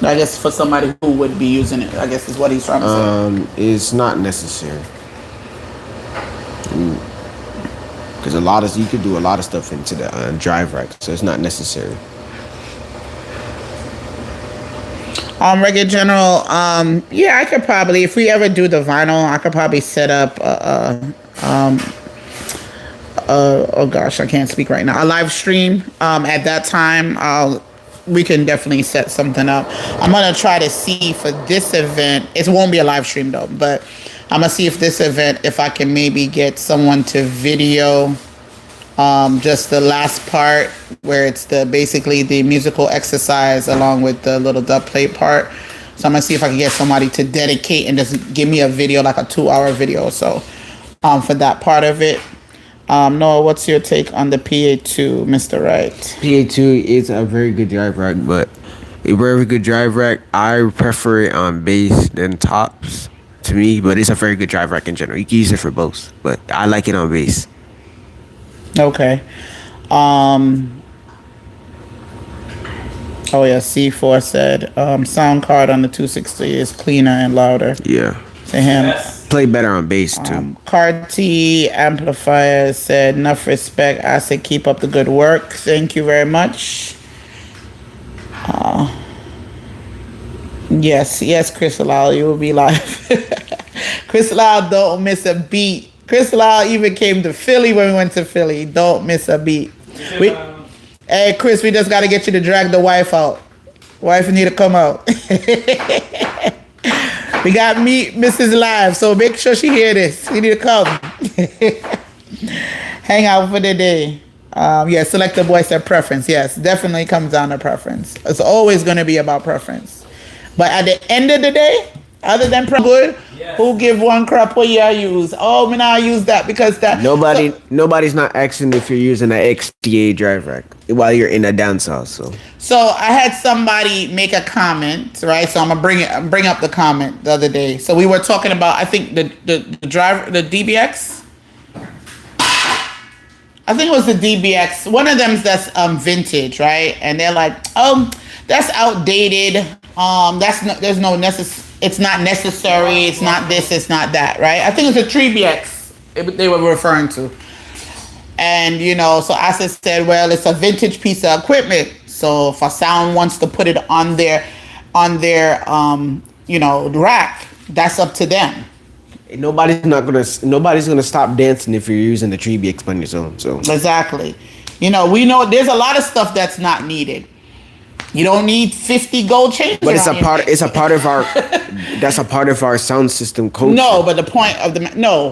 I guess for somebody who would be using it, I guess is what he's trying to say. It's not necessary. Because you could do a lot of stuff into the drive rack, so it's not necessary. Reggae General, yeah, I could probably, if we ever do the vinyl, I could probably set up oh gosh, I can't speak right now, a live stream. At that time, we can definitely set something up. I'm gonna try to see for this event, it won't be a live stream though, but I'm gonna see if this event, if I can maybe get someone to video just the last part where it's basically the musical exercise along with the little dub plate part. So I'm gonna see if I can get somebody to dedicate and just give me a video, like a 2-hour video or so, for that part of it. Noah, what's your take on the PA2, Mr. Wright? PA2 is a very good drive rack, but a very good drive rack. I prefer it on bass than tops to me, but it's a very good drive rack in general. You can use it for both, but I like it on bass. Okay. Oh yeah, C4 said sound card on the 260 is cleaner and louder. Yeah. To him. Play better on bass too. Carti Amplifier said enough respect. I said keep up the good work. Thank you very much. Yes, Chris Lyle, you will be live. Chris Lyle don't miss a beat. Chris Lyle even came to Philly when we went to Philly. Don't miss a beat. Hey, Chris, we just got to get you to drag the wife out. Wife need to come out. We got Meet Mrs. Live, so make sure she hear this. You need to come. Hang out for the day. Yeah, select the voice at preference. Yes, definitely comes down to preference. It's always going to be about preference. But at the end of the day, other than good, who give one crap what you use? Oh, me not use that because that nobody's not asking if you're using an XDA drive rack while you're in a dance hall. So I had somebody make a comment, right? So I'm gonna bring up the comment the other day. So we were talking about, I think the driver, the DBX. I think it was the DBX. One of them's that's vintage, right? And they're like, oh, that's outdated. There's no necessary. It's not necessary. It's not this. It's not that. Right? I think it's a 3BX they were referring to. And so Asa said, well, it's a vintage piece of equipment. So if a sound wants to put it on their rack, that's up to them. Nobody's gonna stop dancing if you're using the 3BX on your zone. So exactly. We know there's a lot of stuff that's not needed. You don't need 50 gold chains. But that's a part of our sound system culture. No, but the point of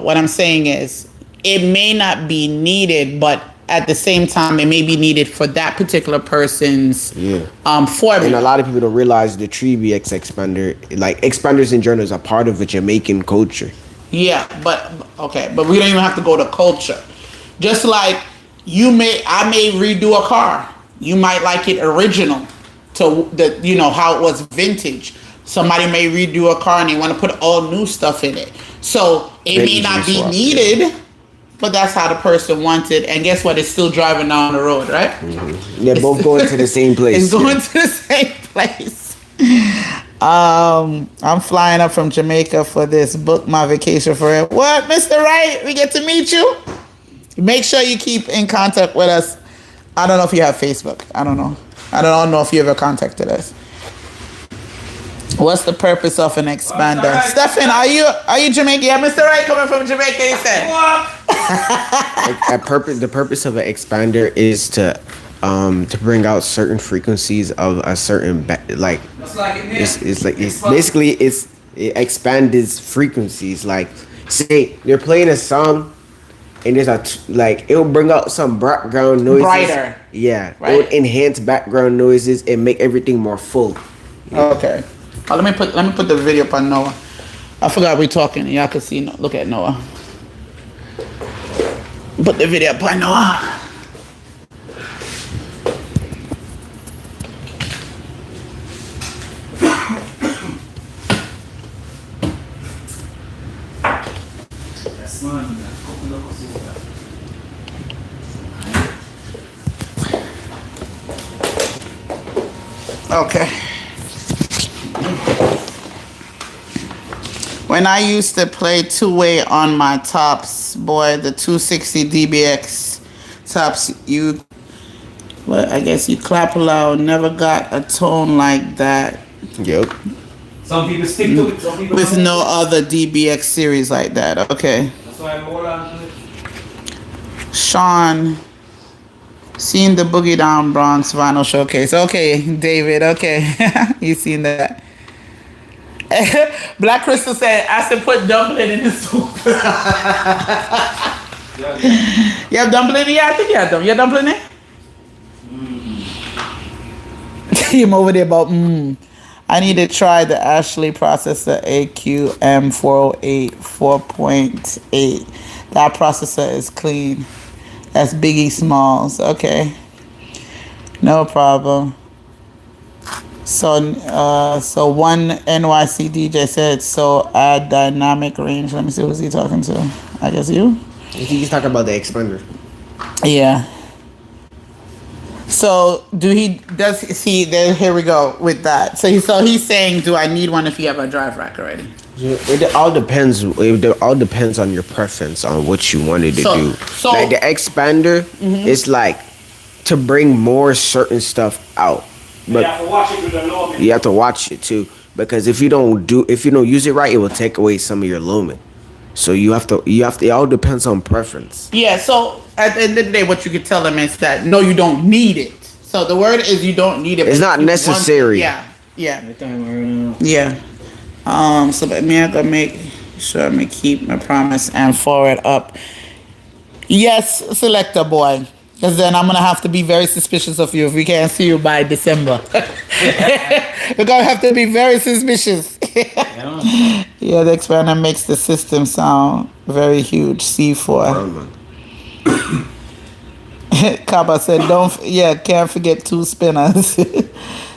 what I'm saying is it may not be needed, but at the same time it may be needed for that particular person's format. And a lot of people don't realize the 3BX expander, like expanders in general, is a part of the Jamaican culture. Yeah, but we don't even have to go to culture. Just like I may redo a car. You might like it original. So how it was vintage. Somebody may redo a car and they want to put all new stuff in it. So it may not be needed, but that's how the person wants it. And guess what? It's still driving down the road, right? Mm-hmm. They're both going to the same place. It's going to the same place. I'm flying up from Jamaica for this. Book my vacation for it. What, Mr. Wright? We get to meet you? Make sure you keep in contact with us. I don't know if you have Facebook. I don't know if you ever contacted us. What's the purpose of an expander? Stephen, are you Jamaican? Yeah, Mr. Wright coming from Jamaica, he said. The purpose of an expander is to bring out certain frequencies of a certain it expands frequencies. Like, say they're playing a song and there's it'll bring out some background noises. Brighter. Yeah. Right? It would enhance background noises and make everything more full. Yeah. Okay. Oh, let me put the video up on Noah. I forgot we're talking. Y'all can see. Look at Noah. Put the video up on Noah. Okay. When I used to play two-way on my tops, boy, the 260 DBX tops, well, I guess you clap loud. Never got a tone like that Yep. Some people stick to it. Some people with don't. no other DBX series like that. Okay. That's why I'm hold on to it. Sean, seen the Boogie Down Bronx vinyl showcase. Okay, David. Okay, you seen that? Black Crystal said, "I said put dumpling in the soup." You have dumpling? Yeah, I think you have dumpling. You have dumpling in? Him over there about I need to try the Ashley processor AQM 408 4.8. That processor is clean. That's Biggie Smalls. Okay. No problem. So one NYC DJ said, so add dynamic range. Let me see, who's he talking to? I guess you? He's talking about the expander. Yeah. So here we go with that. So he's saying, do I need one if you have a drive rack already? It all depends. It all depends on your preference on what you wanted to do. So like the expander, it's like to bring more certain stuff out, but You have to watch it with the low. you have to watch it too, because if you don't use it right, it will take away some of your lumen. So you have to. It all depends on preference. yeah, so at the end of the day, what you could tell them is that no, you don't need it. So the word is you don't need it. It's but not you want- necessary. Yeah. Yeah. So but me, I'm gonna make sure I'm gonna keep my promise and forward up. Yes, selector boy. Because then I'm gonna have to be very suspicious of you if we can't see you by December. We're gonna have to be very suspicious. Yeah, the expander makes the system sound very huge. C4. Kaba said, can't forget 2 spinners.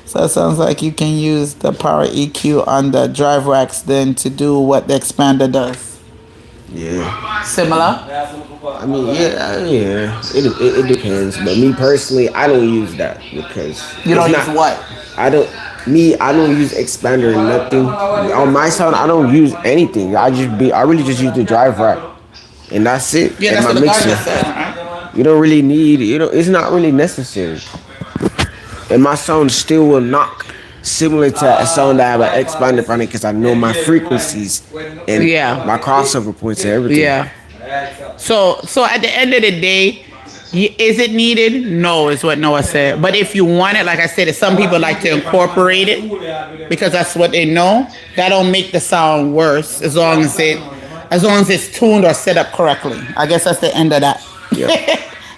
So it sounds like you can use the power EQ on the drive racks then to do what the expander does. Yeah. Similar? I mean, yeah. It depends. But me personally, I don't use that because You don't it's use not- what? I don't use expander or nothing. On my sound, I don't use anything. I really just use the drive rack, and that's it. Yeah, and that's my what the guy mixer. just said, right? You don't really need. It's not really necessary. And my sound still will knock similar to a sound that I have an expander on it because I know my frequencies and Yeah. my crossover points and everything. Yeah. So at the end of the day, is it needed? No, is what Noah said. But if you want it, like I said, some people like to incorporate it because that's what they know. That don't make the sound worse as long as it's tuned or set up correctly. I guess that's the end of that.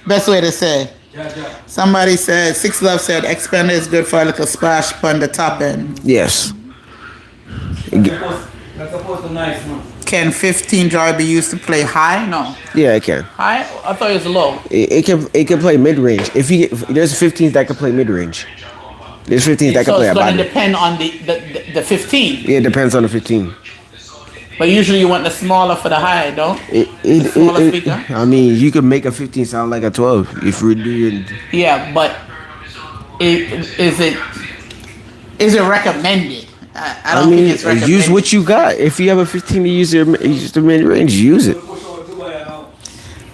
Best way to say. Somebody said, Six Love said, expander is good for a little splash on the top end. Yes. That's supposed to nice, man. Can 15 jar be used to play high? No. Yeah, it can. High? I thought it was low. It can play mid range. There's 15s that can play mid range. There's 15s that can So play it's a going to body. depend on the 15. Yeah, it depends on the 15. But usually you want the smaller for the high, don't? Smaller speaker? I mean, you can make a 15 sound like a 12 if we're doing. Yeah, but is it recommended? I don't think it's recommended. Use what you got. If you have a 15 to use the mid range, use it.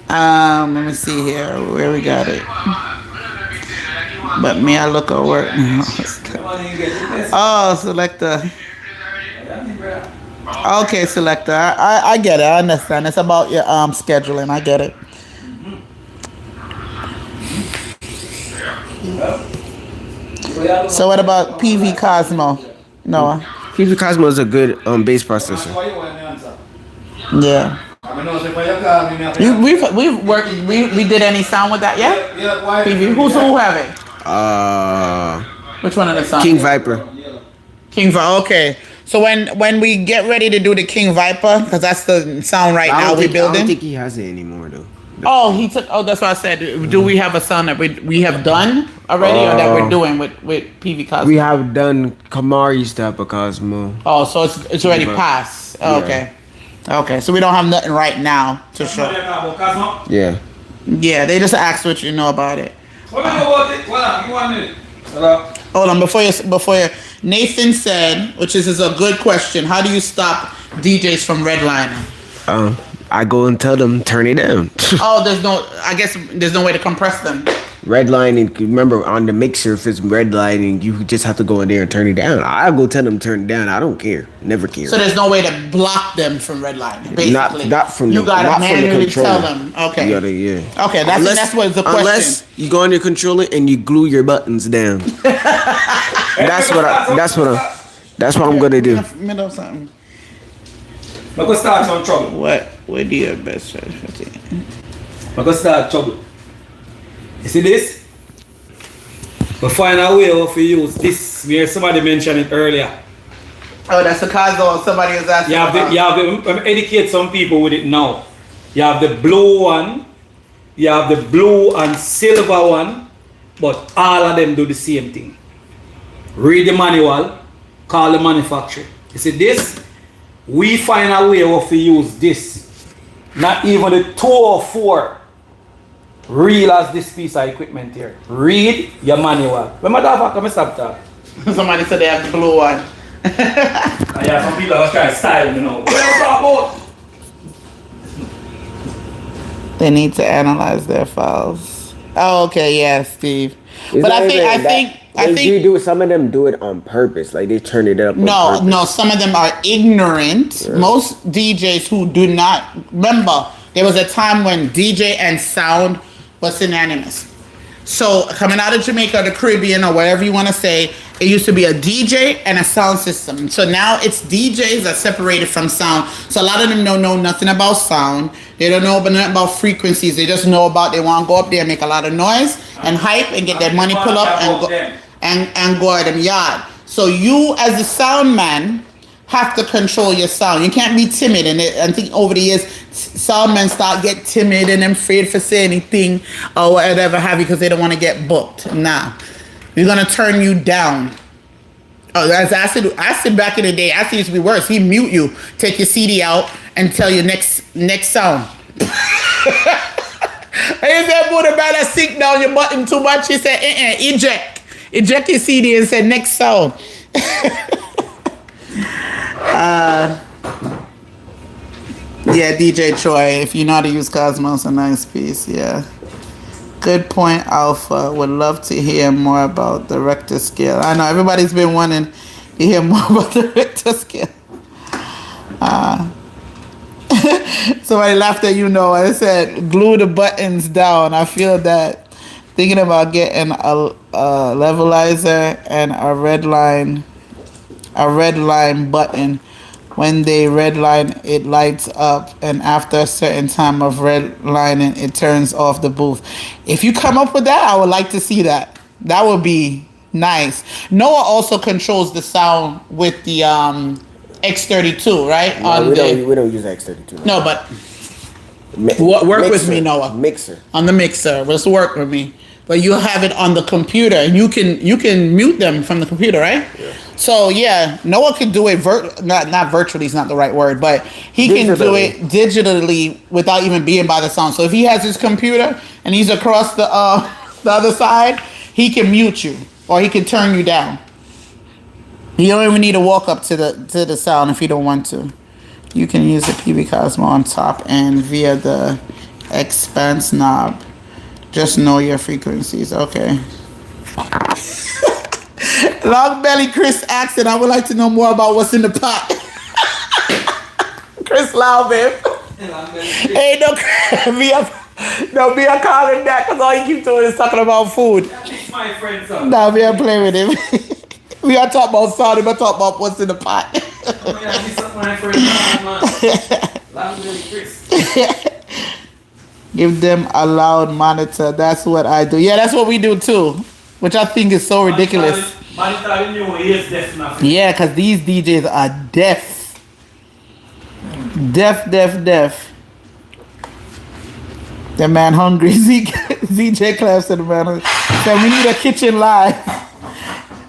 Let me see here where we got it. But me, I look at work. Oh, selector. Okay, selector. I get it. I understand. It's about your scheduling. I get it. So what about PV Cosmo? Noah? PV Cosmo is a good bass processor. Yeah. We've worked. We did any sound with that yet? PV. Who have it? Which one of the songs? King Viper. King Viper. Okay. So when we get ready to do the King Viper, because that's the sound right now we're I building. don't think he has it anymore though. Oh, he took. Oh, that's what I said. Do we have a sound that we have done already, or that we're doing with PV Cosmo? We have done Kamari's type of Cosmo. Oh, so it's already Yeah. passed. Oh, okay. Okay. So we don't have nothing right now to show. Yeah. Yeah, they just asked what you know about it. What do you know about it? Hold on, give 1 minute. Hello? Hold on, before you, Nathan said, which is a good question. How do you stop DJs from redlining? I go and tell them turn it down. Oh, I guess there's no way to compress them. Redlining, remember on the mixer, if it's redlining, you just have to go in there and turn it down. I go tell them turn it down. I don't care. Never care. So there's no way to block them from redlining, basically. Not from you gotta manually controller. tell them. Okay. Yeah. Okay, that's what the question. Unless you go on your controller and you glue your buttons down. That's what I'm gonna do. Middle of something. I'm gonna start some trouble. What do your best friend? I'm gonna start trouble. You see this? We find a way how to use this. We heard somebody mention it earlier. Oh, that's the Kazo somebody was asking about. Educate some people with it now. You have the blue one, you have the blue and silver one, but all of them do the same thing. Read the manual, call the manufacturer. You see this? We find a way how to use this. Not even the 204 real as this piece of equipment here. Read your manual. When my dad come stop that. Somebody said they have the blue one. Yeah, some people are trying to style, you know. What are you talking about? They need to analyze their files. Oh, okay, yeah, Steve. It's But not I even think you do. Some of them do it on purpose. Like they turn it up. no, some of them are ignorant. Yeah. Most DJs who do not remember, there was a time when DJ and sound was synonymous. So coming out of Jamaica, the Caribbean, or whatever you want to say, it used to be a DJ and a sound system. So now it's DJs that separated from sound. So a lot of them don't know nothing about sound. They don't know nothing about frequencies. They just know about they want to go up there and make a lot of noise and hype and get their money pull up and go at them yard. So you as a sound man have to control your sound. You can't be timid. And I think over the years, sound men start get timid and afraid for saying anything or whatever have you because they don't want to get booked. Nah, we're gonna turn you down. Oh, that's acid back in the day. Acid used to be worse. He mute you, take your CD out, and tell you next sound. I said, boy, the man that sink down your button too much. He said, eject your CD and said next sound. Yeah, DJ Troy, if you know how to use Cosmos, a nice piece, yeah. Good point, Alpha. Would love to hear more about the Richter scale. I know everybody's been wanting to hear more about the Richter scale. Somebody laughed at I said, glue the buttons down. I feel that. Thinking about getting a levelizer and a red line button. When they redline, it lights up, and after a certain time of redlining, it turns off the booth. If you come up with that, I would like to see that. That would be nice. Noah also controls the sound with the X32, right? No, we don't use X32. No, but work with me, Noah. Mixer. On the mixer, just work with me. But you have it on the computer, and you can mute them from the computer, right? Yeah. So yeah, Noah can do it not virtually is not the right word, but he can do it digitally without even being by the sound. So if he has his computer and he's across the other side, he can mute you or he can turn you down. You don't even need to walk up to the sound if you don't want to. You can use the PB Cosmo on top and via the expanse knob. Just know your frequencies. Okay. Long Belly Chris asking, I would like to know more about what's in the pot. Chris Loudman. Hey, don't be a calling that because all you keep doing is talking about food. That's my friend, son. No, we are playing with him. We are talking about sound, we are talking about what's in the pot. My friend, Long Belly Chris. Give them a loud monitor. That's what I do. Yeah, that's what we do too. Which I think is so ridiculous. Yeah, because these DJs are deaf. Deaf. The man hungry. ZJ Clap said the man said we need a kitchen live.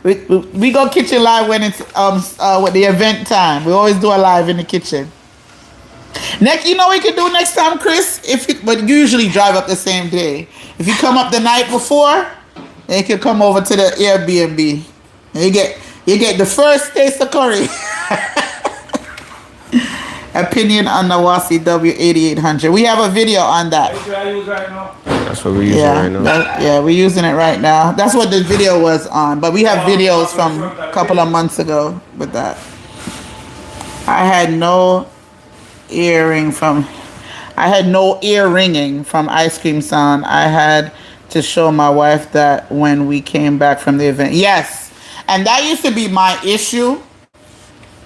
We go kitchen live when it's with the event time. We always do a live in the kitchen. Next, you know what we can do next time, Chris? But you usually drive up the same day. If you come up the night before, they can come over to the Airbnb. You get the first taste of curry. Opinion on the Wasi W8800. We have a video on that. That's what we're using right now. Yeah, we're using it right now. That's what the video was on. But we have videos from a couple of months ago with that. I had no ear ringing from Ice Cream Sound. I had to show my wife that when we came back from the event. Yes. And that used to be my issue.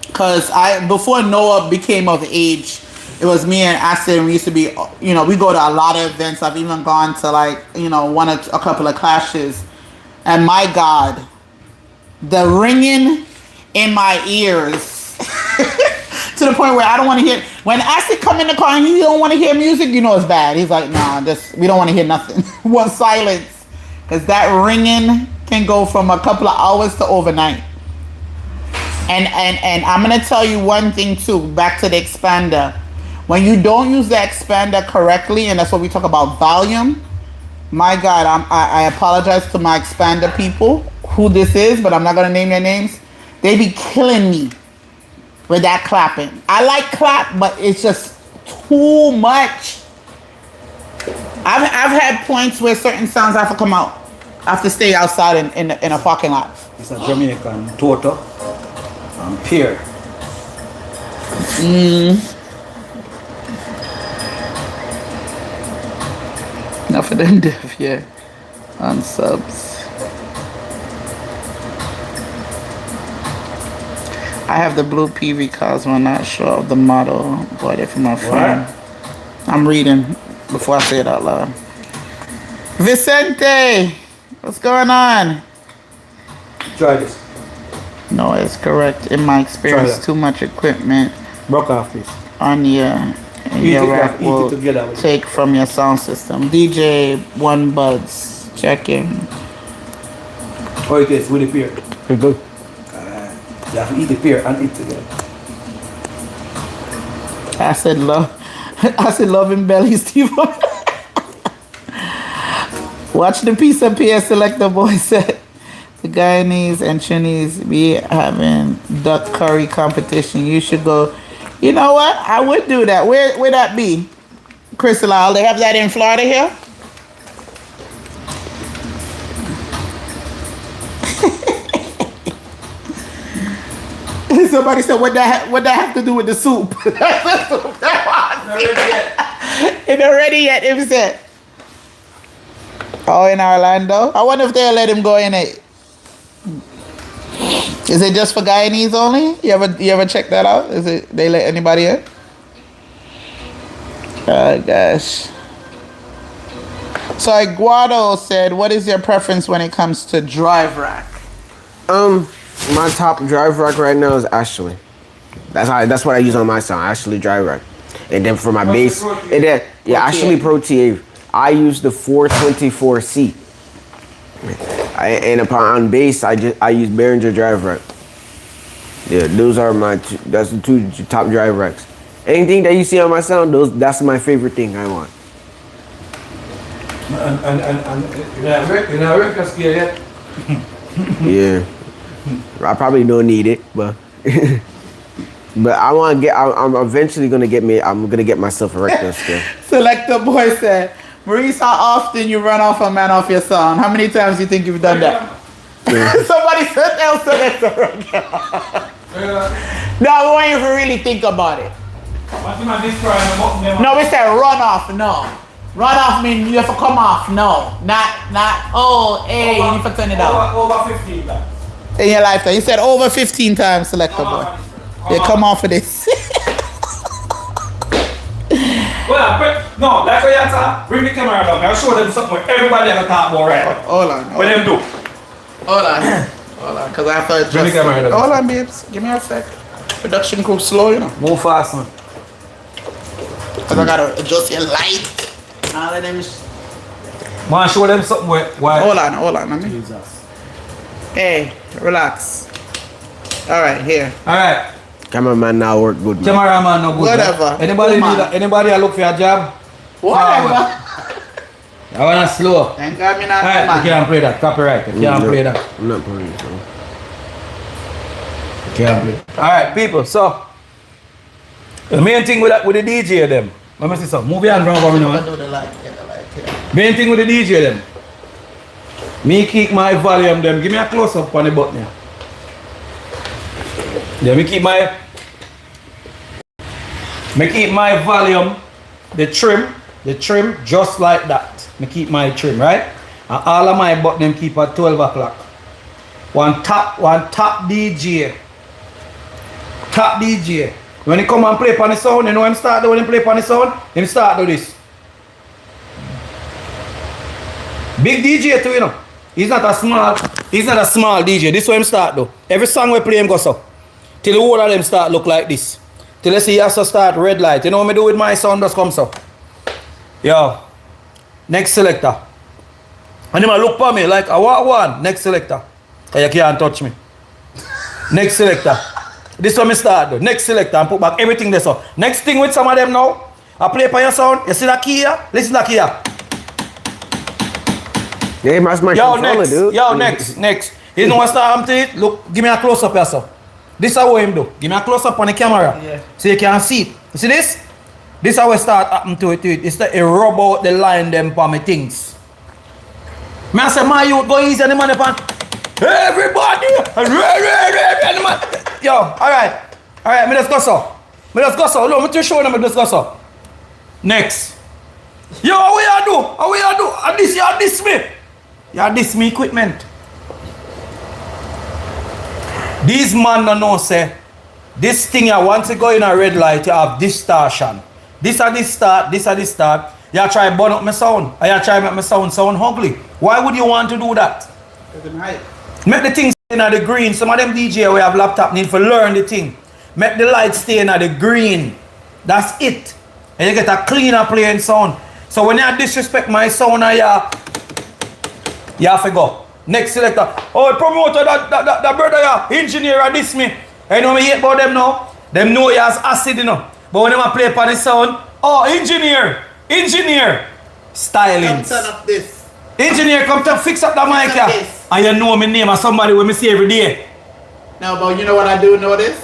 Because before Noah became of age, it was me and Acid, and we used to be, we go to a lot of events. I've even gone to a couple of clashes. And my God, the ringing in my ears to the point where I don't want to hear, when Acid come in the car and he don't want to hear music, it's bad. He's like, nah, we don't want to hear nothing. We want silence. Because that ringing can go from a couple of hours to overnight. And I'm going to tell you one thing too, back to the expander. When you don't use the expander correctly, and that's what we talk about volume, my God, I apologize to my expander people, who this is, but I'm not going to name their names. They be killing me with that clapping. I like clap, but it's just too much. I've had points where certain sounds have to come out. I have to stay outside in a parking lot. It's a Jamaican Toto and Pear. Enough of them deaf, yeah. On subs. I have the blue PV Cosmo, not sure of the model. Boy, they're from my phone. I'm reading before I say it out loud. Vicente! What's going on? Try this. No, it's correct. In my experience, too much equipment Broke off this. on your rack will take from your sound system. DJ One Buds, checking. Oh, it is with the pear. It's good. You have to eat the pear and eat together. I said loving belly, Steve. Watch the piece of PS Select the boy said. The Guyanese and Chinese be having duck curry competition. You should go. You know what? I would do that. Where that be? Crystal Isle. They have that in Florida here? Somebody said, what that have to do with the soup? It already yet. It was it. Oh, in Orlando? I wonder if they'll let him go in it. Is it just for Guyanese only? You ever check that out? Is it they let anybody in? Oh gosh. So Guado said, what is your preference when it comes to drive rack? My top drive rack right now is Ashley. That's what I use on my sound, Ashley drive rack. And then for my bass, and then Ashley Pro TA. I use the 424C. And on bass, I use Behringer drive rack. Yeah, those are that's the two top drive racks. Anything that you see on my sound, that's my favorite thing I want. And you know, record scale yet? Yeah, I probably don't need it, but but I want to get. I'm eventually gonna get me. I'm gonna get myself a record scale. Select the boy said, Maurice, how often you run off a man off your song? How many times do you think you've done that? Yeah. Somebody said else select the record. No, I want you to really think about it. No, we said run off. No, run off means you have to come off. No, not. Oh, hey, you need to turn it out. Over 15 times. In your lifetime, you said over 15 times. Select the boy. Yeah, come off for this. Well, no, like what you answer, bring the camera down. I'll show them something everybody ever talk about right now. Hold on. What them do? Hold on, because I thought Bring the camera down. Hold on, babes. Give me a sec. Production crew slow, you know. Move fast, man. Because I gotta adjust your light. All of them. Man, show them something why. Hold on. Let me. Jesus. Hey, relax. All right, here. Alright. Cameraman now work good. Man. Cameraman no good. Whatever. Anybody look for a job? Whatever. I wanna slow. Thank God me not Alright, you can't play that. Copyright. You can't play that. I'm not playing it. So. Can't be. Alright, people, so the main thing with the DJ them. Let me see something. Move your hand from over now. Do the light, get the light here. Main thing with the DJ them. Me keep my volume them. Give me a close up on the button here. Yeah, me keep my volume, the trim just like that. Me keep my trim, right? And all of my button them keep at 12 o'clock. One top DJ. Top DJ. When he come and play on the sound, you know him start when he play on the sound, him start do this. Big DJ too, you know. He's not a small DJ. This is what him start though. Every song we play him go so. Till the whole of them start look like this. Till you see he has to start red light. You know what I do with my sound just come so. Yo. Next selector. And he might look for me like I want one. Next selector. Cause you can't touch me. Next selector. This is what I start though. Next selector and put back everything there so. Next thing with some of them now. I play for your sound. You see that key here? Listen to that key here. Yeah, that's my Yo, controller, next. dude. Yo, next. You know what start to it? Look, give me a close up here, so. This is how him do. Give me a close up on the camera. Yeah. So you can see it. You see this? This is how we start happen to it. It's that it rub out the line them for me things. Me I say my youth go easy on the money pan. Everybody! Yo, alright. Alright, me just go so. Look, me just show them me just go so. Next. Yo, how we are do? And this, you diss me. You diss me equipment. These man don't know say, this thing here, once you go in a red light, you have distortion. This at the start. You try burn up my sound. Or you try make my sound ugly. Why would you want to do that? Make the thing stay in the green. Some of them DJ we have laptop need to learn the thing. Make the light stay in the green. That's it. And you get a cleaner playing sound. So when you disrespect my sound, you have to go. Next selector. Oh, promoter, that brother, engineer, this me. You know me hate about them now? Them know he has acid, you know. But when they play for the sound, oh, engineer, stylings. Come turn up this. Engineer, come to fix up the mic up here. this. And you know me name as somebody when me see every day. No, but you know what I do notice?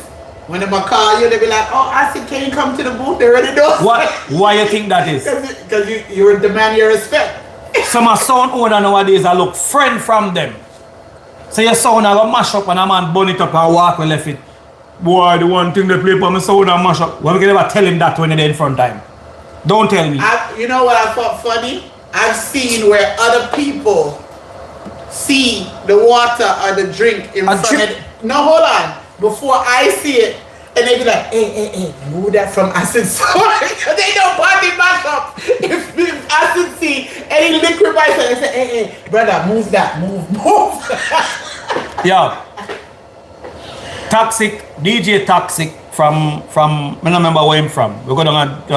When they call you, they be like, oh, I see, can you come to the booth? They already know. What? Why you think that is? Because you demand your respect. Some of sound owner nowadays I look friend from them. So your sound I go mash up and a man burn it up and walk and left it. Boy, the one thing they play for my sound and mash up. Well, we can never tell him that when they're in front time. Don't tell me. You know what I thought funny? I've seen where other people see the water or the drink in front of it. No, hold on. Before I see it, and they be like, hey, move that from acid soda. They don't party back up. If acid see any liquid by they say, hey, brother, move that, move. Yeah. Toxic, DJ Toxic from I don't remember where I'm from. We go down at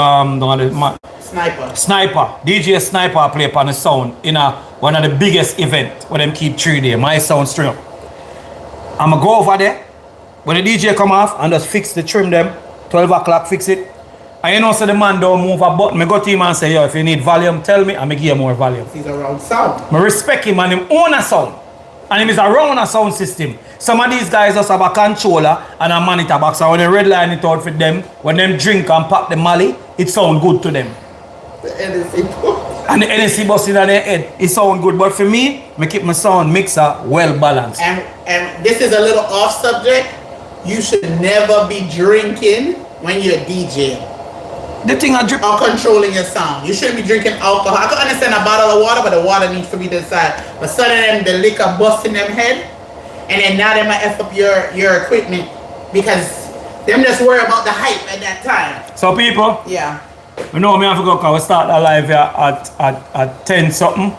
Sniper. DJ Sniper play upon the sound in one of the biggest event where them keep 3 days. My sound stream. I'ma go over there. When the DJ come off and just fix the trim them, 12 o'clock fix it. And you know so the man don't move a button. I go to him and say, yo, if you need volume, tell me and I give you more volume. He's around sound. I respect him and him own a sound. And him is around a sound system. Some of these guys just have a controller and a monitor box. So when they red line it out for them, when them drink and pop the Mali, it sound good to them. The NSC. And the NSC bus in their head, it sound good. But for me, I keep my sound mixer well balanced. And this is a little off subject. You should never be drinking when you're DJing. The thing I drink. Or controlling your sound. You shouldn't be drinking alcohol. I can understand a bottle of water, but the water needs to be the side. But some of them, the liquor busting them head, and then now they might F up your equipment because them just worry about the hype at that time. So people, Yeah. you know me have to go because we start the live here at 10 something.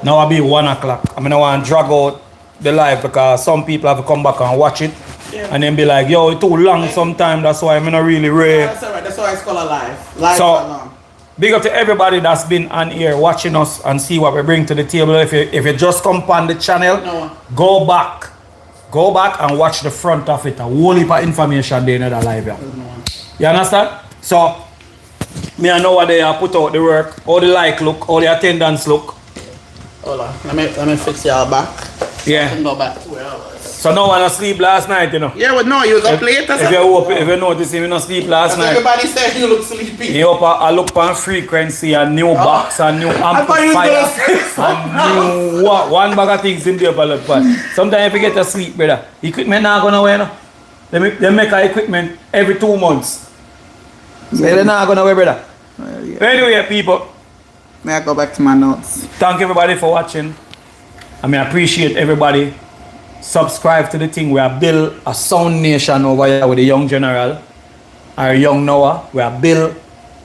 Now I'll be 1 o'clock. I mean I want to drag out the live because some people have to come back and watch it. Yeah. And then be like, yo, it's too long sometimes. That's why I'm not really rare. That's alright. That's why it's called a live. Live So, for long. big up to everybody that's been on here watching us and see what we bring to the table. If you just come on the channel, No. go back and watch the front of it. A whole heap of information there in the live here. You understand? So, me I know what they put out the work, how the like look, how the attendance look. Hold on. Let me fix y'all back. I Yeah. can go back to where I was. So no one asleep last night, you know. Yeah, well, no, you was up late or If something. you notice him, not sleep last night. Everybody said you look sleepy. He up, I look on frequency, a new box, a new I thought you was amplifier, gonna a new one bag of things in there, but sometimes if you get to sleep, brother, equipment not gonna wear, no. They make our equipment every 2 months. So they're not gonna wear, brother. Yeah. But anyway, people, May I go back to my notes? thank everybody for watching. I mean, I appreciate everybody. Subscribe to the thing. We are build a sound nation over here with the young general, our young Noah. We are build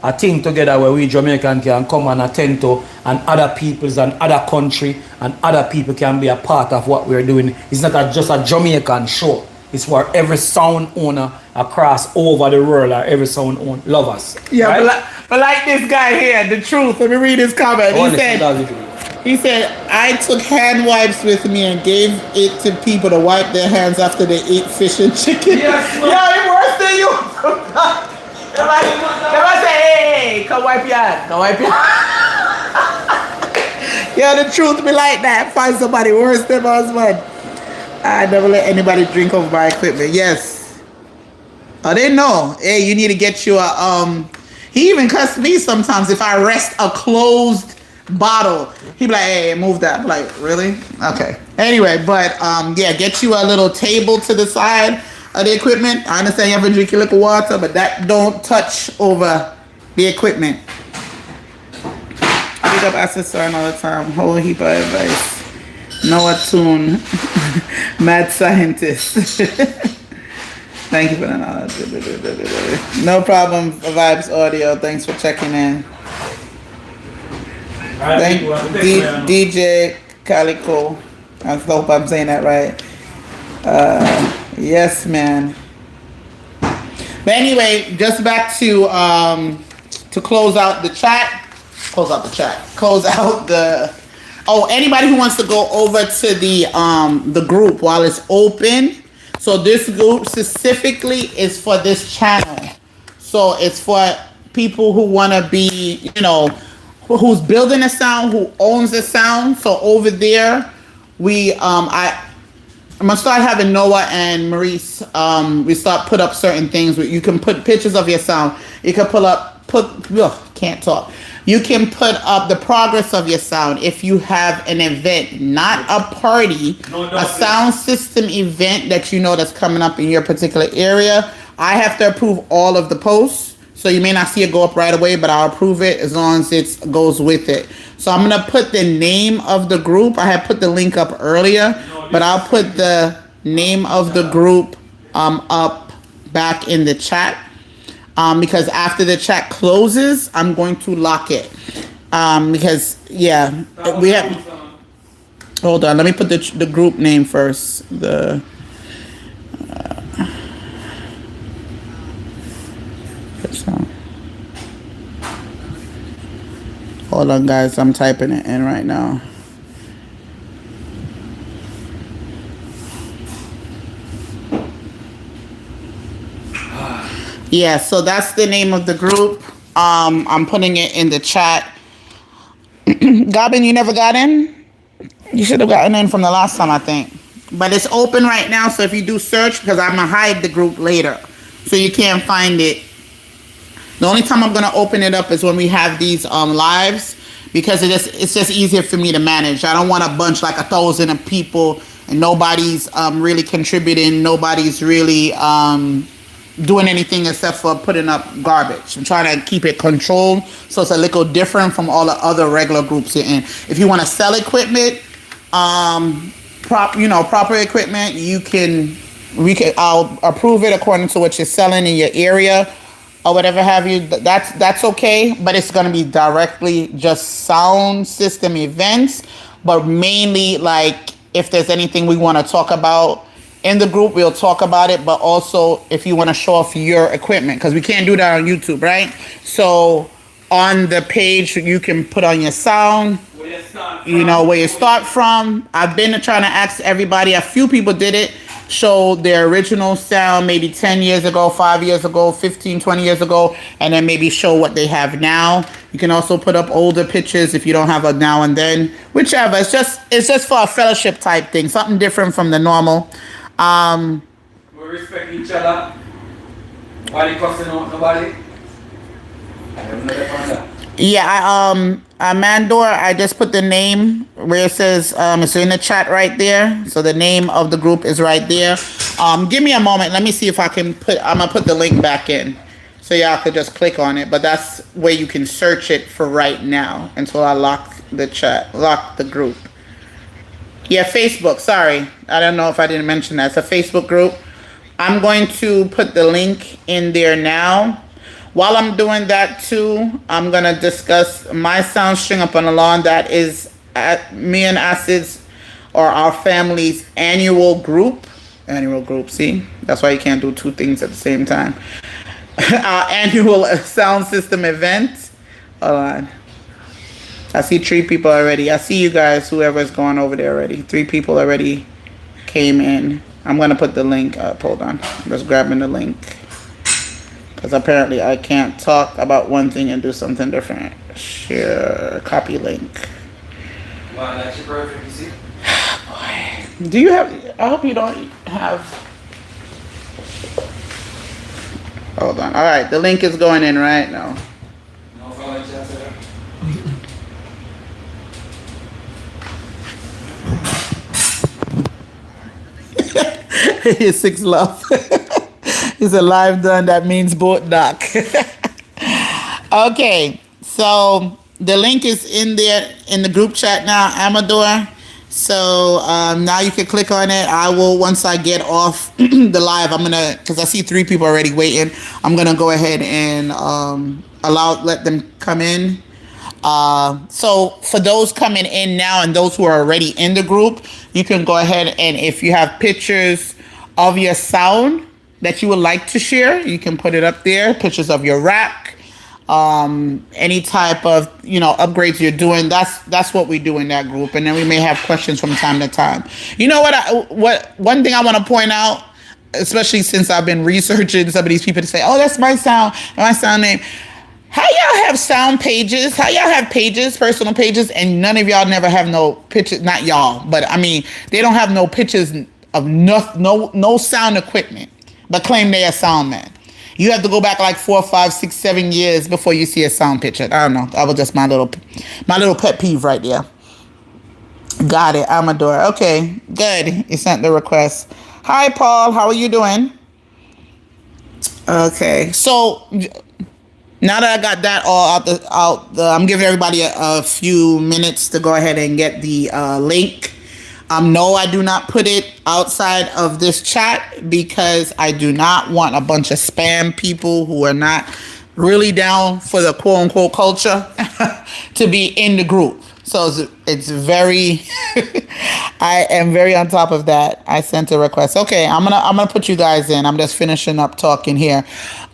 a thing together where we Jamaican can come and attend to, and other peoples and other country and other people can be a part of what we're doing. It's not just a Jamaican show. It's for every sound owner across over the world, or every sound owner love us. Yeah, right? but like this guy here, the truth. Let me read his comment. He said, I took hand wipes with me and gave it to people to wipe their hands after they ate fish and chicken. Yes, Yeah, it's worse than you. They might say, hey, come wipe your hand. Come wipe your hand. Yeah, the truth be like that. Find somebody worse than us, man. I never let anybody drink off my equipment. Yes. I didn't know. Hey, you need to get you a, he even cussed me sometimes if I rest a closed bottle. He be like, hey, move that. I'm like, really? Okay. Anyway, but yeah, get you a little table to the side of the equipment. I understand you have to drink your liquor water, but that don't touch over the equipment. I pick up accessor all the time. Whole heap of advice. Noah Toon, mad scientist. Thank you for the knowledge. No problem, Vibes Audio. Thanks for checking in. Thank DJ Calico. I hope I'm saying that right. Yes, man. But anyway, just back to close out the chat. Close out the. Oh, anybody who wants to go over to the group while it's open. So this group specifically is for this channel. So it's for people who want to be, you know, who's building a sound, who owns the sound. So over there, I'm gonna start having Noah and Maurice. We start put up certain things where you can put pictures of your sound. You can can't talk. You can put up the progress of your sound if you have an event, not a party, a sound system event that you know that's coming up in your particular area. I have to approve all of the posts. So you may not see it go up right away, but I'll approve it as long as it goes with it. So I'm going to put the name of the group. I had put the link up earlier, but I'll put the name of the group up back in the chat. Because after the chat closes, I'm going to lock it. Because, yeah, we have... Hold on, let me put the group name first. Hold on, guys. I'm typing it in right now. Yeah, so that's the name of the group. I'm putting it in the chat. Gabin, you never got in? You should have gotten in from the last time, I think. But it's open right now, so if you do search, because I'm going to hide the group later, so you can't find it. The only time I'm going to open it up is when we have these lives, because it's just easier for me to manage. I don't want a bunch like 1,000 of people, and nobody's really contributing. Nobody's really doing anything except for putting up garbage. I'm trying to keep it controlled, so it's a little different from all the other regular groups you're in. If you want to sell equipment, proper equipment, I'll approve it according to what you're selling in your area or whatever have you. That's okay, but it's going to be directly just sound system events, but mainly like if there's anything we want to talk about in the group, we'll talk about it, but also if you want to show off your equipment, because we can't do that on YouTube, right? So on the page, you can put on your sound, you know, where you start from. I've been trying to ask everybody, a few people did it, show their original sound maybe 10 years ago, 5 years ago, 15, 20 years ago, and then maybe show what they have now. You can also put up older pictures if you don't have a now and then, whichever. It's just for a fellowship type thing, something different from the normal. We respect each other. Nobody cussing out nobody. Yeah, Mandor, I just put the name where it says, it's in the chat right there. So the name of the group is right there. Give me a moment. Let me see if I can I'm gonna put the link back in. So y'all could just click on it. But that's where you can search it for right now until I lock the group. Yeah, Facebook, sorry. I don't know if I didn't mention that. It's a Facebook group. I'm going to put the link in there now. While I'm doing that too, I'm gonna discuss my sound string up on the lawn. That is at me and Acid's or our family's annual group. See, that's why you can't do two things at the same time. Our annual sound system event. Hold on. I see 3 people already. I see you guys, whoever's going over there already. 3 people already came in. I'm gonna put the link up. Hold on. I'm just grabbing the link. Because apparently I can't talk about one thing and do something different. Share, copy link. Wow, that's your perfect, you see? Boy. Do you have, I hope you don't have. Hold on. All right, the link is going in right now. No problem, Chancellor. He's 6 love. He's a live done. That means boat dock. Okay, so the link is in there in the group chat now, Amador. So now you can click on it. I will, once I get off the live, I'm gonna, because I see 3 people already waiting. I'm gonna go ahead and let them come in. So for those coming in now and those who are already in the group, you can go ahead and if you have pictures of your sound that you would like to share, you can put it up there. Pictures of your rack, any type of upgrades you're doing. That's what we do in that group, and then we may have questions from time to time. You know what one thing I want to point out, especially since I've been researching some of these people to say, oh, that's my sound name. How y'all have sound pages? How y'all have pages, personal pages, and none of y'all never have no pictures? Not y'all, but I mean, they don't have no pictures of no sound equipment, but claim they a sound man. You have to go back like 4, 5, 6, 7 years before you see a sound picture. I don't know. That was just my little pet peeve right there. Got it, Amador. Okay, good. You sent the request. Hi, Paul. How are you doing? Okay, so now that I got that all out, I'm giving everybody a few minutes to go ahead and get the link. No, I do not put it outside of this chat because I do not want a bunch of spam people who are not really down for the quote unquote culture to be in the group. So it's very, I am very on top of that. I sent a request. Okay, I'm gonna put you guys in. I'm just finishing up talking here.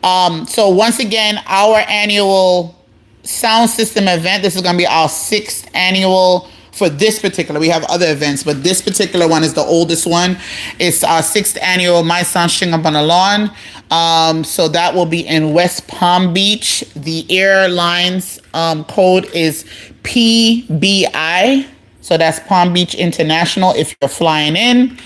So once again, our annual sound system event. This is gonna be our 6th annual. For this particular, we have other events, but this particular one is the oldest one. It's our 6th annual My Sound String Up on the Lawn. So that will be in West Palm Beach. The airlines code is PBI. So that's Palm Beach International if you're flying in.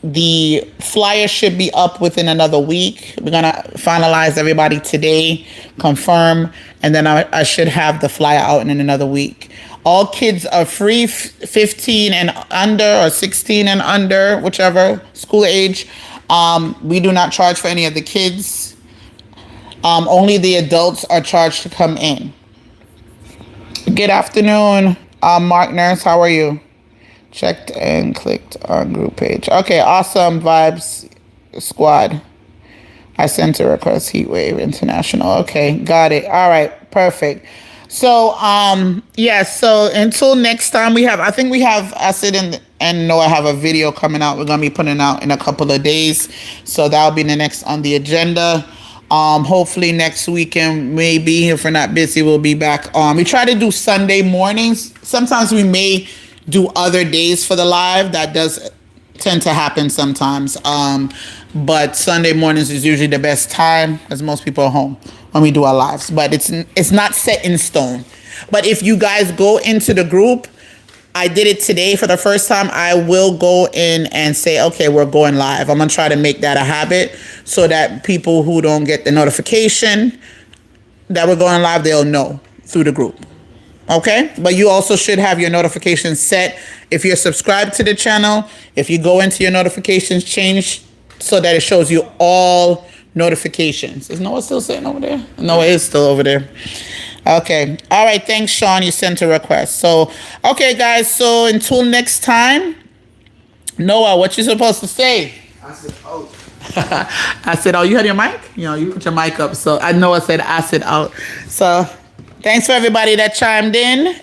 The flyer should be up within another week. We're going to finalize everybody today, confirm, and then I should have the flyer out in another week. All kids are free, 15 and under or 16 and under, whichever school age. We do not charge for any of the kids. Only the adults are charged to come in. Good afternoon, Mark Nurse. How are you? Checked and clicked on group page. Okay, awesome vibes squad. I sent a request, Heatwave International. Okay, got it. All right, perfect. So, so until next time I think we have Acid and Noah have a video coming out. We're going to be putting out in a couple of days. So that'll be the next on the agenda. Hopefully next weekend, maybe if we're not busy, we'll be back. We try to do Sunday mornings. Sometimes we may do other days for the live. That does tend to happen sometimes. But Sunday mornings is usually the best time as most people are home when we do our lives. But it's not set in stone. But if you guys go into the group, I did it today for the first time, I will go in and say, okay, we're going live. I'm going to try to make that a habit so that people who don't get the notification that we're going live, they'll know through the group. Okay? But you also should have your notifications set. If you're subscribed to the channel, if you go into your notifications, change so that it shows you all notifications. Is Noah still sitting over there? Noah is still over there. Okay. All right. Thanks, Sean. You sent a request. So, okay, guys. So until next time, Noah, what you supposed to say? I said, oh. I said, oh, you had your mic? You know, you put your mic up. So I know I said acid out. So thanks for everybody that chimed in.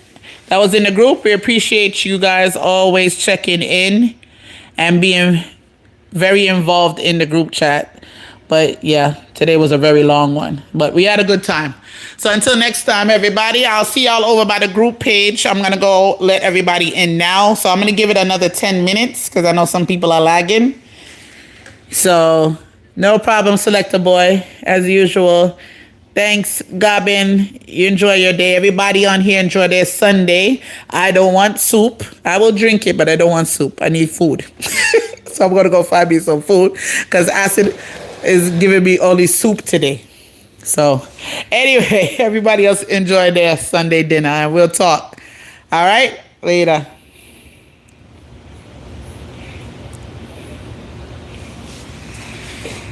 That was in the group. We appreciate you guys always checking in and being very involved in the group chat. But yeah, today was a very long one. But we had a good time. So until next time, everybody, I'll see y'all over by the group page. I'm going to go let everybody in now. So I'm going to give it another 10 minutes because I know some people are lagging. So no problem, Selector Boy, as usual. Thanks, Gabin. You enjoy your day. Everybody on here enjoy their Sunday. I don't want soup. I will drink it, but I don't want soup. I need food. So I'm going to go find me some food because acid is giving me only soup today. So anyway, everybody else enjoy their Sunday dinner and we'll talk. All right, later.